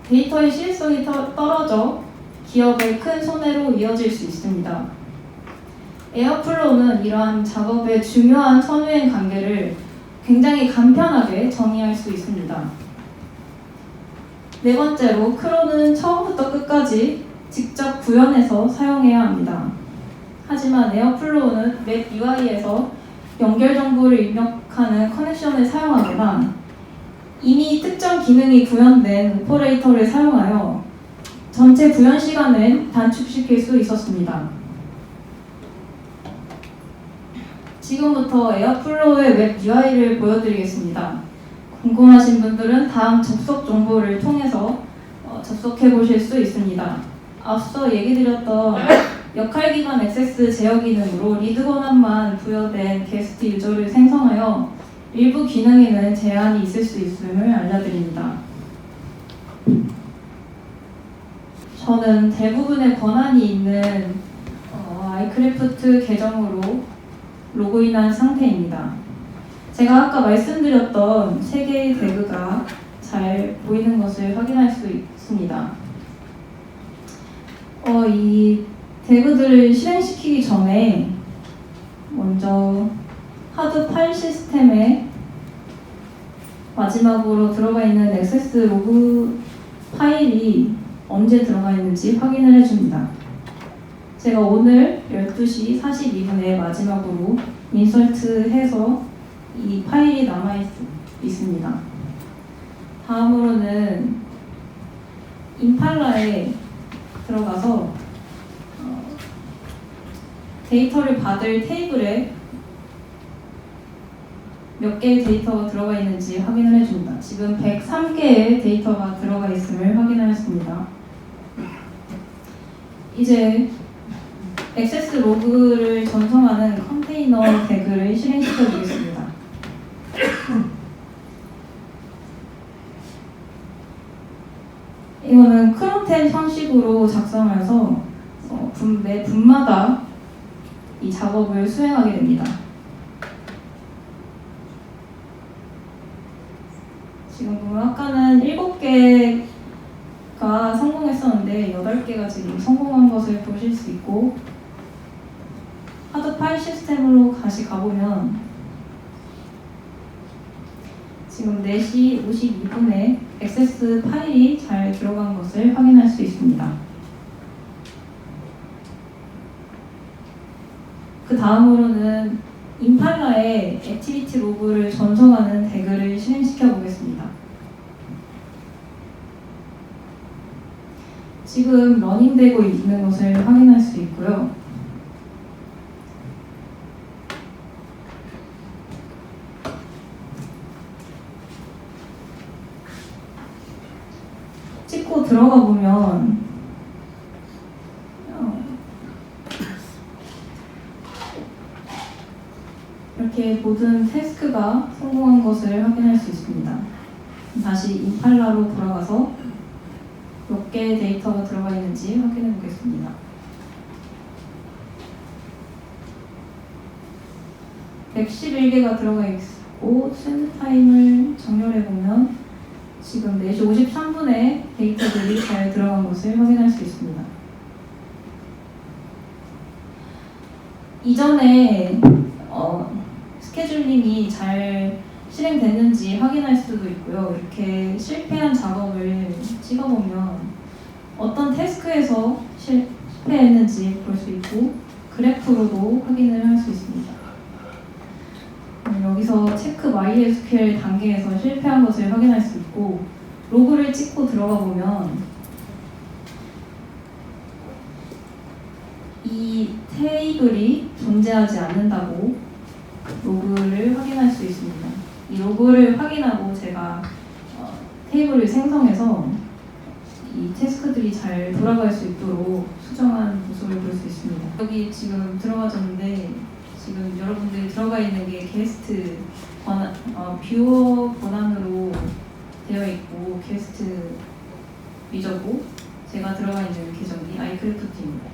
데이터의 실성이 떨어져 기업의 큰 손해로 이어질 수 있습니다. 에어플로우는 이러한 작업의 중요한 선후행 관계를 굉장히 간편하게 정의할 수 있습니다. 네 번째로, 크론은 처음부터 끝까지 직접 구현해서 사용해야 합니다. 하지만 에어플로우는 웹 UI에서 연결 정보를 입력하는 커넥션을 사용하거나 이미 특정 기능이 구현된 오퍼레이터를 사용하여 전체 구현 시간을 단축시킬 수 있었습니다. 지금부터 에어플로우의 웹 UI를 보여드리겠습니다. 궁금하신 분들은 다음 접속 정보를 통해서 접속해 보실 수 있습니다. 앞서 얘기 드렸던 역할 기반 액세스 제어 기능으로 리드 권한만 부여된 게스트 유저를 생성하여 일부 기능에는 제한이 있을 수 있음을 알려드립니다. 저는 대부분의 권한이 있는 아이크래프트 계정으로 로그인한 상태입니다. 제가 아까 말씀드렸던 3개의 태그가 잘 보이는 것을 확인할 수 있습니다. 이 태그들을 실행시키기 전에 먼저 하드 파일 시스템에 마지막으로 들어가 있는 액세스 로그 파일이 언제 들어가 있는지 확인을 해줍니다. 제가 오늘 12시 42분에 마지막으로 인설트해서 이 파일이 남아 있습니다. 다음으로는 임팔라에 들어가서 데이터를 받을 테이블에 몇 개의 데이터가 들어가 있는지 확인을 해줍니다. 지금 103개의 데이터가 들어가 있음을 확인하였습니다. 이제 액세스 로그를 전송하는 컨테이너 태그를 실행시켜 주겠습니다. 이거는 크론템 형식으로 작성해서 매 분마다 이 작업을 수행하게 됩니다. 지금 보면 아까는 7개가 성공했었는데 8개가 지금 성공한 것을 보실 수 있고, 하드 파일 시스템으로 다시 가보면 지금 4시 52분에 액세스 파일이 잘 들어간 것을 확인할 수 있습니다. 그 다음으로는 임팔라의 액티비티 로그를 전송하는 태그를 실행시켜 보겠습니다. 지금 러닝되고 있는 것을 확인할 수 있고요. 찍고 들어가 보면 이렇게 모든 태스크가 성공한 것을 확인할 수 있습니다. 다시 임팔라로 돌아가서 몇 개의 데이터가 들어가 있는지 확인해 보겠습니다. (111개가) 들어가 있고 샌드 타임을 정렬해 보면 지금 4시 53분에 데이터들이 잘 들어간 것을 확인할 수 있습니다. 이전에 스케줄링이 잘 실행됐는지 확인할 수도 있고요. 이렇게 실패한 작업을 찍어보면 어떤 태스크에서 실패했는지 볼 수 있고 그래프로도 확인을 할 수 있습니다. 여기서 체크 MySQL 단계에서 실패한 것을 확인할 수 있고 로그를 찍고 들어가 보면 이 테이블이 존재하지 않는다고 로그를 확인할 수 있습니다. 이 로그를 확인하고 제가 테이블을 생성해서 이 태스크들이 잘 돌아갈 수 있도록 수정한 모습을 볼 수 있습니다. 여기 지금 들어가졌는데 지금 여러분들이 들어가 있는 게 게스트 권한, 뷰어 권한으로 되어 있고 게스트 위저고 제가 들어가 있는 계정이 아이크래프트입니다.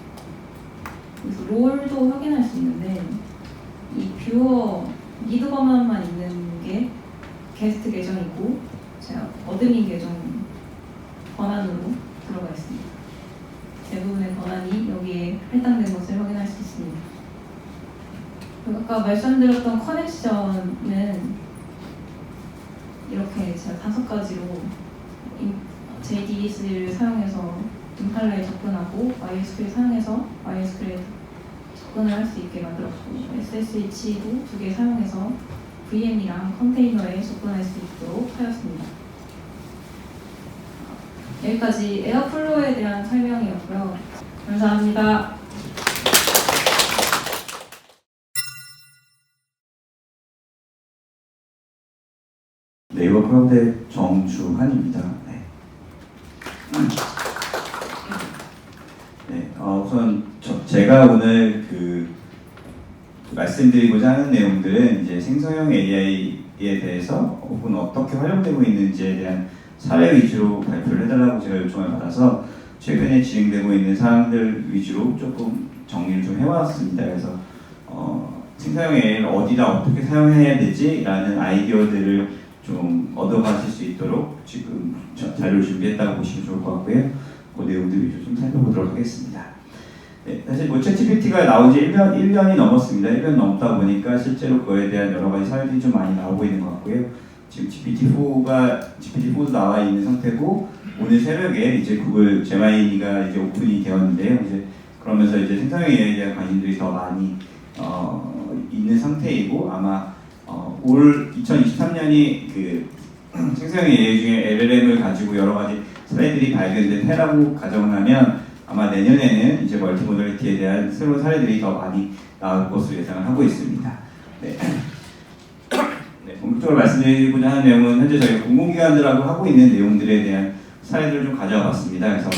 그래서 롤도 확인할 수 있는데 이 뷰어 리드 권한만 있는 게 게스트 계정이고 제가 어드민 계정 권한으로 들어가 있습니다. 대부분의 권한이 여기에 할당된 것을 확인할 수 있습니다. 아까 말씀드렸던 커넥션은 이렇게 제가 5가지로 JDBC를 사용해서 임팔라에 접근하고 MySQL 사용해서 MySQL에 접근을 할 수 있게 만들었고 SSH도 2개 사용해서 VM이랑 컨테이너에 접근할 수 있도록 하였습니다. 여기까지 에어플로우에 대한 설명이었고요. 감사합니다. 네이버 크라우드의 정주환입니다. 우선 제가 오늘 말씀드리고자 하는 내용들은 이제 생성형 AI에 대해서 혹은 어떻게 활용되고 있는지에 대한 사례 위주로 발표를 해달라고 제가 요청을 받아서 최근에 진행되고 있는 사항들 위주로 조금 정리를 좀 해왔습니다. 그래서 생성형 AI를 어디다 어떻게 사용해야 되지라는 아이디어들을 좀 얻어가실 수 있도록 지금 자료를 준비했다고 보시면 좋을 것 같고요. 그 내용들 위주로 좀 살펴보도록 하겠습니다. 네, 사실 챗GPT가 나온 지 1년이 넘었습니다. 1년 넘다 보니까 실제로 그거에 대한 여러 가지 사례들이 좀 많이 나오고 있는 것 같고요. 지금 GPT-4도 나와 있는 상태고 오늘 새벽에 이제 구글 제마이니가 이제 오픈이 되었는데요. 이제 그러면서 이제 생성형 AI에 대한 관심들이 더 많이 있는 상태이고 아마 올 2023년이 생성형 AI 중에 LLM을 가지고 여러 가지 사례들이 발견된 해라고 가정을 하면 아마 내년에는 이제 멀티모더리티에 대한 새로운 사례들이 더 많이 나올 것으로 예상을 하고 있습니다. 네. 본격적으로 말씀드리고자 하는 내용은 현재 저희가 공공기관들하고 하고 있는 내용들에 대한 사례들을 좀 가져와 봤습니다. 그래서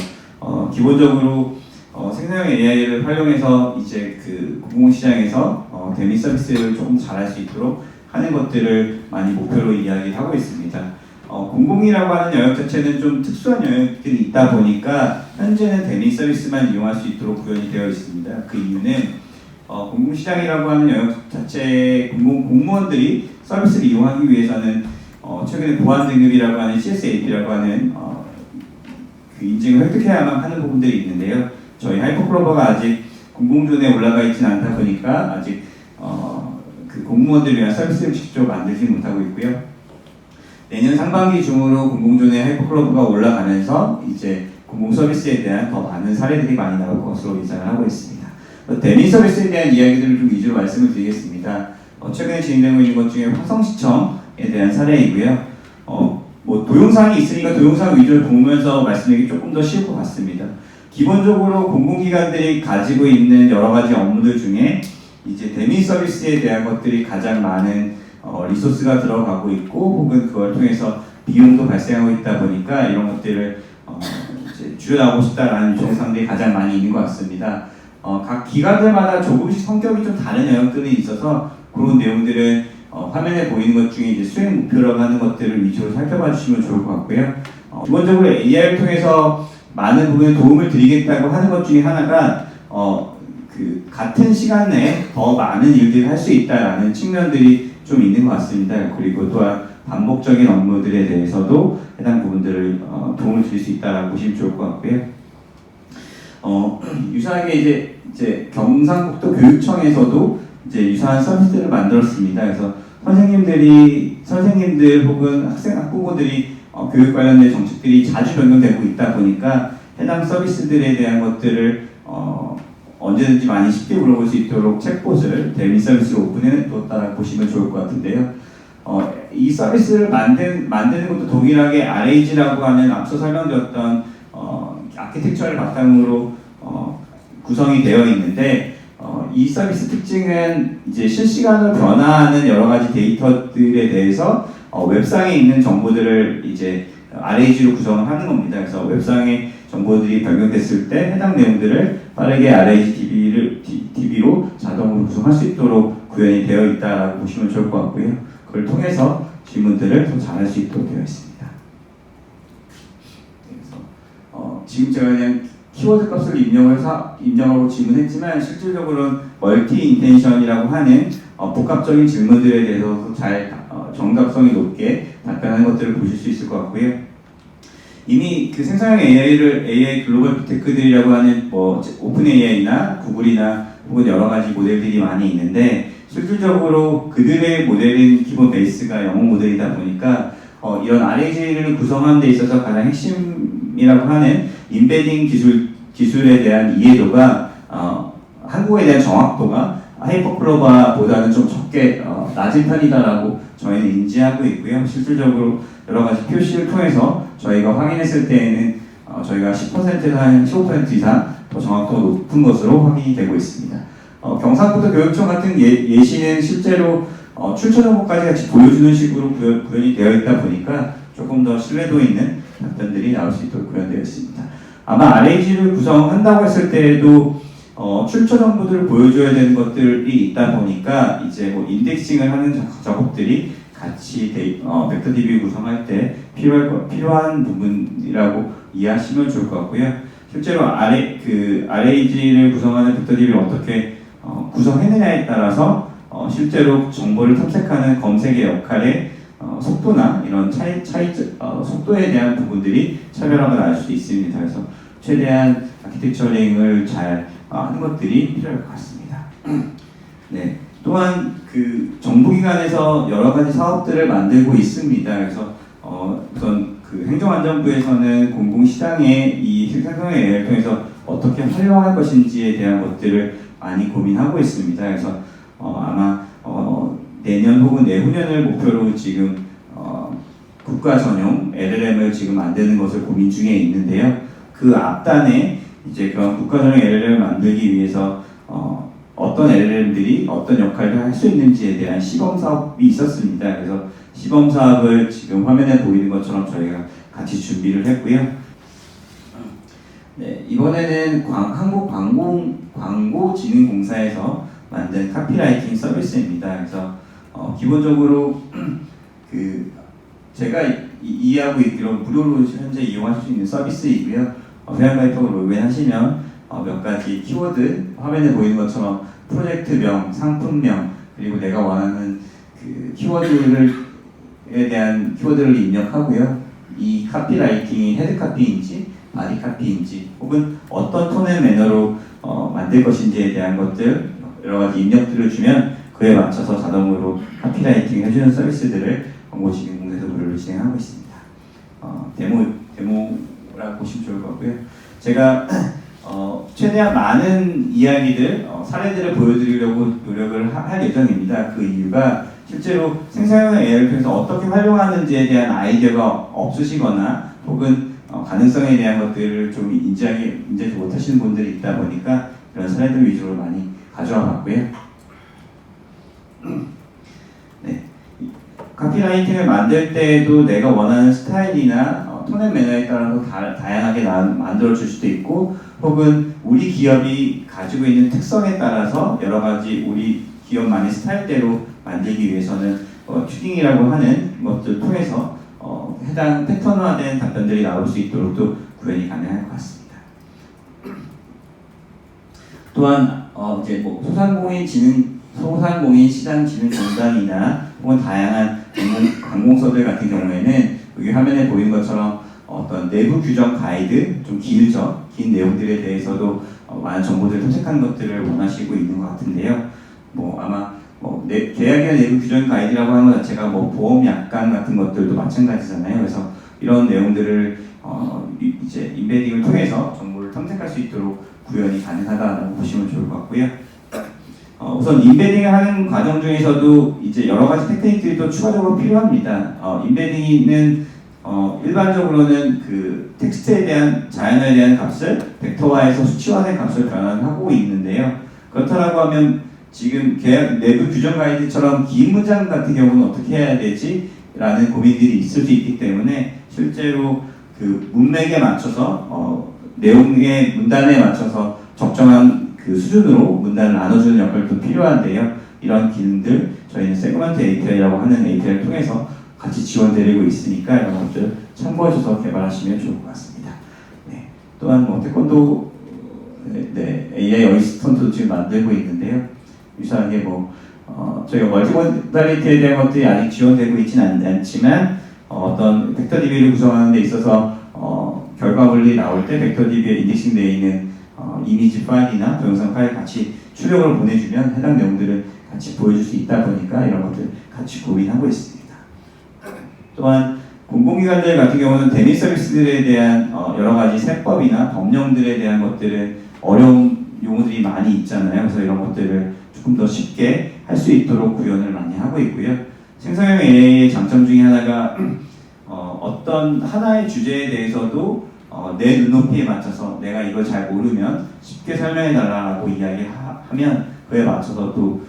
기본적으로 생성형 AI를 활용해서 이제 공공시장에서 대미 서비스를 조금 잘할 수 있도록 하는 것들을 많이 목표로 이야기하고 있습니다. 공공이라고 하는 영역 자체는 좀 특수한 영역들이 있다 보니까 현재는 대미 서비스만 이용할 수 있도록 구현이 되어 있습니다. 그 이유는 공공시장이라고 하는 영역 자체의 공무원들이 서비스를 이용하기 위해서는 최근에 보안 등급이라고 하는 CSAP라고 하는 그 인증을 획득해야만 하는 부분들이 있는데요. 저희 하이퍼클로버가 아직 공공존에 올라가 있지는 않다 보니까 아직 그 공무원들을 위한 서비스를 직접 만들지 못하고 있고요. 내년 상반기 중으로 공공존의 하이퍼클러브가 올라가면서 이제 공공 서비스에 대한 더 많은 사례들이 많이 나올 것으로 예상을 하고 있습니다. 대민 서비스에 대한 이야기들을 좀 위주로 말씀을 드리겠습니다. 최근에 진행되고 있는 것 중에 화성시청에 대한 사례이고요. 뭐 도용사항이 있으니까 도용사항 위주로 보면서 말씀드리기 조금 더 쉬울 것 같습니다. 기본적으로 공공기관들이 가지고 있는 여러 가지 업무들 중에 이제 대민 서비스에 대한 것들이 가장 많은 리소스가 들어가고 있고 혹은 그걸 통해서 비용도 발생하고 있다 보니까 이런 것들을 이제 줄여나가고 싶다라는 요청사항들이 가장 많이 있는 것 같습니다. 각 기관들마다 조금씩 성격이 좀 다른 영역들이 있어서 그런 내용들은 화면에 보이는 것 중에 이제 수행 목표라고 하는 것들을 위주로 살펴봐 주시면 좋을 것 같고요. 기본적으로 AI를 통해서 많은 부분에 도움을 드리겠다고 하는 것 중에 하나가 그 같은 시간 내에 더 많은 일들을 할 수 있다라는 측면들이 좀 있는 것 같습니다. 그리고 또한 반복적인 업무들에 대해서도 해당 부분들을 도움을 드릴 수 있다라고 보시면 좋을 것 같고요. 유사하게 이제 경상북도 교육청에서도 이제 유사한 서비스들을 만들었습니다. 그래서 선생님들 혹은 학부모들이 교육 관련된 정책들이 자주 변경되고 있다 보니까 해당 서비스들에 대한 것들을 언제든지 많이 쉽게 물어볼 수 있도록 챗봇을 대민 서비스로 오픈해 뒀다고 보시면 좋을 것 같은데요. 이 서비스를 만드는 것도 동일하게 RAG라고 하는 앞서 설명드렸던 아키텍처를 바탕으로 구성이 되어 있는데 이 서비스 특징은 이제 실시간으로 변화하는 여러 가지 데이터들에 대해서 웹상에 있는 정보들을 이제 RAG로 구성을 하는 겁니다. 그래서 웹상의 정보들이 변경됐을 때 해당 내용들을 빠르게 RAG DB로 자동으로 구성할 수 있도록 구현이 되어 있다고 보시면 좋을 것 같고요. 그걸 통해서 질문들을 더 잘할 수 있도록 되어 있습니다. 그래서 지금 제가 그냥 키워드 값을 입력하고 질문했지만 실질적으로는 멀티 인텐션이라고 하는 복합적인 질문들에 대해서 잘 정답성이 높게 답변하는 것들을 보실 수 있을 것 같고요. 이미 그 생성형 AI 글로벌 빅테크들이라고 하는 뭐 오픈 AI나 구글이나 혹은 여러 가지 모델들이 많이 있는데 실질적으로 그들의 모델은 기본 베이스가 영어 모델이다 보니까 이런 RAG를 구성하는 데 있어서 가장 핵심이라고 하는 인베딩 기술에 대한 이해도가 한국에 대한 정확도가 하이퍼클로바보다는 좀 적게 낮은 편이다라고 저희는 인지하고 있고요. 실질적으로 여러 가지 표시를 통해서 저희가 확인했을 때에는 저희가 10%에서 한 15% 이상 더 정확도가 높은 것으로 확인이 되고 있습니다. 경상북도 교육청 같은 예시는 실제로 출처 정보까지 같이 보여주는 식으로 구현이 되어 있다 보니까 조금 더 신뢰도 있는 답변들이 나올 수 있도록 구현되어 있습니다. 아마 RAG를 구성한다고 했을 때에도 출처 정보들을 보여줘야 되는 것들이 있다 보니까 이제 뭐 인덱싱을 하는 작업들이 같이 벡터 DB 구성할 때 필요한 부분이라고 이해하시면 좋을 것 같고요. 실제로 RAG를 구성하는 벡터 DB를 어떻게 구성했느냐에 따라서 실제로 정보를 탐색하는 검색의 역할의 속도나 이런 속도에 대한 부분들이 차별화가 날 수도 있습니다. 그래서 최대한 아키텍처링을 잘 하는 것들이 필요할 것 같습니다. 네. 또한 그 정부기관에서 여러 가지 사업들을 만들고 있습니다. 그래서 우선 그 행정안전부에서는 공공시장에 이 생성형 AI를 통해서 어떻게 활용할 것인지에 대한 것들을 많이 고민하고 있습니다. 그래서 아마 내년 혹은 내후년을 목표로 지금 국가 전용 LLM을 지금 만드는 것을 고민 중에 있는데요. 그 앞단에 이제 그런 국가 전용 LLM을 만들기 위해서 어떤 LLM들이 어떤 역할을 할 수 있는지에 대한 시범 사업이 있었습니다. 그래서 시범 사업을 지금 화면에 보이는 것처럼 저희가 같이 준비를 했고요. 네, 이번에는 한국광고진흥공사에서 만든 카피라이팅 서비스입니다. 그래서 기본적으로 그 제가 이해하고 있기로 무료로 현재 이용할 수 있는 서비스이고요. 회원가입하고 로그인하시면 몇 가지 키워드 화면에 보이는 것처럼 프로젝트명, 상품명 그리고 내가 원하는 그 키워드에 대한 키워드를 입력하고요. 이 카피라이팅이 헤드카피인지 바디카피인지 혹은 어떤 톤 앤 매너로 만들 것인지에 대한 것들 여러 가지 입력들을 주면 그에 맞춰서 자동으로 카피라이팅을 해주는 서비스들을 광고진흥공사에서 무료로 진행하고 있습니다. 데모라고 보시면 좋을 것 같고요. 제가 최대한 많은 이야기들, 사례들을 보여드리려고 노력을 할 예정입니다. 그 이유가 실제로 생성형 AI를 통해서 어떻게 활용하는지에 대한 아이디어가 없으시거나 혹은 가능성에 대한 것들을 좀 인지하지 못하시는 분들이 있다 보니까 그런 사례들 위주로 많이 가져와 봤고요. 네. 카피라이팅을 만들 때에도 내가 원하는 스타일이나 톤 앤 매너에 따라서 다양하게 만들어 줄 수도 있고 혹은 우리 기업이 가지고 있는 특성에 따라서 여러 가지 우리 기업만의 스타일대로 만들기 위해서는 튜닝이라고 하는 것들 통해서 해당 패턴화된 답변들이 나올 수 있도록 또 구현이 가능할 것 같습니다. 또한 이제 뭐 소상공인 시장진흥공단이나 혹은 다양한 관공서들 같은 경우에는 여기 화면에 보이는 것처럼 어떤 내부 규정 가이드, 좀 긴 내용들에 대해서도 많은 정보들을 탐색하는 것들을 원하시고 있는 것 같은데요. 아마 계약이나 내부 규정 가이드라고 하는 것 자체가 보험 약관 같은 것들도 마찬가지잖아요. 그래서 이런 내용들을 이제 인베딩을 통해서 정보를 탐색할 수 있도록 구현이 가능하다고 보시면 좋을 것 같고요. 우선 인베딩을 하는 과정 중에서도 이제 여러 가지 테크닉들이 또 추가적으로 필요합니다. 인베딩은 일반적으로는 그 텍스트에 대한 자연어에 대한 값을 벡터화해서 수치화된 값을 변환하고 있는데요. 그렇다고 하면 지금 계약 내부 규정 가이드처럼 긴 문장 같은 경우는 어떻게 해야 되지? 라는 고민들이 있을 수 있기 때문에 실제로 그 문맥에 맞춰서 내용의 문단에 맞춰서 적정한 그 수준으로 문단을 나눠주는 역할도 필요한데요. 이런 기능들 저희는 세그먼트 API라고 하는 API를 통해서 같이 지원드리고 있으니까 이런 것들 참고하셔서 개발하시면 좋을 것 같습니다. 네. 또한 태권도 AI 어시스턴트도 지금 만들고 있는데요. 유사하게 저희가 멀티모달리티에 대한 것들이 아직 지원되고 있지는 않지만 어떤 벡터DB를 구성하는 데 있어서 결과물이 나올 때 벡터DB에 인덱싱되어 있는 이미지 파일이나 동영상 파일 같이 출력을 보내주면 해당 내용들을 같이 보여줄 수 있다 보니까 이런 것들 같이 고민하고 있습니다. 또한 공공기관들 같은 경우는 대미 서비스들에 대한 여러 가지 세법이나 법령들에 대한 것들은 어려운 용어들이 많이 있잖아요. 그래서 이런 것들을 조금 더 쉽게 할 수 있도록 구현을 많이 하고 있고요. 생성형 AI의 장점 중에 하나가 어떤 하나의 주제에 대해서도 내 눈높이에 맞춰서 내가 이걸 잘 모르면 쉽게 설명해 달라고 이야기하면 그에 맞춰서 또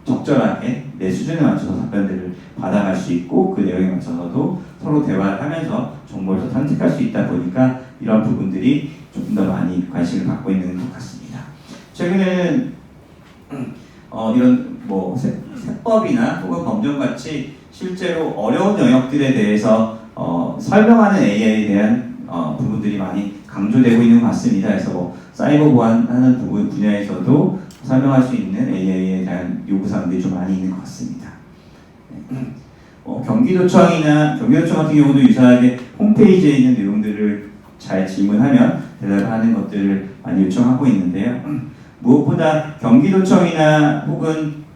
적절하게 내 수준에 맞춰서 답변들을 받아갈 수 있고 그 내용에 맞춰서도 서로 대화를 하면서 정보를 더 탐색할 수 있다 보니까 이런 부분들이 조금 더 많이 관심을 받고 있는 것 같습니다. 최근에는 이런 세법이나 혹은 법령같이 실제로 어려운 영역들에 대해서 설명하는 AI에 대한 부분들이 많이 강조되고 있는 것 같습니다. 그래서 사이버 보안하는 분야에서도 설명할 수 있는 AI에 대한 요구사항들이 좀 많이 있는 것 같습니다. 경기도청 같은 경우도 유사하게 홈페이지에 있는 내용들을 잘 질문하면 대답하는 것들을 많이 요청하고 있는데요. 무엇보다 경기도청이나 혹은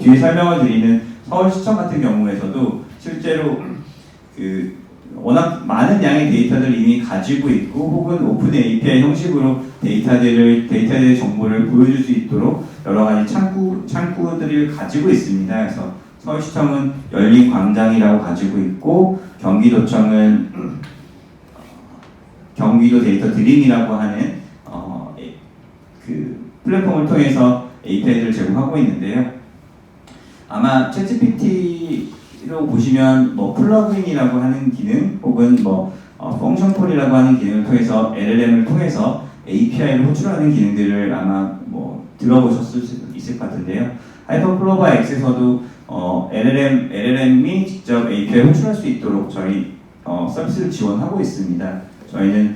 뒤에 설명을 드리는 서울시청 같은 경우에서도 실제로 워낙 많은 양의 데이터들을 이미 가지고 있고 혹은 오픈 API 형식으로 데이터들의 정보를 보여줄 수 있도록 여러 가지 창구들을 가지고 있습니다. 그래서 서울시청은 열린 광장이라고 가지고 있고 경기도청은 경기도 데이터 드림이라고 하는 그 플랫폼을 통해서 API들을 제공하고 있는데요. 아마 챗GPT로 보시면 플러그인이라고 하는 기능 혹은 펑션 콜이라고 하는 기능을 통해서 LLM을 통해서 API를 호출하는 기능들을 아마 들어보셨을 수 있을 것 같은데요. 하이퍼플로바 X에서도 LLM이 직접 API를 호출할 수 있도록 저희 서비스를 지원하고 있습니다. 저희는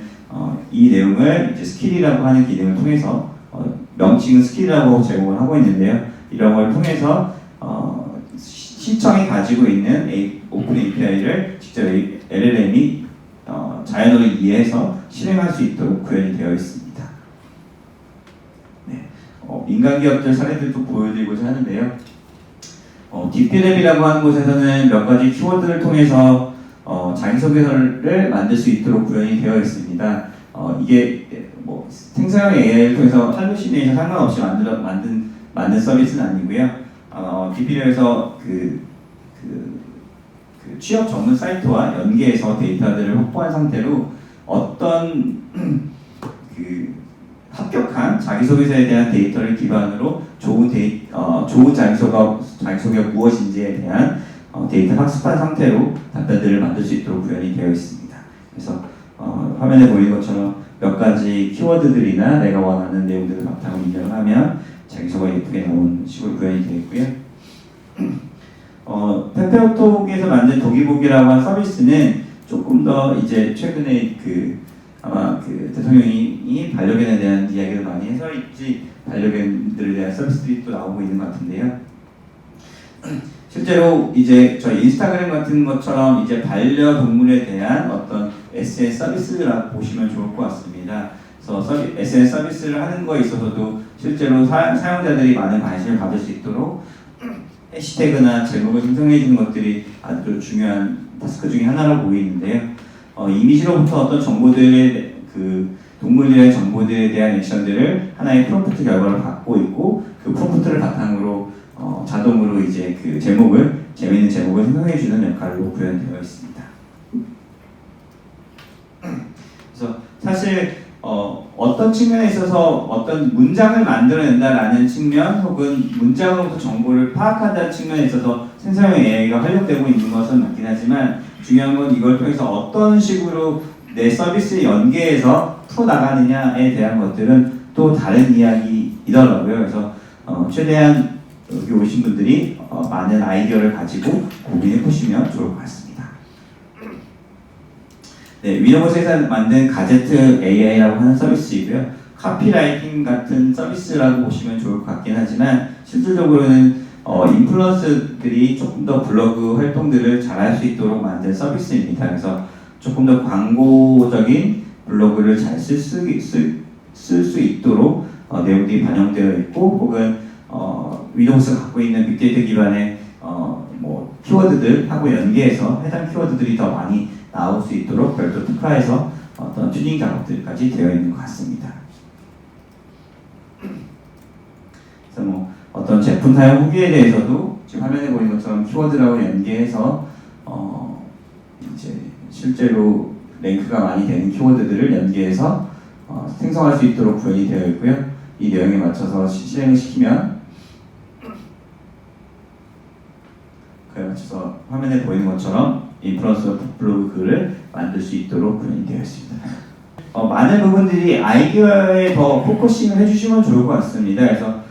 이 내용을 이제 스킬이라고 하는 기능을 통해서 명칭은 스킬이라고 제공을 하고 있는데요. 이런 걸 통해서 시청이 가지고 있는 오픈 API를 직접 LLM이 자연어를 이해해서 실행할 수 있도록 구현이 되어 있습니다. 네. 민간 기업들 사례들도 보여드리고자 하는데요. 딥비랩이라고 하는 곳에서는 몇 가지 키워드를 통해서 자기소개서를 만들 수 있도록 구현이 되어 있습니다. 이게 뭐 생성형 AI를 통해서 할로시네이션 상관없이 만든 서비스는 아니고요. 딥비랩에서 그 취업 전문 사이트와 연계해서 데이터들을 확보한 상태로 어떤 합격한 자기소개서에 대한 데이터를 기반으로 좋은 자기소개가 무엇인지에 대한 데이터를 학습한 상태로 답변들을 만들 수 있도록 구현이 되어 있습니다. 그래서 화면에 보이는 것처럼 몇 가지 키워드들이나 내가 원하는 내용들을 바탕으로 입력을 하면 자기소개가 예쁘게 나오는 식으로 구현이 되어 있고요. 페페오톡에서 만든 독일보기라고 하는 서비스는 조금 더 이제 최근에 아마 대통령이 반려견에 대한 이야기를 많이 해서 있지 반려견들에 대한 서비스들이 또 나오고 있는 것 같은데요. 실제로 이제 저희 인스타그램 같은 것처럼 이제 반려동물에 대한 어떤 SNS 서비스라고 보시면 좋을 것 같습니다. 그래서 SNS 서비스를 하는 거에 있어서도 실제로 사용자들이 많은 관심을 가질 수 있도록 해시태그나 제목을 생성해 주는 것들이 아주 중요한 타스크 중에 하나라고 보이는데요. 이미지로부터 어떤 정보들의 동물에 대한 정보들에 대한 액션들을 하나의 프롬프트 결과를 갖고 있고 그 프롬프트를 바탕으로 자동으로 이제 재미있는 제목을 생성해 주는 역할로 구현되어 있습니다. 그래서 사실 어떤 측면에 있어서 어떤 문장을 만들어낸다라는 측면 혹은 문장으로부터 정보를 파악한다는 측면에 있어서 생성형 AI가 활용되고 있는 것은 맞긴 하지만 중요한 건 이걸 통해서 어떤 식으로 내 서비스에 연계해서 풀어나가느냐에 대한 것들은 또 다른 이야기이더라고요. 그래서 최대한 여기 오신 분들이 많은 아이디어를 가지고 고민해 보시면 좋을 것 같습니다. 네, 위너버스에서 만든 가제트 AI라고 하는 서비스이고요. 카피라이팅 같은 서비스라고 보시면 좋을 것 같긴 하지만 실질적으로는 인플루언서들이 조금 더 블로그 활동들을 잘할 수 있도록 만든 서비스입니다. 그래서 조금 더 광고적인 블로그를 잘 쓸 수 있도록 내용들이 반영되어 있고 혹은 위너버스가 갖고 있는 빅데이터 기반의 뭐 키워드들하고 연계해서 해당 키워드들이 더 많이 나올 수 있도록 별도 특화해서 어떤 튜닝 작업들까지 되어 있는 것 같습니다. 그래서 뭐 어떤 제품 사용 후기에 대해서도 지금 화면에 보이는 것처럼 키워드라고 연계해서 이제 실제로 랭크가 많이 되는 키워드들을 연계해서 생성할 수 있도록 구현이 되어 있고요. 이 내용에 맞춰서 실행을 시키면 그에 맞춰서 화면에 보이는 것처럼 인플루언서 블로그 글을 만들 수 있도록 구현이 되어 있습니다. 많은 부분들이 아이디어에 더 포커싱을 해주시면 좋을 것 같습니다. 그래서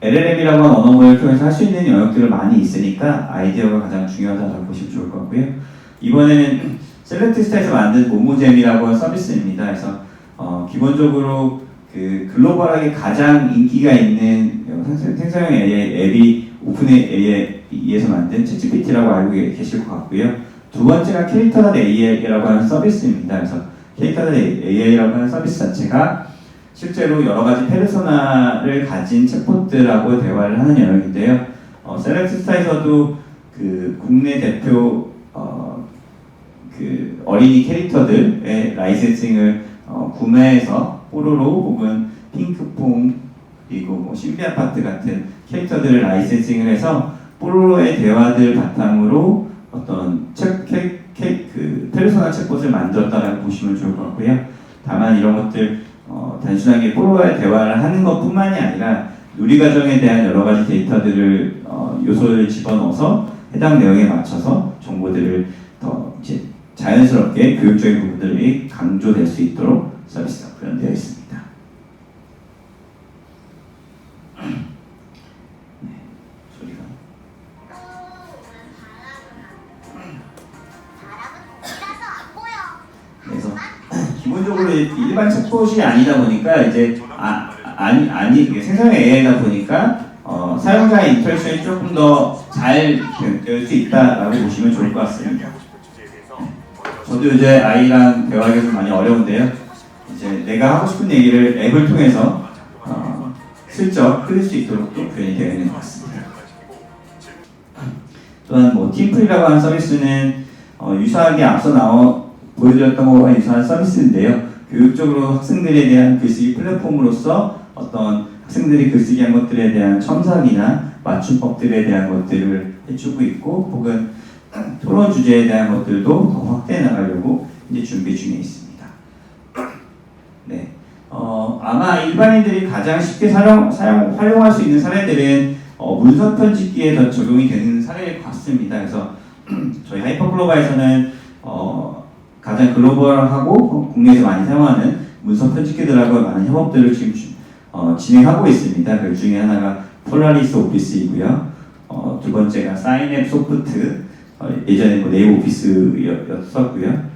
LLM이라고 하는 언어모델을 통해서 할 수 있는 영역들을 많이 있으니까 아이디어가 가장 중요하다고 보시면 좋을 것 같고요. 이번에는 셀렉트스타에서 만든 모모잼이라고 하는 서비스입니다. 그래서 기본적으로 글로벌하게 가장 인기가 있는 생성형 AI 앱이 오픈 AI에서 만든 챗GPT라고 알고 계실 것 같고요. 두 번째가 캐릭터.ai라고 하는 서비스입니다. 그래서 캐릭터.ai라고 하는 서비스 자체가 실제로 여러 가지 페르소나를 가진 챗봇들하고 대화를 하는 영역인데요. 셀렉트스타에서도 국내 대표 어린이 캐릭터들의 라이센싱을 구매해서 뽀로로 혹은 핑크퐁 그리고 뭐 신비아파트 같은 캐릭터들을 라이센싱을 해서 뽀로로의 대화들 바탕으로 어떤 페르소나 챗봇을 만들었다라고 보시면 좋을 것 같고요. 다만 이런 것들 단순하게 뽀로로의 대화를 하는 것뿐만이 아니라 누리과정에 대한 여러 가지 데이터들을 요소를 집어넣어서 해당 내용에 맞춰서 정보들을 더 이제 자연스럽게 교육적인 부분들이 강조될 수 있도록 서비스가 구현되어 있습니다. 네, 소리가. 그래서 기본적으로 일반 챗봇이 아니다 보니까 이제 생성형 AI다 보니까 사용자의 인터랙션이 조금 더 잘 될 수 있다라고 보시면 좋을 것 같습니다. 저도 이제 아이랑 대화하기가 좀 많이 어려운데요. 이제 내가 하고 싶은 얘기를 앱을 통해서 슬쩍 흘릴 수 있도록 또 구현이 되어 있는 것 같습니다. 또한 뭐 팀플이라고 하는 서비스는 유사하게 앞서 보여드렸던 것과 유사한 서비스인데요. 교육적으로 학생들에 대한 글쓰기 플랫폼으로서 어떤 학생들이 글쓰기한 것들에 대한 첨삭이나 맞춤법들에 대한 것들을 해주고 있고, 혹은 토론 주제에 대한 것들도 더 확대해 나가려고 이제 준비 중에 있습니다. 네, 아마 일반인들이 가장 쉽게 활용할 수 있는 사례들은 문서 편집기에 더 적용이 되는 사례일 것 같습니다. 그래서 저희 하이퍼글로벌에서는 가장 글로벌하고 국내에서 많이 사용하는 문서 편집기들하고 많은 협업들을 지금 진행하고 있습니다. 그 중에 하나가 폴라리스 오피스이고요. 두 번째가 사인앱 소프트, 예전에 뭐 네이버 오피스였었고요.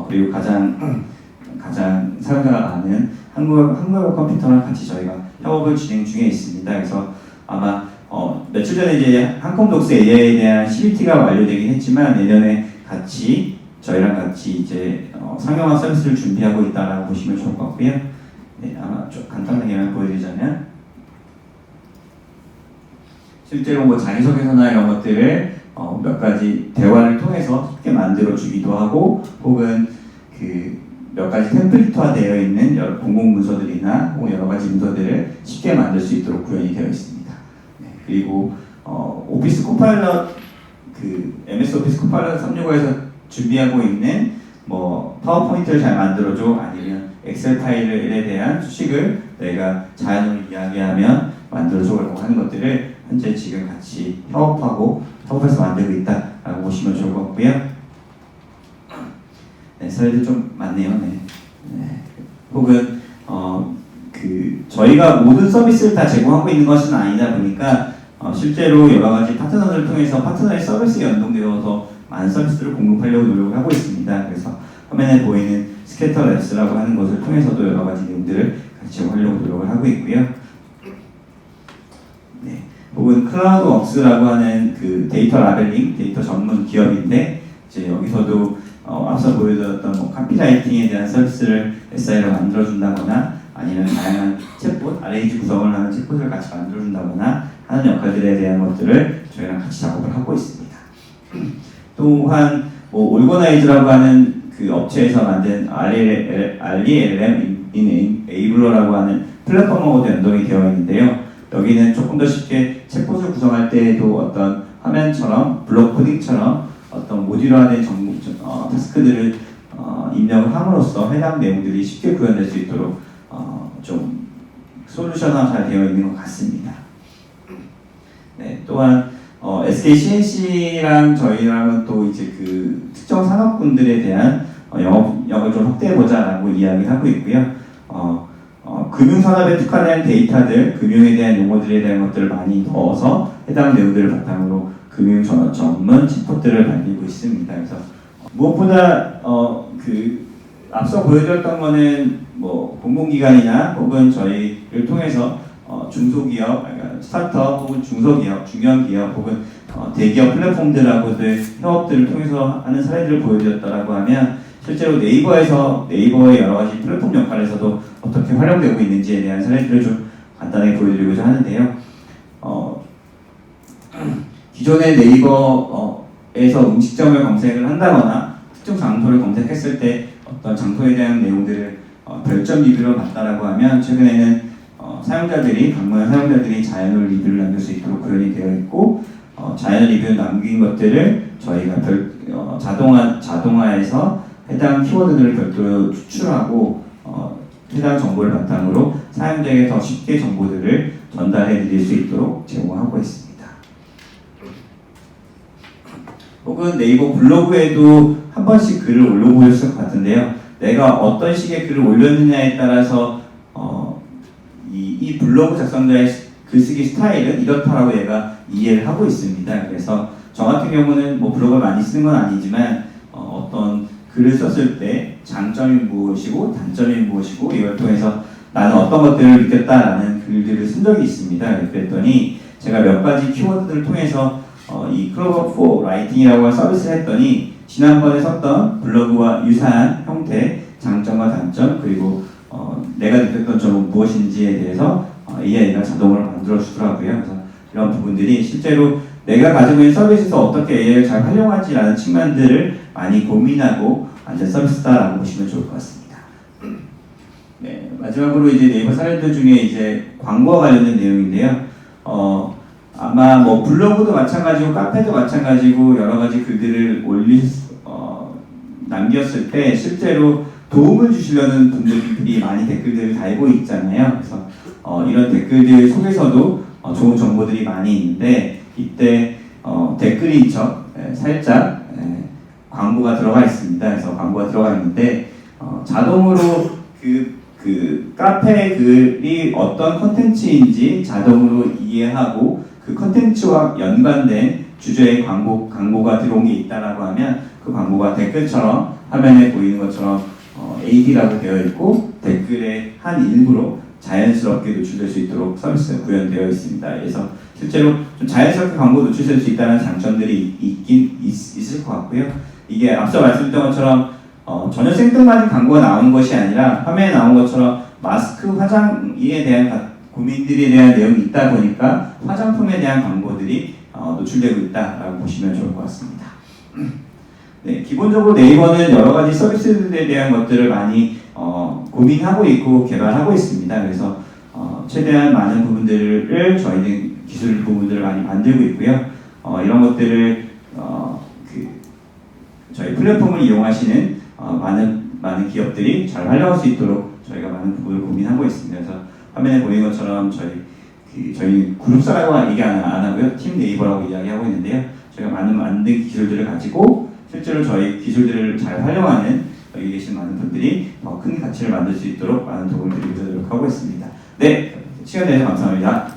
그리고 가장 사용자가 많은 한국어 컴퓨터랑 같이 저희가 협업을 진행 중에 있습니다. 그래서 아마 며칠 전에 이제 한컴독스 AI에 대한 CBT가 완료되긴 했지만 내년에 저희랑 같이 이제 상용화 서비스를 준비하고 있다라고 보시면 좋을 것 같고요. 네, 아마 좀 간단하게만 보여드리자면 실제로 뭐 자기소개서나 이런 것들을 몇 가지 대화를 통해서 쉽게 만들어 주기도 하고, 혹은 그 몇 가지 템플릿화 되어 있는 여러 공공 문서들이나 혹은 여러 가지 문서들을 쉽게 만들 수 있도록 구현이 되어 있습니다. 네, 그리고 오피스 코파일럿 MS 오피스 코파일럿 365에서 준비하고 있는 뭐 파워포인트를 잘 만들어줘, 아니면 엑셀 파일에 대한 수식을 내가 자연으로 이야기하면 만들어줘라고 하는 것들을 현재 지금 같이 협업해서 만들고 있다라고 보시면 좋을 것 같고요. 네, 슬라이드 좀 많네요. 네. 혹은 저희가 모든 서비스를 다 제공하고 있는 것은 아니다 보니까 실제로 여러 가지 파트너들을 통해서 파트너의 서비스에 연동되어서 많은 서비스들을 공급하려고 노력을 하고 있습니다. 그래서 화면에 보이는 스캐터 랩스라고 하는 것을 통해서도 여러 가지 내용들을 같이 제공하려고 노력을 하고 있고요. 네. 혹은 클라우드웍스라고 하는 그 데이터 라벨링, 데이터 전문 기업인데, 이제 여기서도 앞서 보여드렸던 뭐 카피라이팅에 대한 서비스를 SI로 만들어준다거나, 아니면 다양한 챗봇, RAG 구성을 하는 챗봇을 같이 만들어준다거나 하는 역할들에 대한 것들을 저희랑 같이 작업을 하고 있습니다. 또한 뭐 올거나이즈라고 하는 그 업체에서 만든 RLM 이네이블러라고 하는 플랫폼하고도 연동이 되어 있는데요. 여기는 조금 더 쉽게 챗봇을 구성할 때에도 어떤 화면처럼 블록 코딩처럼 어떤 모듈화된 타스크들을 입력을 함으로써 해당 내용들이 쉽게 구현될 수 있도록 좀 솔루션화 잘 되어 있는 것 같습니다. 네, 또한 SK CNC랑 저희랑은 또 이제 그 특정 산업군들에 대한 영역을 좀 확대해보자라고 이야기를 하고 있고요. 금융산업에 특화된 데이터들, 금융에 대한 용어들에 대한 것들을 많이 넣어서 해당 내용들을 바탕으로 금융 전문 챗봇들을 만들고 있습니다. 그래서 무엇보다 앞서 보여드렸던 거는 뭐 공공기관이나 혹은 저희를 통해서 중소기업, 그러니까 스타트업 혹은 중소기업, 중견기업 혹은 대기업 플랫폼들하고들 협업들을 통해서 하는 사례들을 보여드렸다라고 하면, 실제로 네이버의 여러 가지 플랫폼 역할에서도 어떻게 활용되고 있는지에 대한 사례들을 좀 간단하게 보여드리고자 하는데요. 기존의 네이버에서 음식점을 검색을 한다거나 특정 장소를 검색했을 때 어떤 장소에 대한 내용들을 별점 리뷰로 봤다라고 하면, 최근에는 방문한 사용자들이 자연어 리뷰를 남길 수 있도록 구현이 되어 있고, 자연어 리뷰를 남긴 것들을 저희가 자동화해서 해당 키워드들을 별도로 추출하고 해당 정보를 바탕으로 사용자에게 더 쉽게 정보들을 전달해 드릴 수 있도록 제공하고 있습니다. 혹은 네이버 블로그에도 한 번씩 글을 올려보셨을 것 같은데요. 내가 어떤 식의 글을 올렸느냐에 따라서 이 블로그 작성자의 글쓰기 스타일은 이렇다라고 얘가 이해를 하고 있습니다. 그래서 저 같은 경우는 뭐 블로그를 많이 쓰는 건 아니지만 어떤 글을 썼을 때 장점이 무엇이고 단점이 무엇이고 이걸 통해서 나는 어떤 것들을 느꼈다라는 글들을 쓴 적이 있습니다. 그랬더니 제가 몇 가지 키워드들을 통해서 이 클로버4 라이팅이라고 하는 서비스를 했더니 지난번에 썼던 블로그와 유사한 형태, 장점과 단점, 그리고 내가 느꼈던 점은 무엇인지에 대해서 AI가 자동으로 만들어 주더라고요. 그래서 이런 부분들이 실제로 내가 가지고 있는 서비스에서 어떻게 AI를 잘 활용하지라는 측면들을 많이 고민하고 만든 서비스다라고 보시면 좋을 것 같습니다. 네, 마지막으로 이제 네이버 사례들 중에 이제 광고와 관련된 내용인데요. 아마 뭐 블로그도 마찬가지고 카페도 마찬가지고 여러 가지 글들을 남겼을 때 실제로 도움을 주시려는 분들이 많이 댓글들을 달고 있잖아요. 그래서 이런 댓글들 속에서도 좋은 정보들이 많이 있는데 이때 댓글인 척 살짝 광고가 들어가 있습니다. 그래서 광고가 들어가 있는데 자동으로 그 카페 글이 어떤 컨텐츠인지 자동으로 이해하고 그 컨텐츠와 연관된 주제의 광고가 들어온 게 있다라고 하면 그 광고가 댓글처럼 화면에 보이는 것처럼 AD라고 되어 있고 댓글의 한 일부로 자연스럽게 노출될 수 있도록 서비스가 구현되어 있습니다. 그래서 실제로 좀 자연스럽게 광고 노출될 수 있다는 장점들이 있을 것 같고요. 이게 앞서 말씀드린 것처럼 전혀 생뚱맞은 광고가 나오는 것이 아니라 화면에 나온 것처럼 마스크 화장에 대한 고민들에 대한 내용이 있다 보니까 화장품에 대한 광고들이 노출되고 있다라고 보시면 좋을 것 같습니다. 네, 기본적으로 네이버는 여러 가지 서비스들에 대한 것들을 많이 고민하고 있고 개발하고 있습니다. 그래서 최대한 많은 부분들을 저희는 기술 부분들을 많이 만들고 있고요. 이런 것들을 저희 플랫폼을 이용하시는 많은 기업들이 잘 활용할 수 있도록 저희가 많은 부분을 고민하고 있습니다. 그래서 화면에 보이는 것처럼 저희 그룹사라고 얘기 안 하고요. 팀 네이버라고 이야기하고 있는데요. 저희가 많은 기술들을 가지고 실제로 저희 기술들을 잘 활용하는 여기 계신 많은 분들이 더 큰 가치를 만들 수 있도록 많은 도움을 드리려고 노력하고 있습니다. 네, 시간 내주셔서 감사합니다.